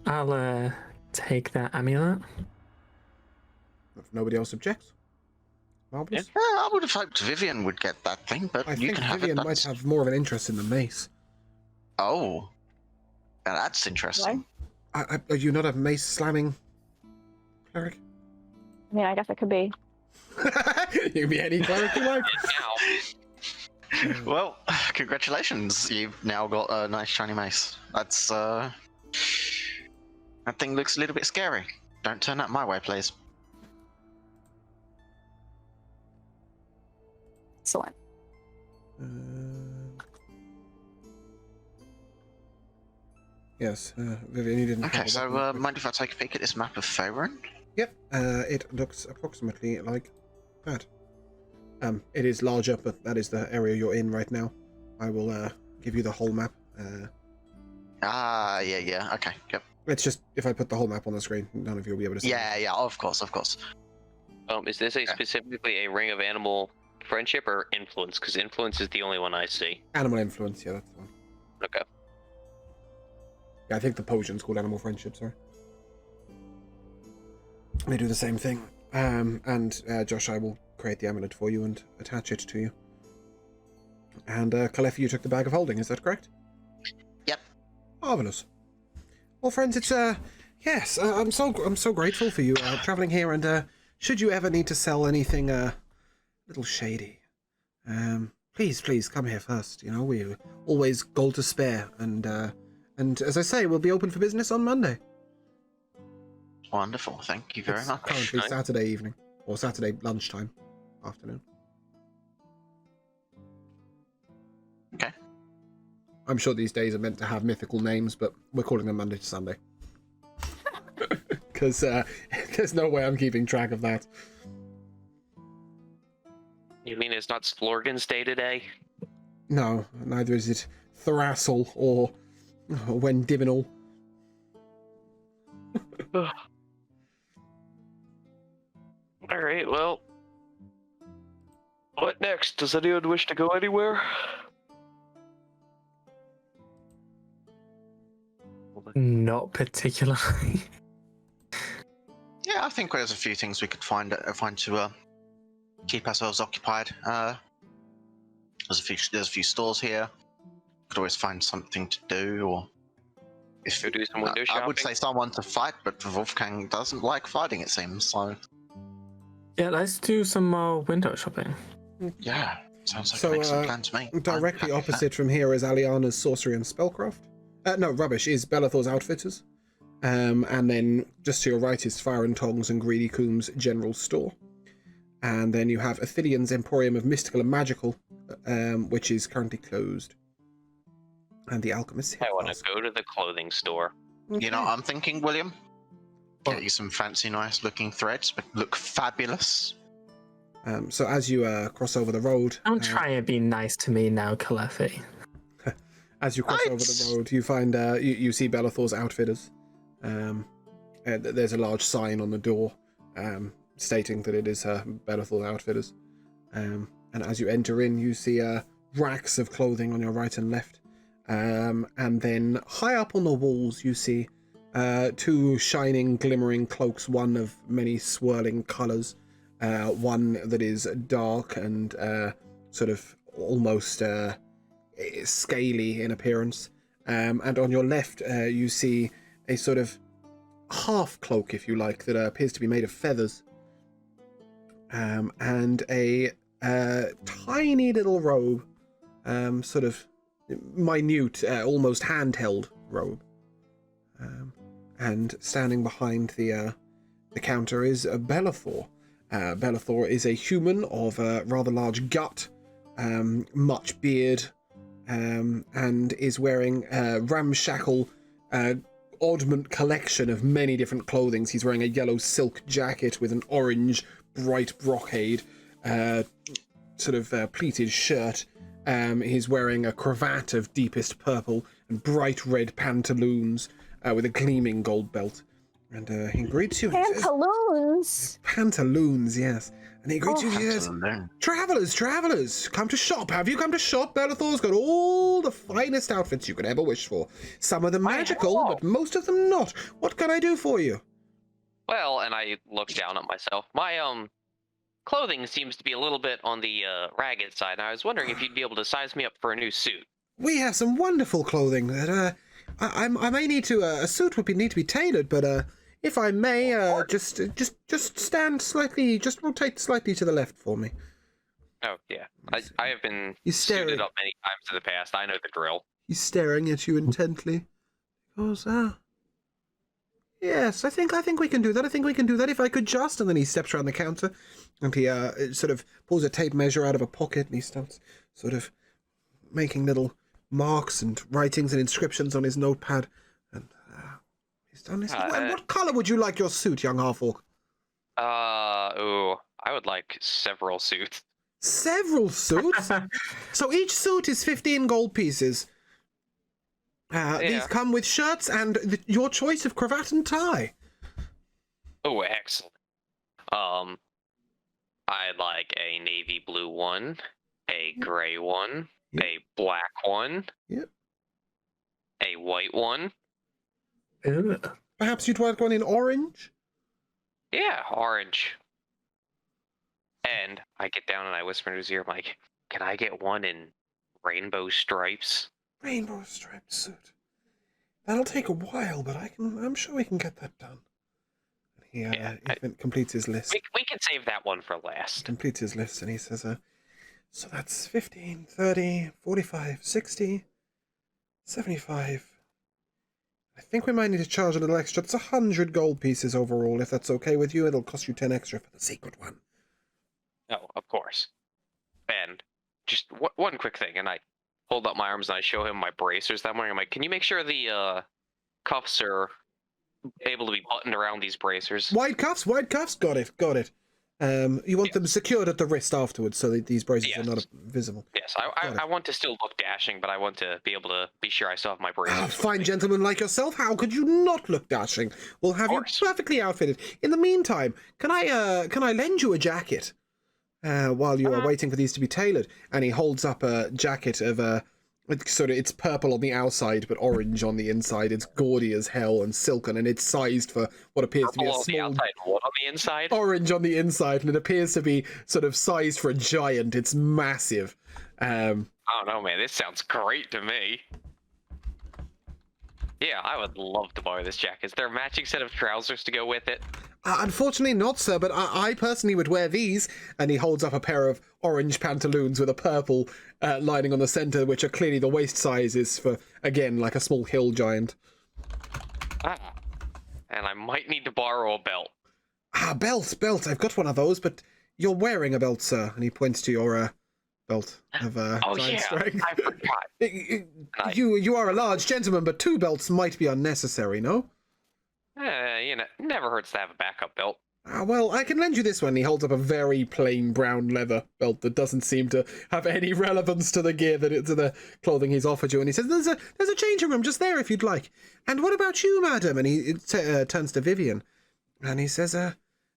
I'll take that amulet. If nobody else objects. Marvelous. Yeah, I would have hoped Vivienne would get that thing, but I you think can have Vivienne it. might have more of an interest in the mace. Oh, now that's interesting. Are you not a mace slamming cleric? I mean, I guess it could be. You can be any cleric you like. Well, congratulations! You've now got a nice shiny mace. That's that thing looks a little bit scary. Don't turn that my way, please. Excellent. Yes, Vivienne, you didn't. Okay, so mind if I take a peek at this map of Faerun? Yep, it looks approximately like that. It is larger, but that is the area you're in right now. I will give you the whole map. Yeah. Okay. Yep. It's just if I put the whole map on the screen, none of you will be able to see. Yeah. Of course. Is this specifically a ring of animal friendship or influence? Because influence is the only one I see. Animal influence, yeah, that's the one. Okay. Yeah, I think the potion's called animal friendship, sorry. They do the same thing. And Josh, I will create the amulet for you and attach it to you. And Kalefi, you took the bag of holding, is that correct? Yep. Marvelous. Well, friends, it's yes, I'm so grateful for you traveling here, and should you ever need to sell anything a little shady, please come here first. You know, we always gold to spare, and as I say, we'll be open for business on Monday. Wonderful. Thank you very much. Currently Saturday evening or Saturday lunchtime, afternoon. Okay. I'm sure these days are meant to have mythical names, but we're calling them Monday to Sunday. Because there's no way I'm keeping track of that. You mean it's not Splorgan's day today? No, neither is it Thrassel or Wendivinal. Alright, well... What next? Does anyone wish to go anywhere? Not particularly. Yeah, I think there's a few things we could find to keep ourselves occupied. There's a few stores here. Could always find something to do, or if Go do some window shopping. I would say someone to fight, but Wolfgang doesn't like fighting, it seems. So Yeah, let's do some more window shopping. yeah, sounds like an excellent plan to me. Directly opposite from here is Aliana's Sorcery and Spellcraft. No, rubbish, is Bellathor's Outfitters. And then just to your right is Fire and Tongs and Greedy Comb's General Store. And then you have Athelian's Emporium of Mystical and Magical, which is currently closed. And the Alchemist's I want to go to the clothing store. You know what I'm thinking, William? Get you some fancy, nice looking threads, but look fabulous. So as you cross over the road... Don't try and be nice to me now, Kalefi. As you cross over the road, you find you see Bellathor's Outfitters. There's a large sign on the door stating that it is Bellathor's Outfitters. And as you enter in, you see racks of clothing on your right and left. And then high up on the walls, you see two shining, glimmering cloaks, one of many swirling colours, one that is dark and sort of almost scaly in appearance. And on your left, you see a sort of half cloak, if you like, that appears to be made of feathers. And a tiny little robe, sort of minute, almost handheld robe. And standing behind the counter is Bellathor. Bellathor is a human of a rather large gut, much beard, and is wearing a ramshackle oddment collection of many different clothings. He's wearing a yellow silk jacket with an orange bright brocade sort of pleated shirt. He's wearing a cravat of deepest purple and bright red pantaloons with a gleaming gold belt. And he greets you. Pantaloons? Pantaloons, yes. And he greets you, he says, Pantaloons. Travelers, come to shop. Have you come to shop? Bellathor's got all the finest outfits you could ever wish for. Some of them magical, but most of them not. What can I do for you? Well, and I look down at myself. My clothing seems to be a little bit on the ragged side. And I was wondering if you'd be able to size me up for a new suit. We have some wonderful clothing that I may need to. A suit would need to be tailored, but if I may, just stand slightly, just rotate slightly to the left for me. Oh yeah, I have been He's staring. suited up many times in the past. I know the drill. He's staring at you intently. He goes, yes, I think we can do that. I think we can do that if I could just. And then he steps around the counter, and he sort of pulls a tape measure out of a pocket, and he starts sort of making little marks and writings and inscriptions on his notepad. And he's done this. What colour would you like your suit, young half-orc? I would like several suits. Several suits? So each suit is 15 gold pieces. These come with shirts and your choice of cravat and tie. Oh, excellent. I'd like a navy blue one, a gray one, a black one, a white one. Perhaps you'd like one in orange? Yeah, orange. And I get down and I whisper in his ear, I'm like, can I get one in rainbow stripes? Rainbow striped suit. That'll take a while, but I'm sure we can get that done. He completes his list. We can save that one for last. Completes his list and he says, so that's 15, 30, 45, 60, 75. I think we might need to charge a little extra. It's 100 gold pieces overall. If that's okay with you, it'll cost you 10 extra for the secret one. Oh, of course. And just one quick thing, and I hold up my arms and I show him my bracers that I'm wearing. I'm like, can you make sure the cuffs are able to be buttoned around these bracers? Wide cuffs? Got it. You want them secured at the wrist afterwards so that these bracers are not visible. Yes, I want to still look dashing, but I want to be able to be sure I still have my bracers. Fine gentlemen like yourself, how could you not look dashing? We'll have you perfectly outfitted. In the meantime, can I lend you a jacket while you are waiting for these to be tailored? And he holds up a jacket of it's purple on the outside but orange on the inside. It's gaudy as hell and silken, and it's sized for what appears to be a small... on the outside, what on the inside? Orange on the inside, and it appears to be sort of sized for a giant. It's massive. I don't know, man. This sounds great to me. Yeah, I would love to borrow this jacket. Is there a matching set of trousers to go with it? Unfortunately not, sir, but I personally would wear these. And he holds up a pair of orange pantaloons with a purple lining on the center, which are clearly the waist sizes for, again, like a small hill giant. And I might need to borrow a belt. Belt. I've got one of those, but you're wearing a belt, sir. And he points to your belt of giant strength. I forgot. You are a large gentleman, but 2 belts might be unnecessary, no? Never hurts to have a backup belt. Well, I can lend you this one. He holds up a very plain brown leather belt that doesn't seem to have any relevance to the gear to the clothing he's offered you. And he says, "There's a changing room just there if you'd like. And what about you, madam?" And he turns to Vivienne, and he says,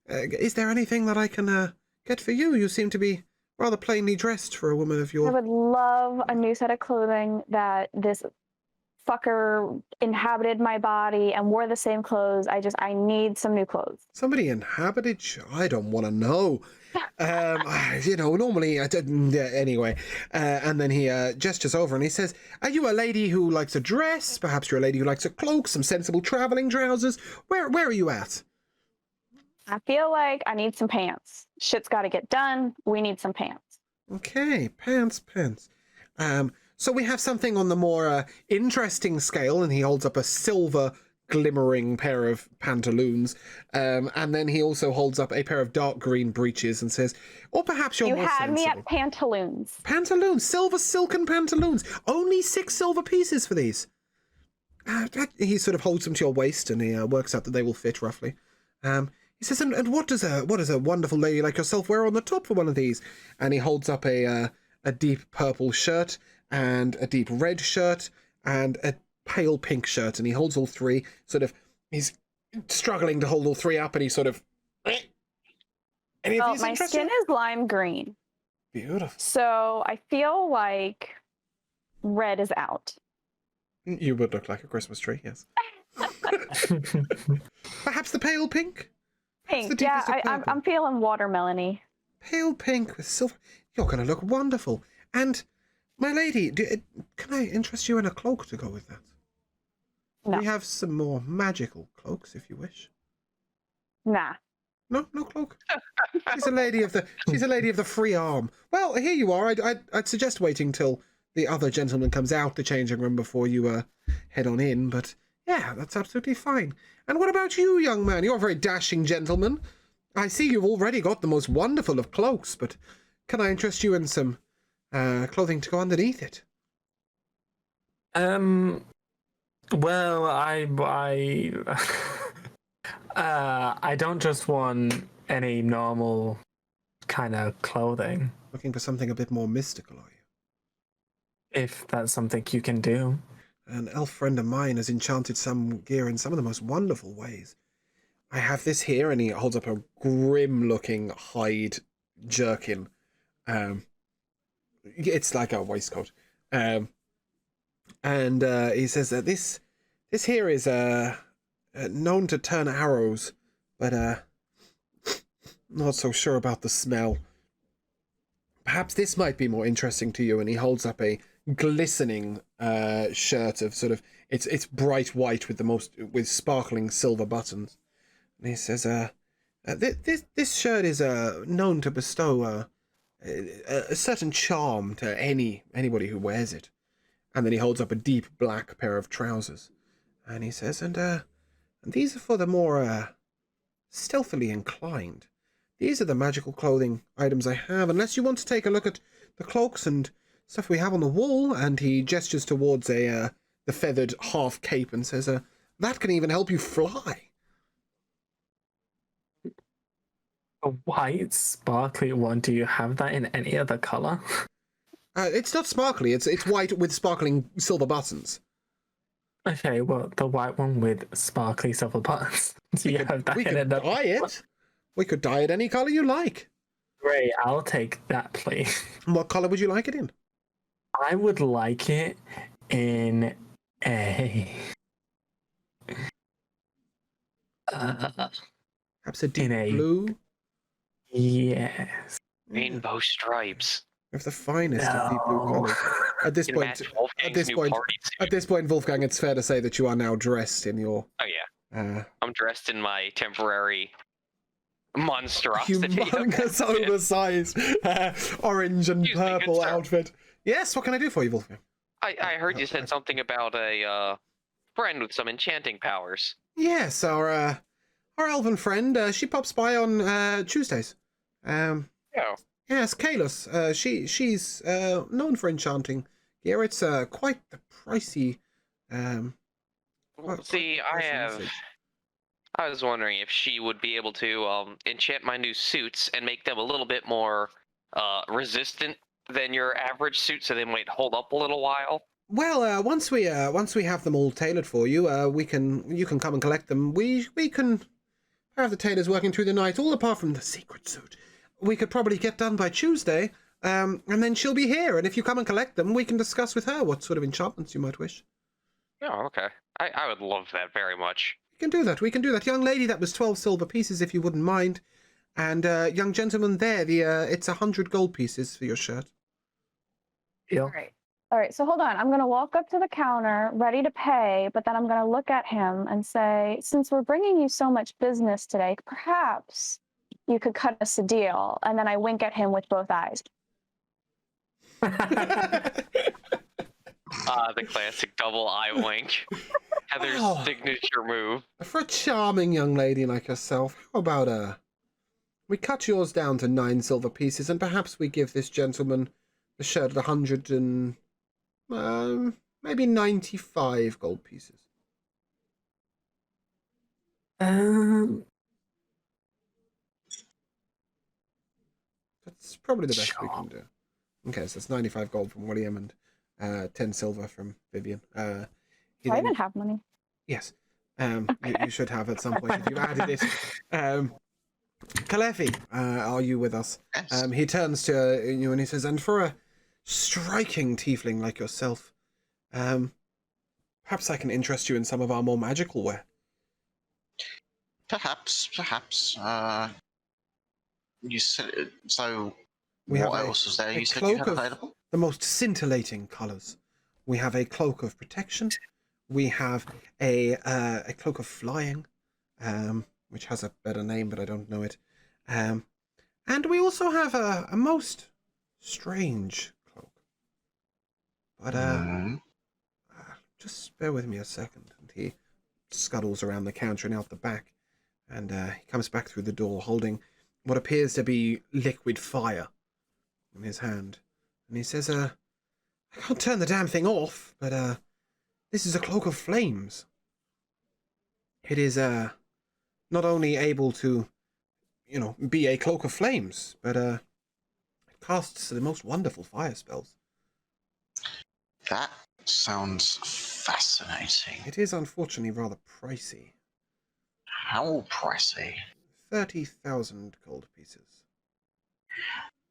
"Is there anything that I can get for you? You seem to be rather plainly dressed for a woman of your..." I would love a new set of clothing that this fucker inhabited my body and wore the same clothes. I need some new clothes. Somebody inhabited? I don't want to know. Normally I don't. Anyway, and then he gestures over and he says, "Are you a lady who likes a dress? Perhaps you're a lady who likes a cloak, some sensible traveling trousers. Where are you at?" I feel like I need some pants. Shit's got to get done. We need some pants. Okay, pants. So we have something on the more interesting scale, and he holds up a silver glimmering pair of pantaloons, and then he also holds up a pair of dark green breeches and says, "Or perhaps you're more sensible." You had me at pantaloons. Pantaloons, silver silken pantaloons. Only 6 silver pieces for these. He sort of holds them to your waist, and he works out that they will fit roughly. He says, "And what does a wonderful lady like yourself wear on the top for one of these?" And he holds up a deep purple shirt, and a deep red shirt, and a pale pink shirt, and he holds all 3, he's struggling to hold all 3 up, and he sort of... Any of these my interesting? skin is lime green. Beautiful. So I feel like red is out. You would look like a Christmas tree, yes. Perhaps the pale pink? Pink, yeah, I'm feeling watermelon-y. Pale pink with silver. You're going to look wonderful. And... my lady, can I interest you in a cloak to go with that? No. We have some more magical cloaks, if you wish. Nah. No cloak. She's a lady of the free arm. Well, here you are. I'd suggest waiting till the other gentleman comes out the changing room before you head on in. But yeah, that's absolutely fine. And what about you, young man? You're a very dashing gentleman. I see you've already got the most wonderful of cloaks. But can I interest you in some clothing to go underneath it? Well, I don't just want any normal kind of clothing. Looking for something a bit more mystical, are you? If that's something you can do. An elf friend of mine has enchanted some gear in some of the most wonderful ways. I have this here, and he holds up a grim-looking hide jerkin. It's like a waistcoat. And he says that this here is known to turn arrows, but not so sure about the smell. Perhaps this might be more interesting to you. And he holds up a glistening shirt of sort of it's bright white with sparkling silver buttons. And he says, this shirt is known to bestow a certain charm to anybody who wears it. And then he holds up a deep black pair of trousers, and he says, and these are for the more stealthily inclined. These are the magical clothing items I have, unless you want to take a look at the cloaks and stuff we have on the wall. And he gestures towards the feathered half cape and says, that can even help you fly. A white, sparkly one. Do you have that in any other color? It's not sparkly. It's white with sparkling silver buttons. Okay, well, the white one with sparkly silver buttons. Do you have that We in could another dye it. We could dye it any color you like. Great, I'll take that, please. What color would you like it in? I would like it in a... Perhaps a deep in a- blue? Yes. Rainbow stripes. Of the finest of deep blue colors. At this Can point, match Wolfgang's new party suit. at this point, Wolfgang, it's fair to say that you are now dressed in your Oh yeah, I'm dressed in my temporary monstrosity. humongous, oversized orange and Excuse me, good purple sir. outfit. Yes, what can I do for you, Wolfgang? I heard you said something about a friend with some enchanting powers. Yes, our elven friend. She pops by on Tuesdays. Oh, Yes, Kalos. She's known for enchanting gear. It's quite the pricey. see, I was wondering if she would be able to enchant my new suits and make them a little bit more resistant than your average suit, so they might hold up a little while. Well, once we have them all tailored for you, you can come and collect them. We can have the tailors working through the night, all apart from the secret suit. We could probably get done by Tuesday, and then she'll be here. And if you come and collect them, we can discuss with her what sort of enchantments you might wish. Oh, okay. I would love that very much. We can do that. We can do that. Young lady, that was 12 silver pieces, if you wouldn't mind. And young gentleman there, it's 100 gold pieces for your shirt. Deal. All right, so hold on. I'm going to walk up to the counter, ready to pay, but then I'm going to look at him and say, since we're bringing you so much business today, perhaps you could cut us a deal. And then I wink at him with both eyes. The classic double eye wink. Heather's Oh. signature move. For a charming young lady like yourself, how about we cut yours down to 9 silver pieces, and perhaps we give this gentleman the shirt at 100 and maybe 95 gold pieces. That's probably the best we can do. Okay, so it's 95 gold from William and 10 silver from Vivienne. I even have money. Yes. You should have at some point if you added it. Kalefi, are you with us? Yes. He turns to you and he says, and for a striking tiefling like yourself, perhaps I can interest you in some of our more magical wear. Perhaps. You said so. We have What a- else was there? a You said you had cloak of- available. The most scintillating colours. We have a cloak of protection. We have a cloak of flying, which has a better name, but I don't know it. And we also have a most strange cloak. But just bear with me a second. And he scuttles around the counter and out the back, and he comes back through the door holding what appears to be liquid fire in his hand. And he says, I can't turn the damn thing off, but this is a cloak of flames. It is not only able to be a cloak of flames, but it casts the most wonderful fire spells. That sounds fascinating. It is unfortunately rather pricey. How pricey? 30,000 gold pieces.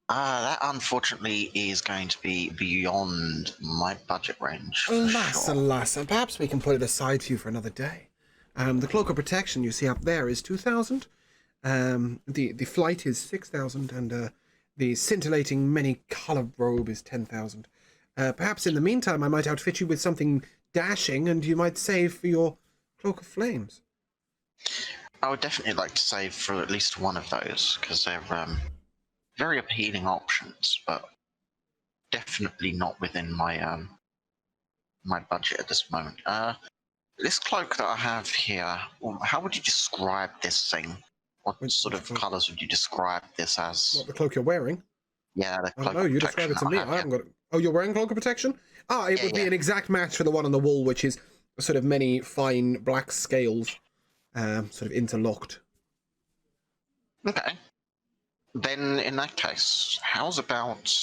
That unfortunately is going to be beyond my budget range. For Alas, sure. alas, and perhaps we can put it aside for you for another day. The cloak of protection you see up there is 2,000. The flight is 6,000, and the scintillating many-coloured robe is 10,000. Perhaps in the meantime I might outfit you with something dashing, and you might save for your cloak of flames. I would definitely like to save for at least one of those, because they're very appealing options, but definitely not within my my budget at this moment. This cloak that I have here, how would you describe this thing? What Which sort of cloak? colours would you describe this as? What, the cloak you're wearing? Yeah, the Oh, cloak no, of you describe it to protection me. that I haven't got it. Oh, you're wearing cloak of protection? Ah, it Yeah, would be yeah. an exact match for the one on the wall, which is sort of many fine black scales, sort of interlocked. Okay. Then, in that case, how's about...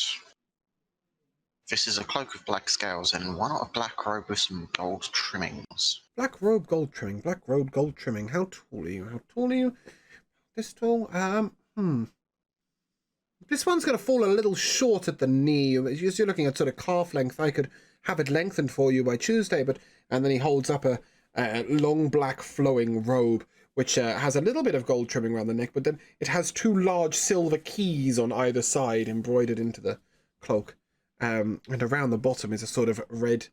This is a cloak of black scales, and why not a black robe with some gold trimmings? Black robe, gold trimming. Black robe, gold trimming. How tall are you? How tall are you? This tall? This one's going to fall a little short at the knee. You're looking at sort of calf length. I could have it lengthened for you by Tuesday, and then he holds up a long black flowing robe, which has a little bit of gold trimming around the neck, but then it has two large silver keys on either side embroidered into the cloak. And around the bottom is a sort of red,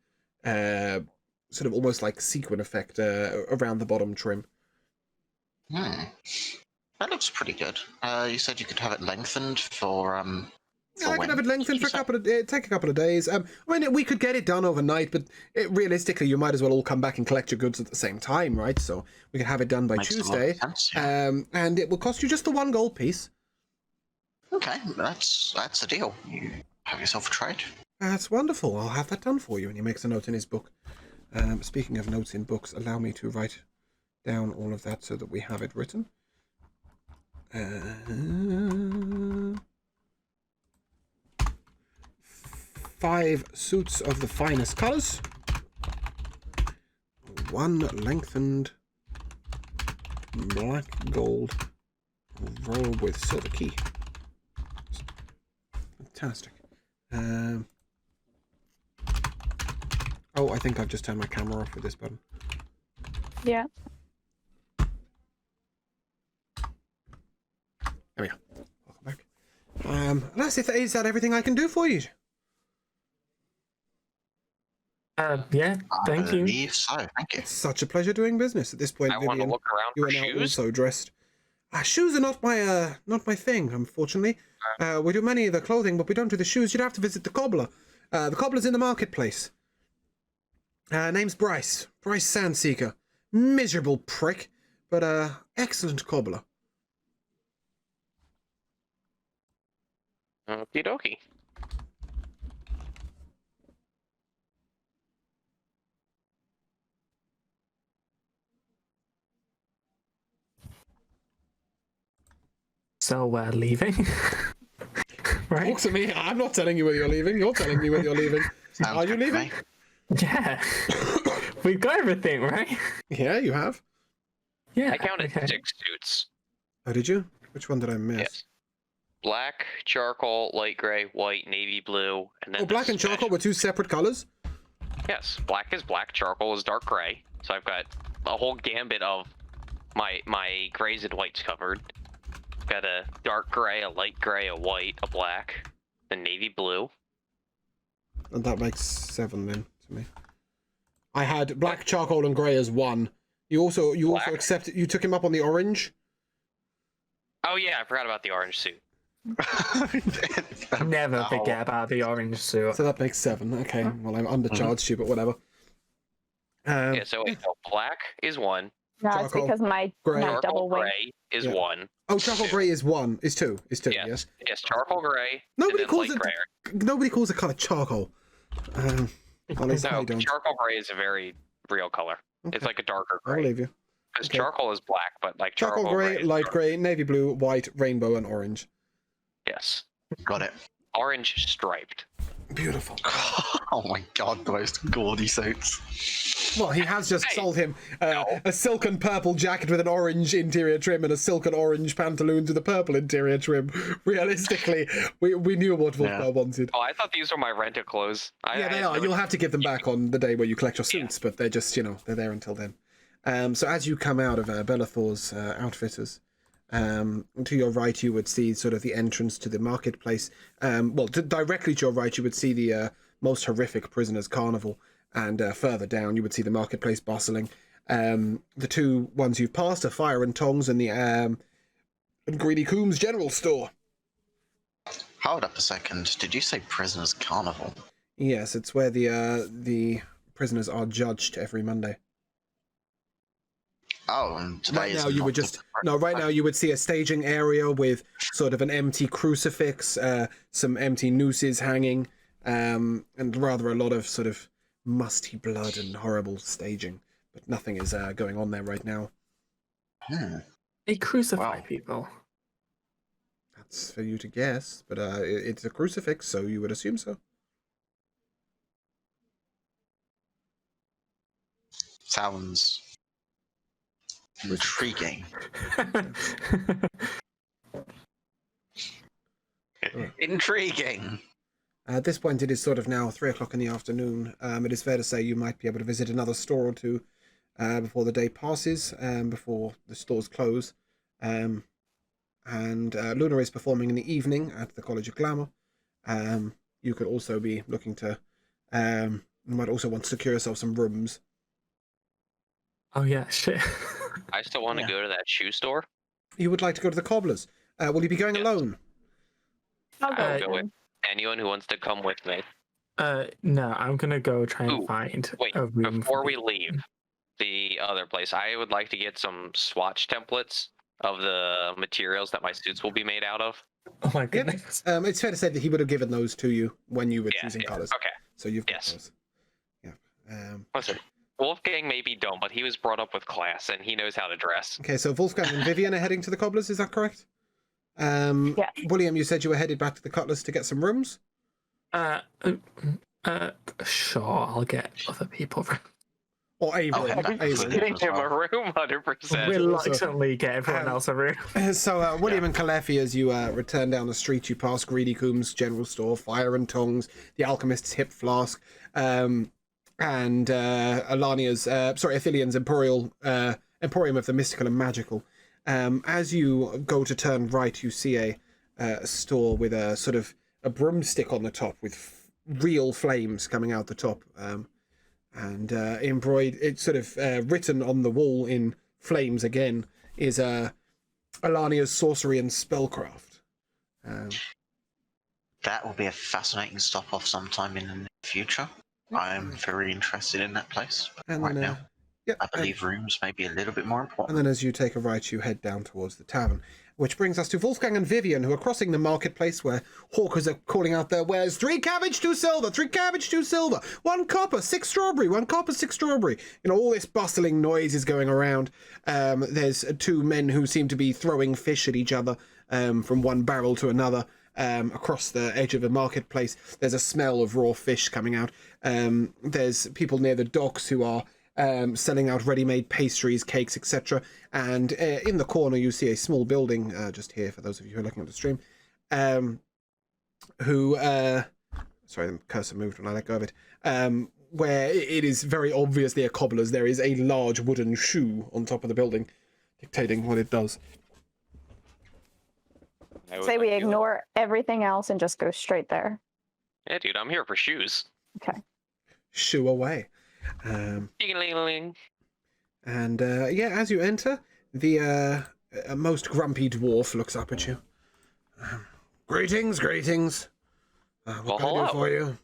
sort of almost like sequin effect around the bottom trim. That looks pretty good. You said you could have it lengthened for Yeah, I can have it lengthened for a couple of take a couple of days. I mean, we could get it done overnight, but realistically, you might as well all come back and collect your goods at the same time, right? So we could have it done by Makes a lot of Tuesday, sense, yeah. and it will cost you just the one gold piece. Okay, that's a deal. You have yourself a trade. That's wonderful. I'll have that done for you. And he makes a note in his book. Speaking of notes in books, allow me to write down all of that so that we have it written. 5 suits of the finest colours. 1 lengthened black gold robe with silver key. Fantastic. Oh, I think I've just turned my camera off with this button. Yeah. There we go. Welcome back. Lass, is that everything I can do for you? Yeah, thank I you. believe so, thank you. It's such a pleasure doing business. At this point, I want to Vivienne, look around you for are now shoes. also dressed. Shoes are not my thing, unfortunately. We do many of the clothing, but we don't do the shoes. You'd have to visit the cobbler. The cobbler's in the marketplace. Name's Bryce. Bryce Sandseeker. Miserable prick, but excellent cobbler. Okie dokie. So we're leaving, right? Talk to me. I'm not telling you whether you're leaving. You're telling me whether you're leaving. Sounds Are you good to leaving? me. Yeah, we've got everything, right? Yeah, you have. Yeah. I counted okay. 6 suits. Oh, did you? Which one did I miss? Yes. Black, charcoal, light gray, white, navy blue, and then Oh, black the and charcoal special- were 2 separate colors? Yes, black is black, charcoal is dark gray. So I've got a whole gambit of my grays and whites covered. Got a dark gray, a light gray, a white, a black, the navy blue. And that makes 7 then to me. I had black, charcoal, and grey as 1. You also Black. accepted. You took him up on the orange. Oh yeah, I forgot about the orange suit. Never Oh, forget about the orange suit. So that makes 7. Okay. Well, I'm undercharged you, but whatever. Yeah, so wait, no, black is 1, No, it's Charcoal, because my grey. double charcoal wing. gray is Yeah. 1. Oh, charcoal grey is 1. Is 2. Is 2. Yes. Yes. Yes, charcoal gray. Nobody and then calls light it. gray. Nobody calls the color charcoal. At least I No, don't. charcoal gray is a very real color. Okay. It's like a darker I'll gray. leave you. Because Okay. charcoal is black, but like Charcoal grey, is light dark. grey, navy blue, white, rainbow, and orange. Yes. Got it. Orange striped. Beautiful. Oh my god, the most gaudy suits. Well, he has just Hey, sold him no. a silken purple jacket with an orange interior trim and a silken orange pantaloons with a purple interior trim. Realistically, we knew what Wolfgar wanted. Oh, I thought these were my rented clothes. Yeah, they are. You'll have to give them back on the day where you collect your suits, but they're just, they're there until then. So as you come out of Bellathor's Outfitters, to your right you would see sort of the entrance to the marketplace. Directly to your right you would see the most horrific prisoners' carnival, and further down you would see the marketplace bustling. The two ones you've passed are Fire and Tongs and the and Greedy Coombs General Store. Hold up a second. Did you say prisoners' carnival? Yes, it's where the prisoners are judged every Monday. Oh, and today Right is now you not would just right now you would see a staging area with sort of an empty crucifix, some empty nooses hanging, and rather a lot of sort of musty blood and horrible staging. But nothing is going on there right now. They crucify Wow. people. That's for you to guess, but it's a crucifix, so you would assume so. Sounds intriguing. Intriguing. At this point, it is sort of now 3 o'clock in the afternoon. It is fair to say you might be able to visit another store or two before the day passes, before the stores close. And Luna is performing in the evening at the College of Glamour. You could also be looking to, you might also want to secure yourself some rooms. Oh yeah, shit. I still want to go to that shoe store. You would like to go to the Cobblers. Will you be going Yes. alone? I'll go Uh, with go with- him. Anyone who wants to come with me. No, I'm gonna go try and Ooh, find Wait, a room before for we the- leave the other place, I would like to get some swatch templates of the materials that my suits will be made out of. Oh my Yep. goodness. It's fair to say that he would have given those to you when you were Yeah, choosing yeah. colours. Okay. So you've got Yes. those. Yeah. Listen, Wolfgang maybe don't, but he was brought up with class and he knows how to dress. Okay, so Wolfgang and Vivienne are heading to the Cobblers, is that correct? Yes. William, you said you were headed back to the Cutlers to get some rooms? Sure, I'll get other people. Or a room? Okay, A back to room. Getting him a room, 100%. Reluctantly get everyone else a room. So, William and Calefi, as you return down the street, you pass Greedy Coombs General Store, Fire and Tongs, the Alchemist's Hip Flask, and Athelian's Emporium of the Mystical and Magical. As you go to turn right, you see a store with a sort of a broomstick on the top with real flames coming out the top. And embroidered, it's sort of written on the wall in flames again, is Alania's Sorcery and Spellcraft. That will be a fascinating stop off sometime in the near future. I am very interested in that place. But And right then, now, yeah, I believe rooms may be a little bit more and important. then as you take a right, you head down towards the tavern. Which brings us to Wolfgang and Vivienne, who are crossing the marketplace where hawkers are calling out their wares. 3 cabbage, 2 silver, 3 cabbage, 2 silver, 1 copper, 6 strawberry, 1 copper, 6 strawberry. All this bustling noise is going around. There's 2 men who seem to be throwing fish at each other from one barrel to another across the edge of the marketplace. There's a smell of raw fish coming out. There's people near the docks who are selling out ready-made pastries, cakes, etc. And in the corner, you see a small building, just here for those of you who are looking at the stream, sorry, the cursor moved when I let go of it, where it is very obviously a cobbler's. There is a large wooden shoe on top of the building, dictating what it does. I would Say like we to- ignore everything else and just go straight there. Yeah, dude, I'm here for shoes. Okay. Shoo away. Ding-a-ling-a-ling. And as you enter, the most grumpy dwarf looks up at you. Greetings, greetings. What Well, can I do hello. for you?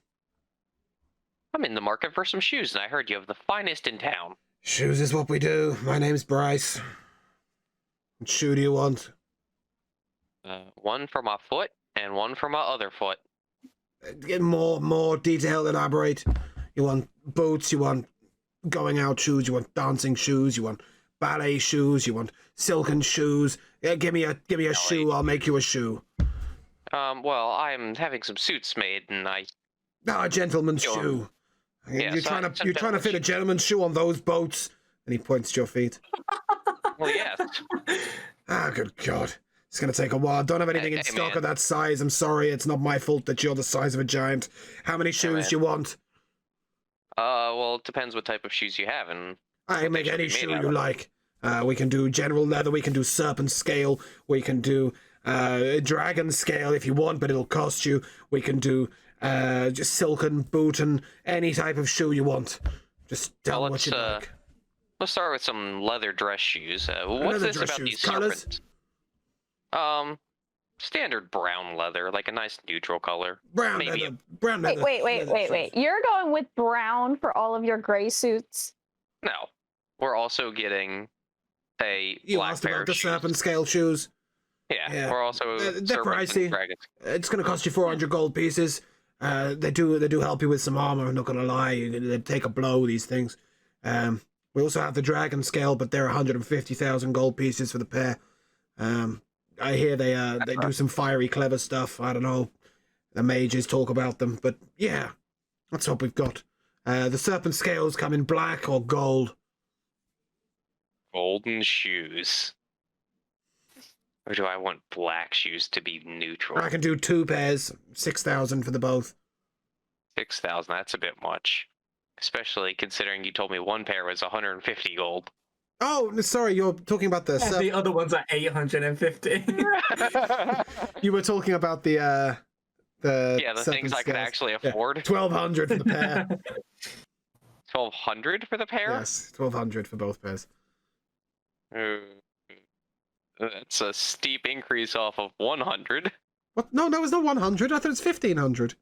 I'm in the market for some shoes, and I heard you have the finest in town. Shoes is what we do. My name's Bryce. What shoe do you want? One for my foot and one for my other foot. Get more detailed, elaborate. You want boots, you want going out shoes, you want dancing shoes, you want ballet shoes? You want silken shoes? Yeah, give me a shoe. I'll make you a shoe. Well, I'm having some suits made, and A gentleman's Sure. shoe. Yeah, you're so- trying to some you're trying to gentleman's fit a shoe. gentleman's shoe on those boats. And he points to your feet. well, yes. Good God. It's gonna take a while. I don't have anything in Hey, stock man. of that size. I'm sorry. It's not my fault that you're the size of a giant. How many shoes man. do you want? Well, it depends what type of shoes you have, and I can make should any be made shoe out you of. like. We can do general leather. We can do serpent scale. We can do dragon scale if you want, but it'll cost you. We can do just silken boot and any type of shoe you want. Just tell Well, me what you like. let's start with some leather dress shoes. What's Leather this dress about shoes. these Colours? serpents? Standard brown leather, like a nice neutral color. Brown maybe leather. Brown leather. Wait. leather shoes. You're going with brown for all of your gray suits? No, we're also getting a You black asked pair about of the shoes. serpent scale shoes. Yeah, Yeah. we're also They're serpents pricey. and dragons. It's going to cost you 400 gold pieces. They do help you with some armor. I'm not going to lie. They take a blow. These things. We also have the dragon scale, but they're 150,000 gold pieces for the pair. I hear they do some fiery, clever stuff. I don't know. The mages talk about them, but yeah, that's what we've got. The serpent scales come in black or gold. Golden shoes. Or do I want black shoes to be neutral? I can do 2 pairs, 6,000 for the both. 6,000, that's a bit much. Especially considering you told me one pair was 150 gold. Oh, sorry, you're talking about the Yeah, the other ones are 850. You were talking about the Yeah, the serpent things I could scales. actually Yeah, afford. 1,200 for the pair. 1,200 for the pair? Yes, 1,200 for both pairs. That's a steep increase off of 100. What? No, it's not 100. I thought it's 1,500.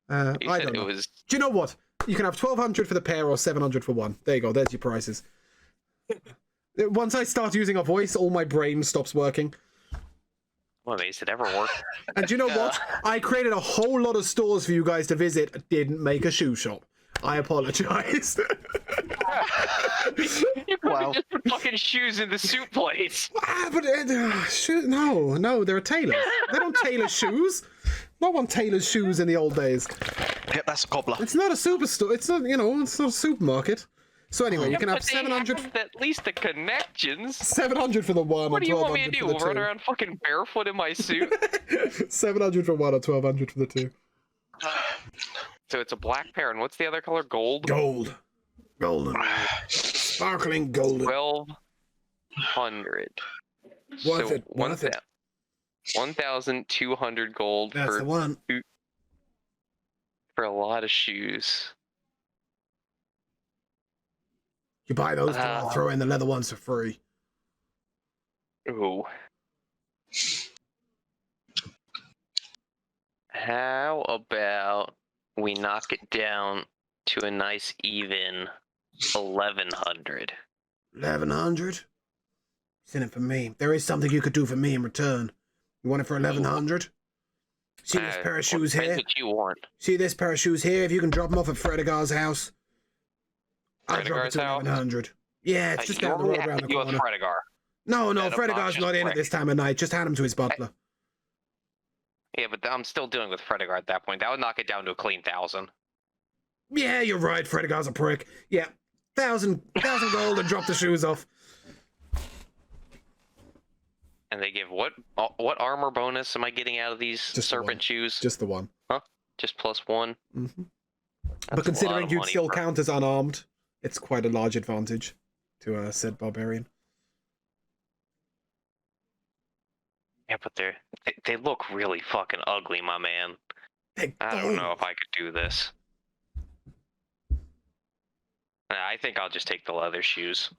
You I said don't it know. was. Do you know what? You can have 1,200 for the pair or 700 for one. There you go. There's your prices. Once I start using a voice, all my brain stops working. I'm amazed it ever worked. And do you know what? I created a whole lot of stores for you guys to visit. Didn't make a shoe shop. I apologize. You could Wow. just put fucking shoes in the suit place. But no, they're tailors. They don't tailor shoes. No one tailors shoes in the old days. Yep, that's a cobbler. It's not a superstore. It's not, it's not a supermarket. So anyway, you can have But they 700, have at least the connections. 700 for the one. What or do you want me to 1,200 do? for the Run two. around fucking barefoot in my suit? 700 for one or 1,200 for the two. So it's a black pair, and what's the other color? Gold? Gold. Golden. Sparkling golden. 1,200. Worth So it, worth it. 1,200 gold That's the one. for a lot of shoes. You buy those, I'll throw in the leather ones for free. Ooh. How about we knock it down to a nice even 1,100? 1,100? It's in it for me. There is something you could do for me in return. You want it for 1,100? See this pair of shoes depends here? what you want. See this pair of shoes here? If you can drop them off at Fredigar's house, I'll drop it Fredigar's to house? 1,100. Yeah, it's just you down the only road have around to the do with corner. Fredigar. No, that Fredigar's obnoxious not in at prick. this time of night. Just hand him to his butler. Yeah, but I'm still dealing with Fredigar at that point. That would knock it down to a clean 1,000. Yeah, you're right. Fredigar's a prick. Yeah, 1,000 gold and drop the shoes off. And they give what armor bonus am I getting out of these Just the serpent one. shoes? Just the one. Just +1. hmm That's But a considering lot of you'd money still for- count as unarmed, it's quite a large advantage to said barbarian. Yeah, but they look really fucking ugly, my man. I don't know if I could do this. Nah, I think I'll just take the leather shoes.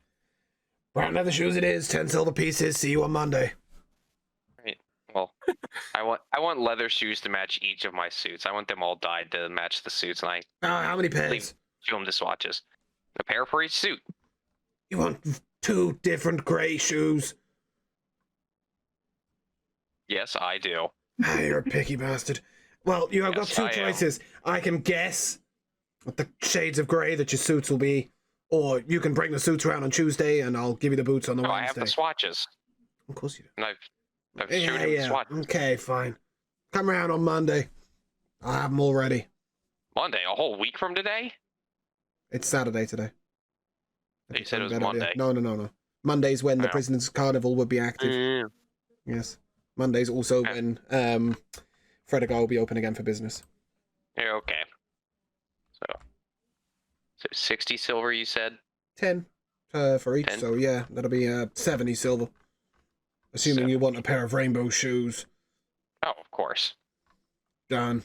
Brown leather shoes it is. 10 silver pieces. See you on Monday. Well, I want leather shoes to match each of my suits. I want them all dyed to match the suits, and I How many pairs? leave them to swatches. A pair for each suit. You want 2 different grey shoes? Yes, I do. You're a picky bastard. Well, you have got Yes, 2 I am. choices. I can guess what the shades of grey that your suits will be, Or you can bring the suits around on Tuesday, and I'll give you the boots on the No, Wednesday. I have the swatches, Of course you do. and I've showed him the swatches. Okay, fine. Come around on Monday. I'll have them all ready. Monday, a whole week from today? It's Saturday today. You said it was Better idea. Monday. No. Monday's when the Oh. Prisoners' Carnival would be active. Mm. Yes. Monday's also Yeah. when Fredegar will be open again for business. Yeah, okay. So 60 silver, you said? 10 for each, 10? so yeah, that'll be 70 silver. Assuming you want a pair of rainbow shoes. Oh, of course. Done.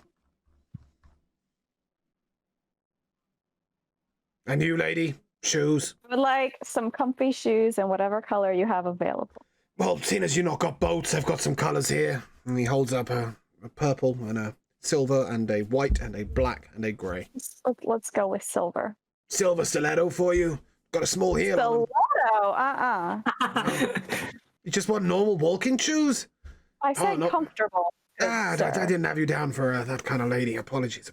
And you, lady? Shoes? I would like some comfy shoes in whatever color you have available. Well, seeing as you not got boats, I've got some colours here. And he holds up a purple and a silver and a white and a black and a grey. Let's go with silver. Silver stiletto for you. Got a small heel on 'em. Stiletto, You just want normal walking shoes? I said no. comfortable. good I sir. didn't have you down for that kind of lady. Apologies.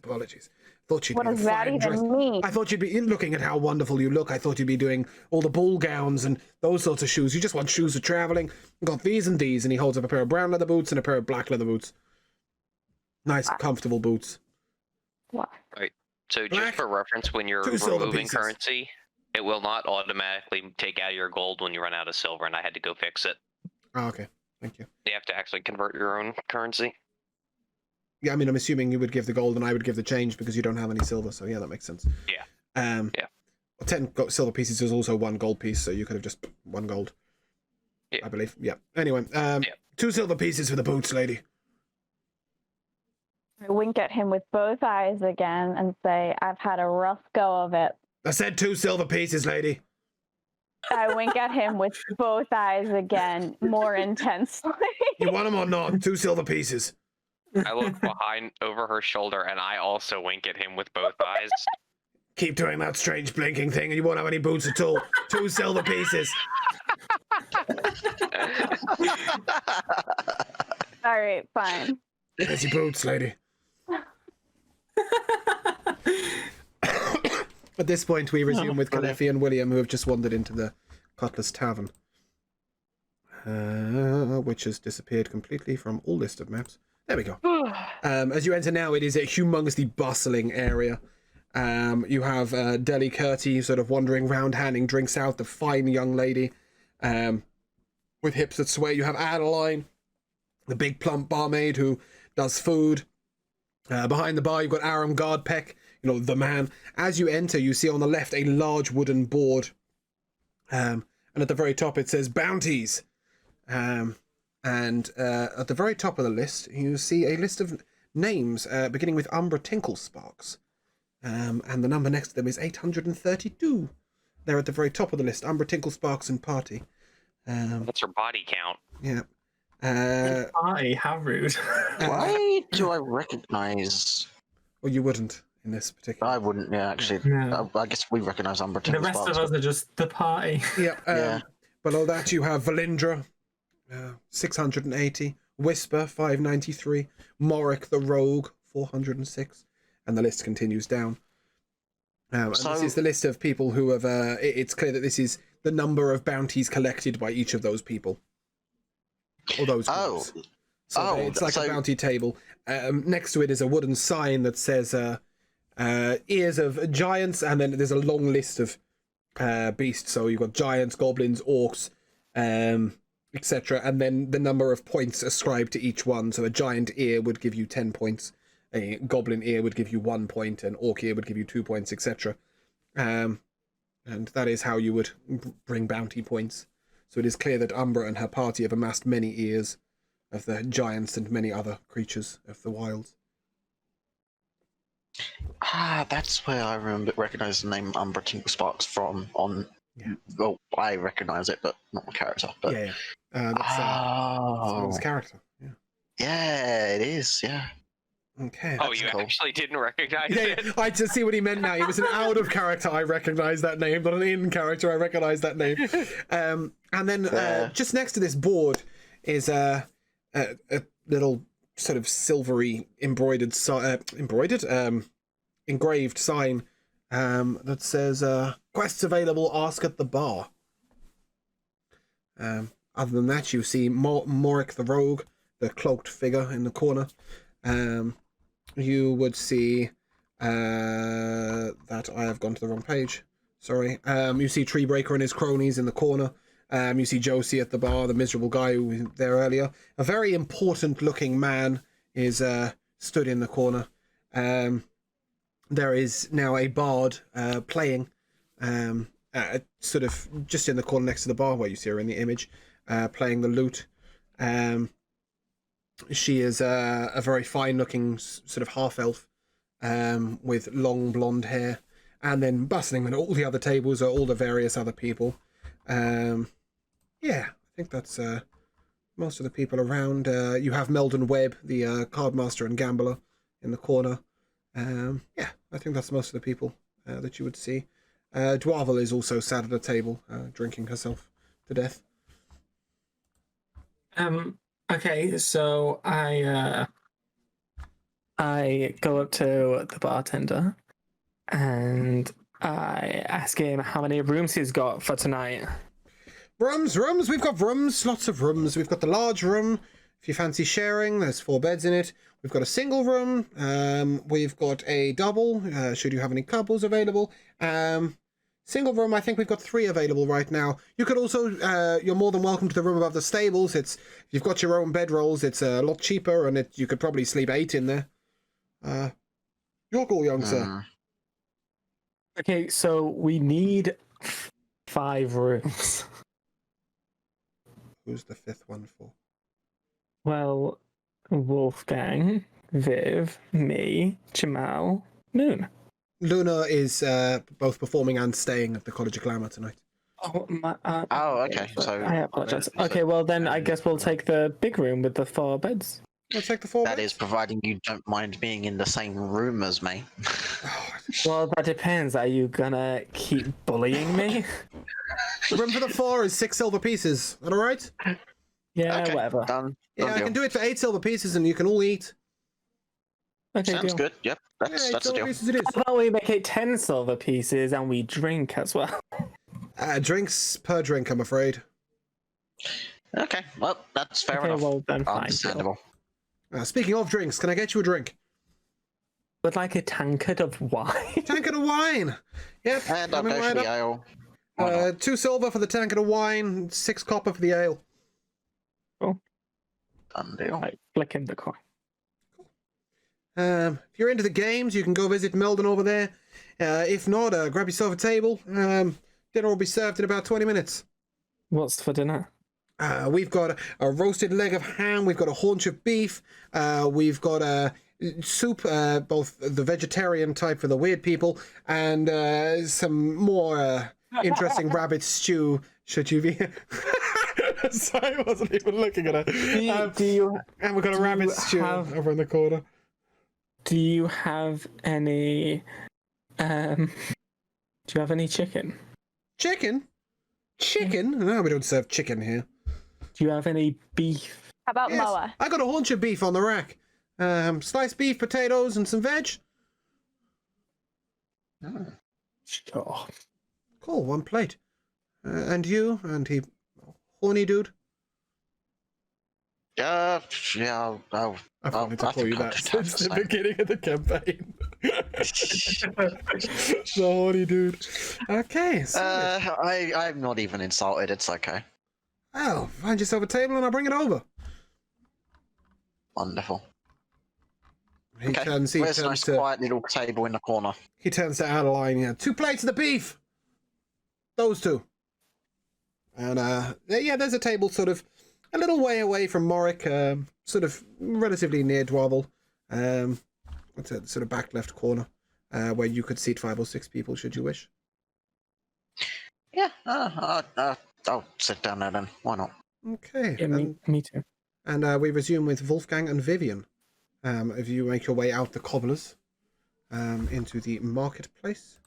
Thought you'd What be does the that fine dress. even mean? I thought you'd be looking at how wonderful you look. I thought you'd be doing all the ball gowns and those sorts of shoes. You just want shoes for traveling. Got these and these, and he holds up a pair of brown leather boots and a pair of black leather boots. Nice, comfortable boots. What? So Black, just for reference, when you're 2 silver removing pieces. currency, it will not automatically take out your gold when you run out of silver, and I had to go fix it. Oh, okay. Thank you. You have to actually convert your own currency. Yeah, I mean, I'm assuming you would give the gold and I would give the change because you don't have any silver. So yeah, that makes sense. Yeah. Yeah. 10 silver pieces is also 1 gold piece, so you could have just 1 gold. Yeah. I believe. Yeah. Anyway, 2 silver pieces for the boots, lady. I wink at him with both eyes again and say, I've had a rough go of it. I said 2 silver pieces, lady. I wink at him with both eyes again, more intensely. You want them or not? 2 silver pieces. I look behind over her shoulder, and I also wink at him with both eyes. Keep doing that strange blinking thing, and you won't have any boots at all. 2 silver pieces. All right, fine. There's your boots, lady. At this point, we resume with Kalefi and William, who have just wandered into the Cutlass Tavern, which has disappeared completely from all list of maps. There we go. As you enter now, it is a humongously bustling area. You have Deli Curti sort of wandering round, handing drinks out, the fine young lady with hips that sway. You have Adeline, the big plump barmaid who does food. Behind the bar, you've got Aram Guardpeck, the man. As you enter, you see on the left a large wooden board. And at the very top, it says bounties. And at the very top of the list, you see a list of names beginning with Umbra Tinklesparks. And the number next to them is 832. They're at the very top of the list. Umbra Tinklesparks and Party. That's her body count. Yeah. Hi, how rude. Why do I recognize? Well, you wouldn't in this particular. I wouldn't. Yeah, actually. No. I guess we recognize Umbra The rest of Tinklesparks. us are just the party. Yeah. Yeah. Below that, you have Valindra, 680. Whisper, 593. Morik the Rogue, 406. And the list continues down. And this is the list of people who have... it's clear that this is the number of bounties collected by each of those people. Or those groups. So it's like a bounty table. Next to it is a wooden sign that says Ears of Giants, and then there's a long list of beasts. So you've got giants, goblins, orcs, etc. And then the number of points ascribed to each one. So a giant ear would give you 10 points. A goblin ear would give you 1 point. An orc ear would give you 2 points, etc. And that is how you would bring bounty points. So it is clear that Umbra and her party have amassed many ears of the giants and many other creatures of the wilds. That's where I recognize the name Umbra Tinklesparks from. Yeah. Well, I recognize it, but not the character. But Yeah. That's someone's character. Yeah. yeah, it is. Yeah. Okay. Oh, you cool. actually didn't recognize Yeah, it? I just see what he meant now. He was an out of character. I recognise that name, not an in character. I recognise that name. And then just next to this board is a little sort of silvery engraved sign that says quests available, ask at the bar. Other than that, you see Morik the Rogue, the cloaked figure in the corner. You would see that I have gone to the wrong page. Sorry. You see Treebreaker and his cronies in the corner. You see Josie at the bar, the miserable guy who was there earlier. A very important looking man is stood in the corner. There is now a bard playing, sort of just in the corner next to the bar where you see her in the image, playing the lute. She is a very fine looking sort of half elf with long blonde hair. And then bustling at all the other tables are all the various other people. Yeah, I think that's most of the people around. You have Meldon Webb, the cardmaster and gambler, in the corner. Yeah, I think that's most of the people that you would see. Dwarvel is also sat at a table, drinking herself to death. Okay, so I go up to the bartender and I ask him how many rooms he's got for tonight. Rooms, we've got rooms, lots of rooms. We've got the large room, if you fancy sharing, there's 4 beds in it. We've got a single room, we've got a double, should you have any couples available. Single room, I think we've got 3 available right now. You could also, you're more than welcome to the room above the stables. You've got your own bedrolls, it's a lot cheaper, and you could probably sleep 8 in there. Your call, young sir. Okay, so we need 5 rooms. Who's the 5th one for? Well, Wolfgang, Viv, me, Jamal, Moon. Luna is both performing and staying at the College of Glamour tonight. Oh, my, okay. So I apologize. Okay, well then I guess we'll take the big room with the 4 beds. We'll take the 4 that beds. is providing you don't mind being in the same room as me. Well, that depends. Are you gonna keep bullying me? The room for the 4 is 6 silver pieces. Is that alright? Yeah, Okay, whatever. Done. Yeah, Done I deal. can do it for 8 silver pieces and you can all eat. Okay, Sounds deal. good. Yep, Yeah, that's 8 a silver deal. pieces it is. How about we make it 10 silver pieces and we drink as well? Drinks per drink, I'm afraid. Okay, well, that's fair Okay, enough. well then fine. Understandable. Speaking of drinks, can I get you a drink? Would like a tankard of wine. Tankard of wine. Yep. And I'll coming go for right the up. ale. Why not? 2 silver for the tankard of wine, 6 copper for the ale. Done deal. Like, flicking the coin. If you're into the games, you can go visit Meldon over there. If not, grab yourself a table. Dinner will be served in about 20 minutes. What's for dinner? We've got a roasted leg of ham. We've got a haunch of beef. We've got a soup, both the vegetarian type for the weird people, and some more interesting rabbit stew. Should you be? Sorry, I wasn't even looking at it. And we've got a rabbit stew over in the corner. Do you have any? Do you have any chicken? Chicken? Chicken? No, we don't serve chicken here. Do you have any beef? How about Yes, Moa? I got a haunch of beef on the rack. Sliced beef, potatoes, and some veg. Sure. Cool, 1 plate. And you? And he... Horny dude? Yeah, I've wanted to I call you think I'll that just have since the the same. beginning of the campaign. The horny dude. Okay, so... I'm not even insulted. It's okay. well, find yourself a table and I'll bring it over. Wonderful. He Okay. turns Where's a nice to... quiet little table in the corner? He turns to Adeline, yeah. 2 plates of the beef! Those 2. And, yeah, there's a table sort of a little way away from Morik, sort of relatively near Dwarvel. It's a sort of back left corner, where you could seat 5 or 6 people, should you wish. Yeah, I'll sit down there then. Why not? Okay. Yeah, me too. And we resume with Wolfgang and Vivienne. If you make your way out the cobblers, into the marketplace,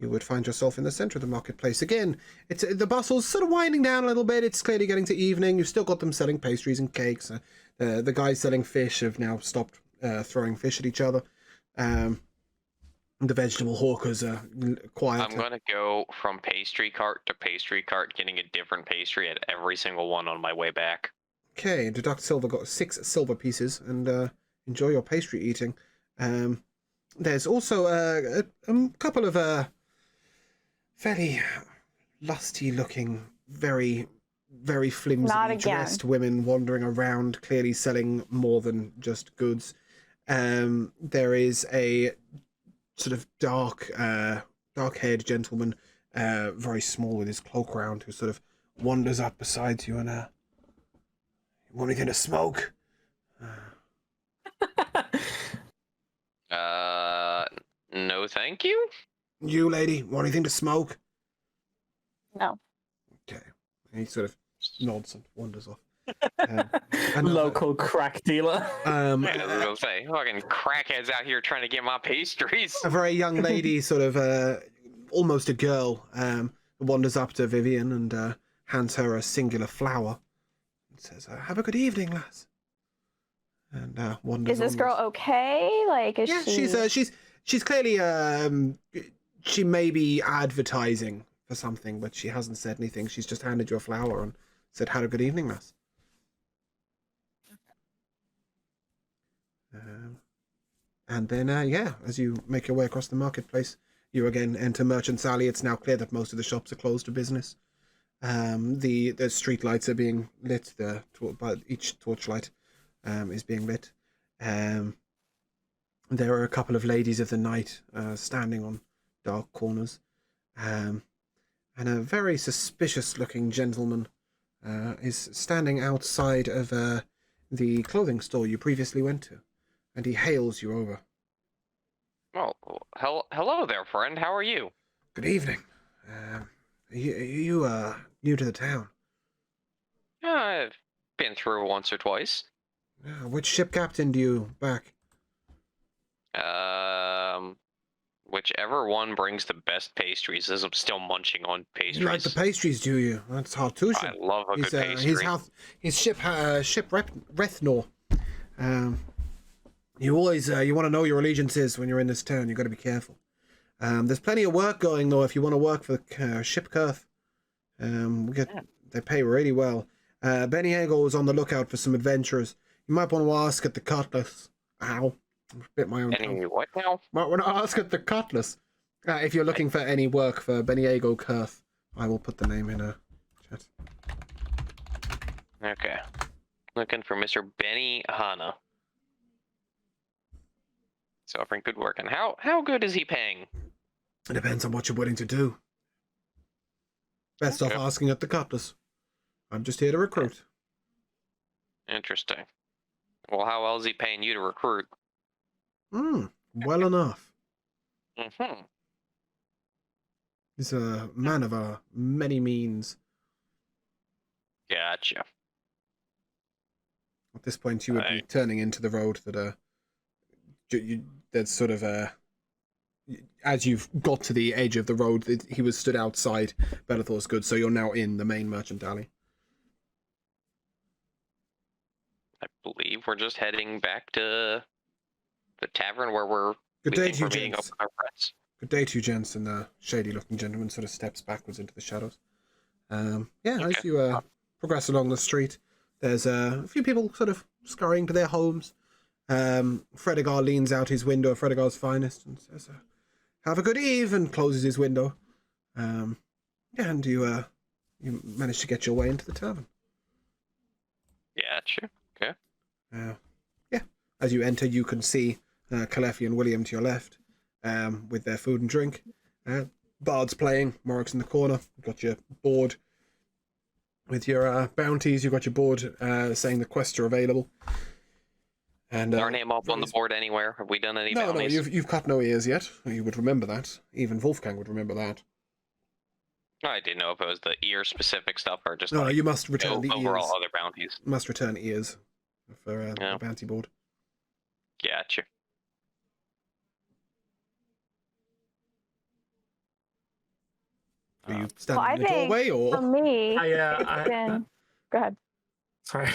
you would find yourself in the centre of the marketplace. Again, it's the bustle's sort of winding down a little bit. It's clearly getting to evening. You've still got them selling pastries and cakes. The guys selling fish have now stopped throwing fish at each other. The vegetable hawkers are quiet. I'm gonna go from pastry cart to pastry cart, getting a different pastry at every single one on my way back. Okay, and Dr. Silver got 6 silver pieces, and enjoy your pastry eating. There's also a couple of fairly lusty-looking, very, very flimsily dressed women wandering around, clearly selling more than just goods. There is a sort of dark-haired gentleman, very small with his cloak around, who sort of wanders up beside you and you want anything to smoke? No, thank you. You, lady, want anything to smoke? No. Okay. And he sort of nods and wanders off. Local crack dealer. I was gonna say, fucking crackheads out here trying to get my pastries. A very young lady, sort of almost a girl, wanders up to Vivienne and hands her a singular flower and says, "Have a good evening, lass." And wanders. Is this girl okay? Like, is she? She's clearly she may be advertising for something, but she hasn't said anything. She's just handed you a flower and said, "Have a good evening, lass." And then, as you make your way across the marketplace, you again enter Merchant's Alley. It's now clear that most of the shops are closed to business. The street lights are being lit. But each torchlight is being lit. There are a couple of ladies of the night standing on dark corners. And a very suspicious-looking gentleman is standing outside of the clothing store you previously went to. And he hails you over. Oh, hello there, friend. How are you? Good evening. You new to the town? I've been through once or twice. Which ship captain do you back? Whichever one brings the best pastries, as I'm still munching on pastries. You like the pastries, do you? That's Hartushan. I love a good pastry. His ship Rethnor. You always you want to know your allegiances when you're in this town. You've got to be careful. There's plenty of work going though if you want to work for the ship Kurth. They pay really well. Beniego is on the lookout for some adventurers. You might want to ask at the Cutlass. Ow. Bit my own tongue. What now? Might want to ask at the Cutlass. If you're looking for any work for Beniego Kurth, I will put the name in a chat. Okay. Looking for Mr. Benny Hanna. So offering good work. And how good is he paying? It depends on what you're willing to do. Best off asking at the Cutlass. I'm just here to recruit. Interesting. Well, how well is he paying you to recruit? Well enough. Mm-hmm. He's a man of many means. Gotcha. At this point, you would be turning into the road that that's sort of as you've got to the edge of the road, he was stood outside Bellathor's Goods, so you're now in the main merchant alley. I believe we're just heading back to the tavern where we're Good day to you, meeting up gents. with our friends. Good day to you, gents. And the shady-looking gentleman sort of steps backwards into the shadows. As you progress along the street, there's a few people sort of scurrying to their homes. Fredegar leans out his window, Fredegar's finest, and says, "Have a good eve," and closes his window. And you manage to get your way into the tavern. Gotcha. Okay. As you enter, you can see Calefi and William to your left, with their food and drink. Bard's playing, Morrick's in the corner. You've got your board with your bounties. You've got your board saying the quests are available. And our name up on the board anywhere? Have we done any bounties? No, you've cut no ears yet. You would remember that. Even Wolfgang would remember that. I didn't know if it was the ear-specific stuff or just you must return the overall ears. other bounties. Must return ears for the bounty board. Gotcha. Are you standing in the doorway, or? For me, Go go ahead. Sorry.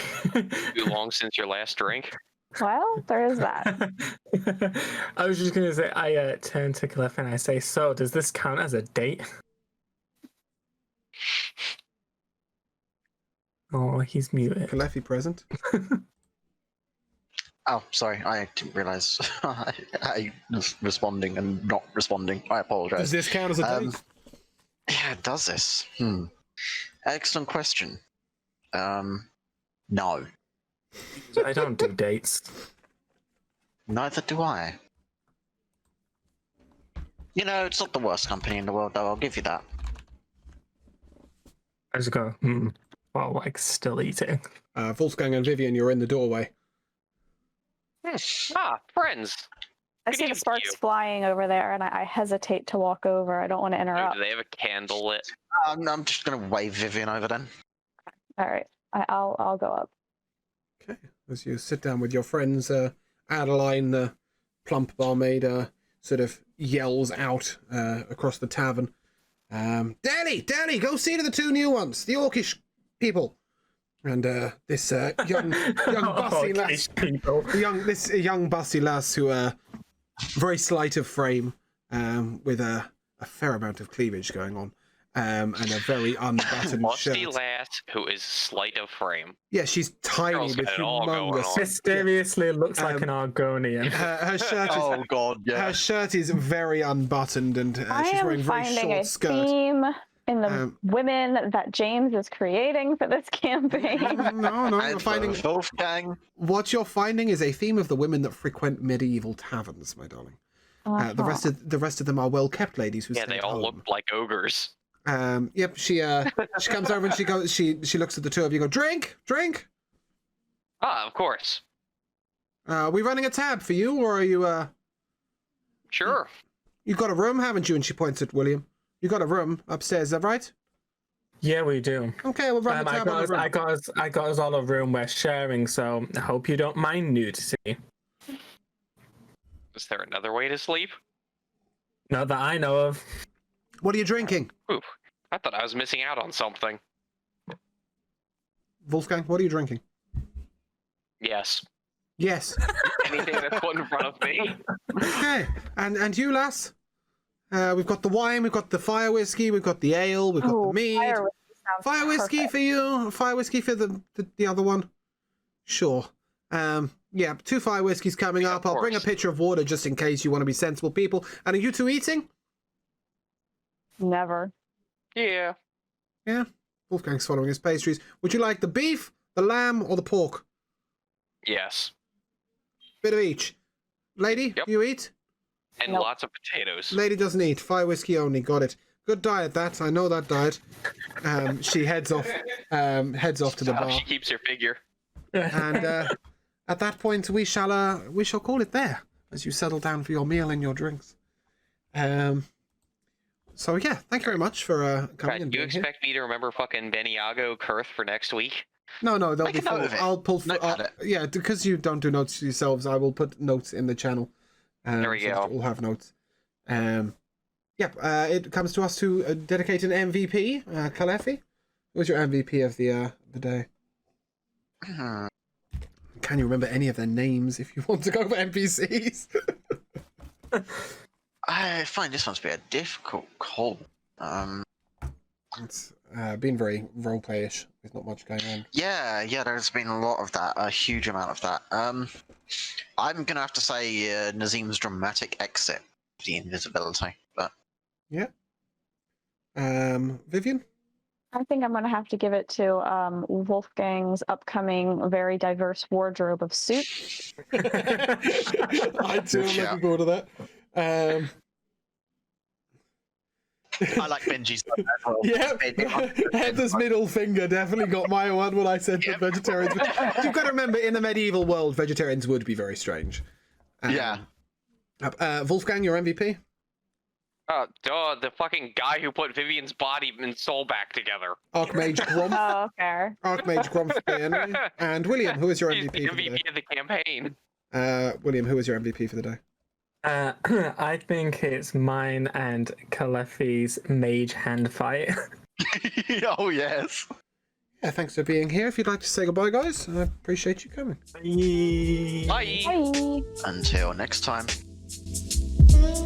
Too long since your last drink? Well, there is that. I was just gonna say, I turn to Cliff and I say, "So, does this count as a date?" Oh, he's muted. Kalefi present. Oh, sorry, I didn't realise I was responding and not responding. I apologise. Does this count as a date? Yeah, does this? Excellent question. No. I don't do dates. Neither do I. You know, it's not the worst company in the world, though, I'll give you that. I just go, while like still eating. Wolfgang and Vivienne, you're in the doorway. Friends. I Good see the evening to sparks you. flying over there, and I hesitate to walk over. I don't want to Oh, interrupt. do they have a candle lit? I'm just going to wave Vivienne over then. All right, I'll go up. Okay. As you sit down with your friends, Adeline, the plump barmaid, sort of yells out across the tavern. Danny, go see to the two new ones, the Orcish people. And this young bussy lass, young bussy lass who very slight of frame, with a fair amount of cleavage going on, and a very unbuttoned Musty shirt. lass who is slight of frame. Yeah, she's tiny Girl's but got it all going humongous. on. Mysteriously looks like an Argonian. Her shirt is Oh, God, yeah. her shirt is very unbuttoned, and I she's am wearing very finding short a skirt. theme in the Um, women that James is creating for this campaign. No, you're And finding Wolfgang. what you're finding is a theme of the women that frequent medieval taverns, my darling. The rest of them are well kept ladies who Yeah, stay they at all home. look like ogres. Yep. She comes over and she goes. She looks at the two of you. Go drink. Of course. Are we running a tab for you, or are you? Sure. You got a room, haven't you? And she points at William. You got a room upstairs, is that right? Yeah, we do. Okay, we'll run a tab on the room. I got us all a room we're sharing, so I hope you don't mind nudity. Is there another way to sleep? Not that I know of. What are you drinking, Ooh, I thought I was missing out on something. Wolfgang? What are you drinking? Yes. Yes. Anything that's put in front of me. Okay. And you, lass? We've got the wine, we've got the fire whiskey, we've got the ale, we've got the mead. Fire whiskey sounds Fire whiskey for you. Fire whiskey for the other one. Sure. Yeah, 2 fire whiskeys coming Yeah, up. of I'll bring a course. pitcher of water just in case you want to be sensible people. And are you two eating? Never. Yeah. Yeah. Wolfgang's following his pastries. Would you like the beef, the lamb, or the pork? Yes. Bit of each. Lady, Yep. you eat? And Nope. lots of potatoes. Lady doesn't eat. Fire whiskey only. Got it. Good diet, that. I know that diet. She heads off to the bar. She keeps her figure. And at that point, we shall call it there as you settle down for your meal and your drinks. So yeah, thank you very much for coming. God, and you being here. expect me to remember fucking Beniago Kurth for next week? No, they'll Make be a note full. of it. I'll pull. Notepad it. Yeah, because you don't do notes yourselves, I will put notes in the channel. There we so that go. we'll have notes. It comes to us to dedicate an MVP. Kalefi, who was your MVP of the day? Can you remember any of their names if you want to go for NPCs? I find this one to be a difficult call. It's been very roleplay-ish. There's not much going on. Yeah, there's been a lot of that, a huge amount of that. I'm gonna have to say Nazim's dramatic exit, the invisibility, but Yeah. Vivienne? I think I'm going to have to give it to Wolfgang's upcoming very diverse wardrobe of suits. I too am looking forward to that. I like Benji's. Yeah, Heather's middle finger definitely got my one when I said that vegetarians. You've got to remember, in the medieval world, vegetarians would be very strange. Yeah. Wolfgang, your MVP? The fucking guy who put Vivian's body and soul back together. Archmage Grumph. Oh, fair. Archmage Grumph. And William, who is your He's the MVP for the day? MVP of the campaign. William, who is your MVP for the day? I think it's mine and Kalefi's mage hand fight. Oh yes. Yeah, thanks for being here. If you'd like to say goodbye, guys, I appreciate you coming. Bye. Bye. Until next time. Bye.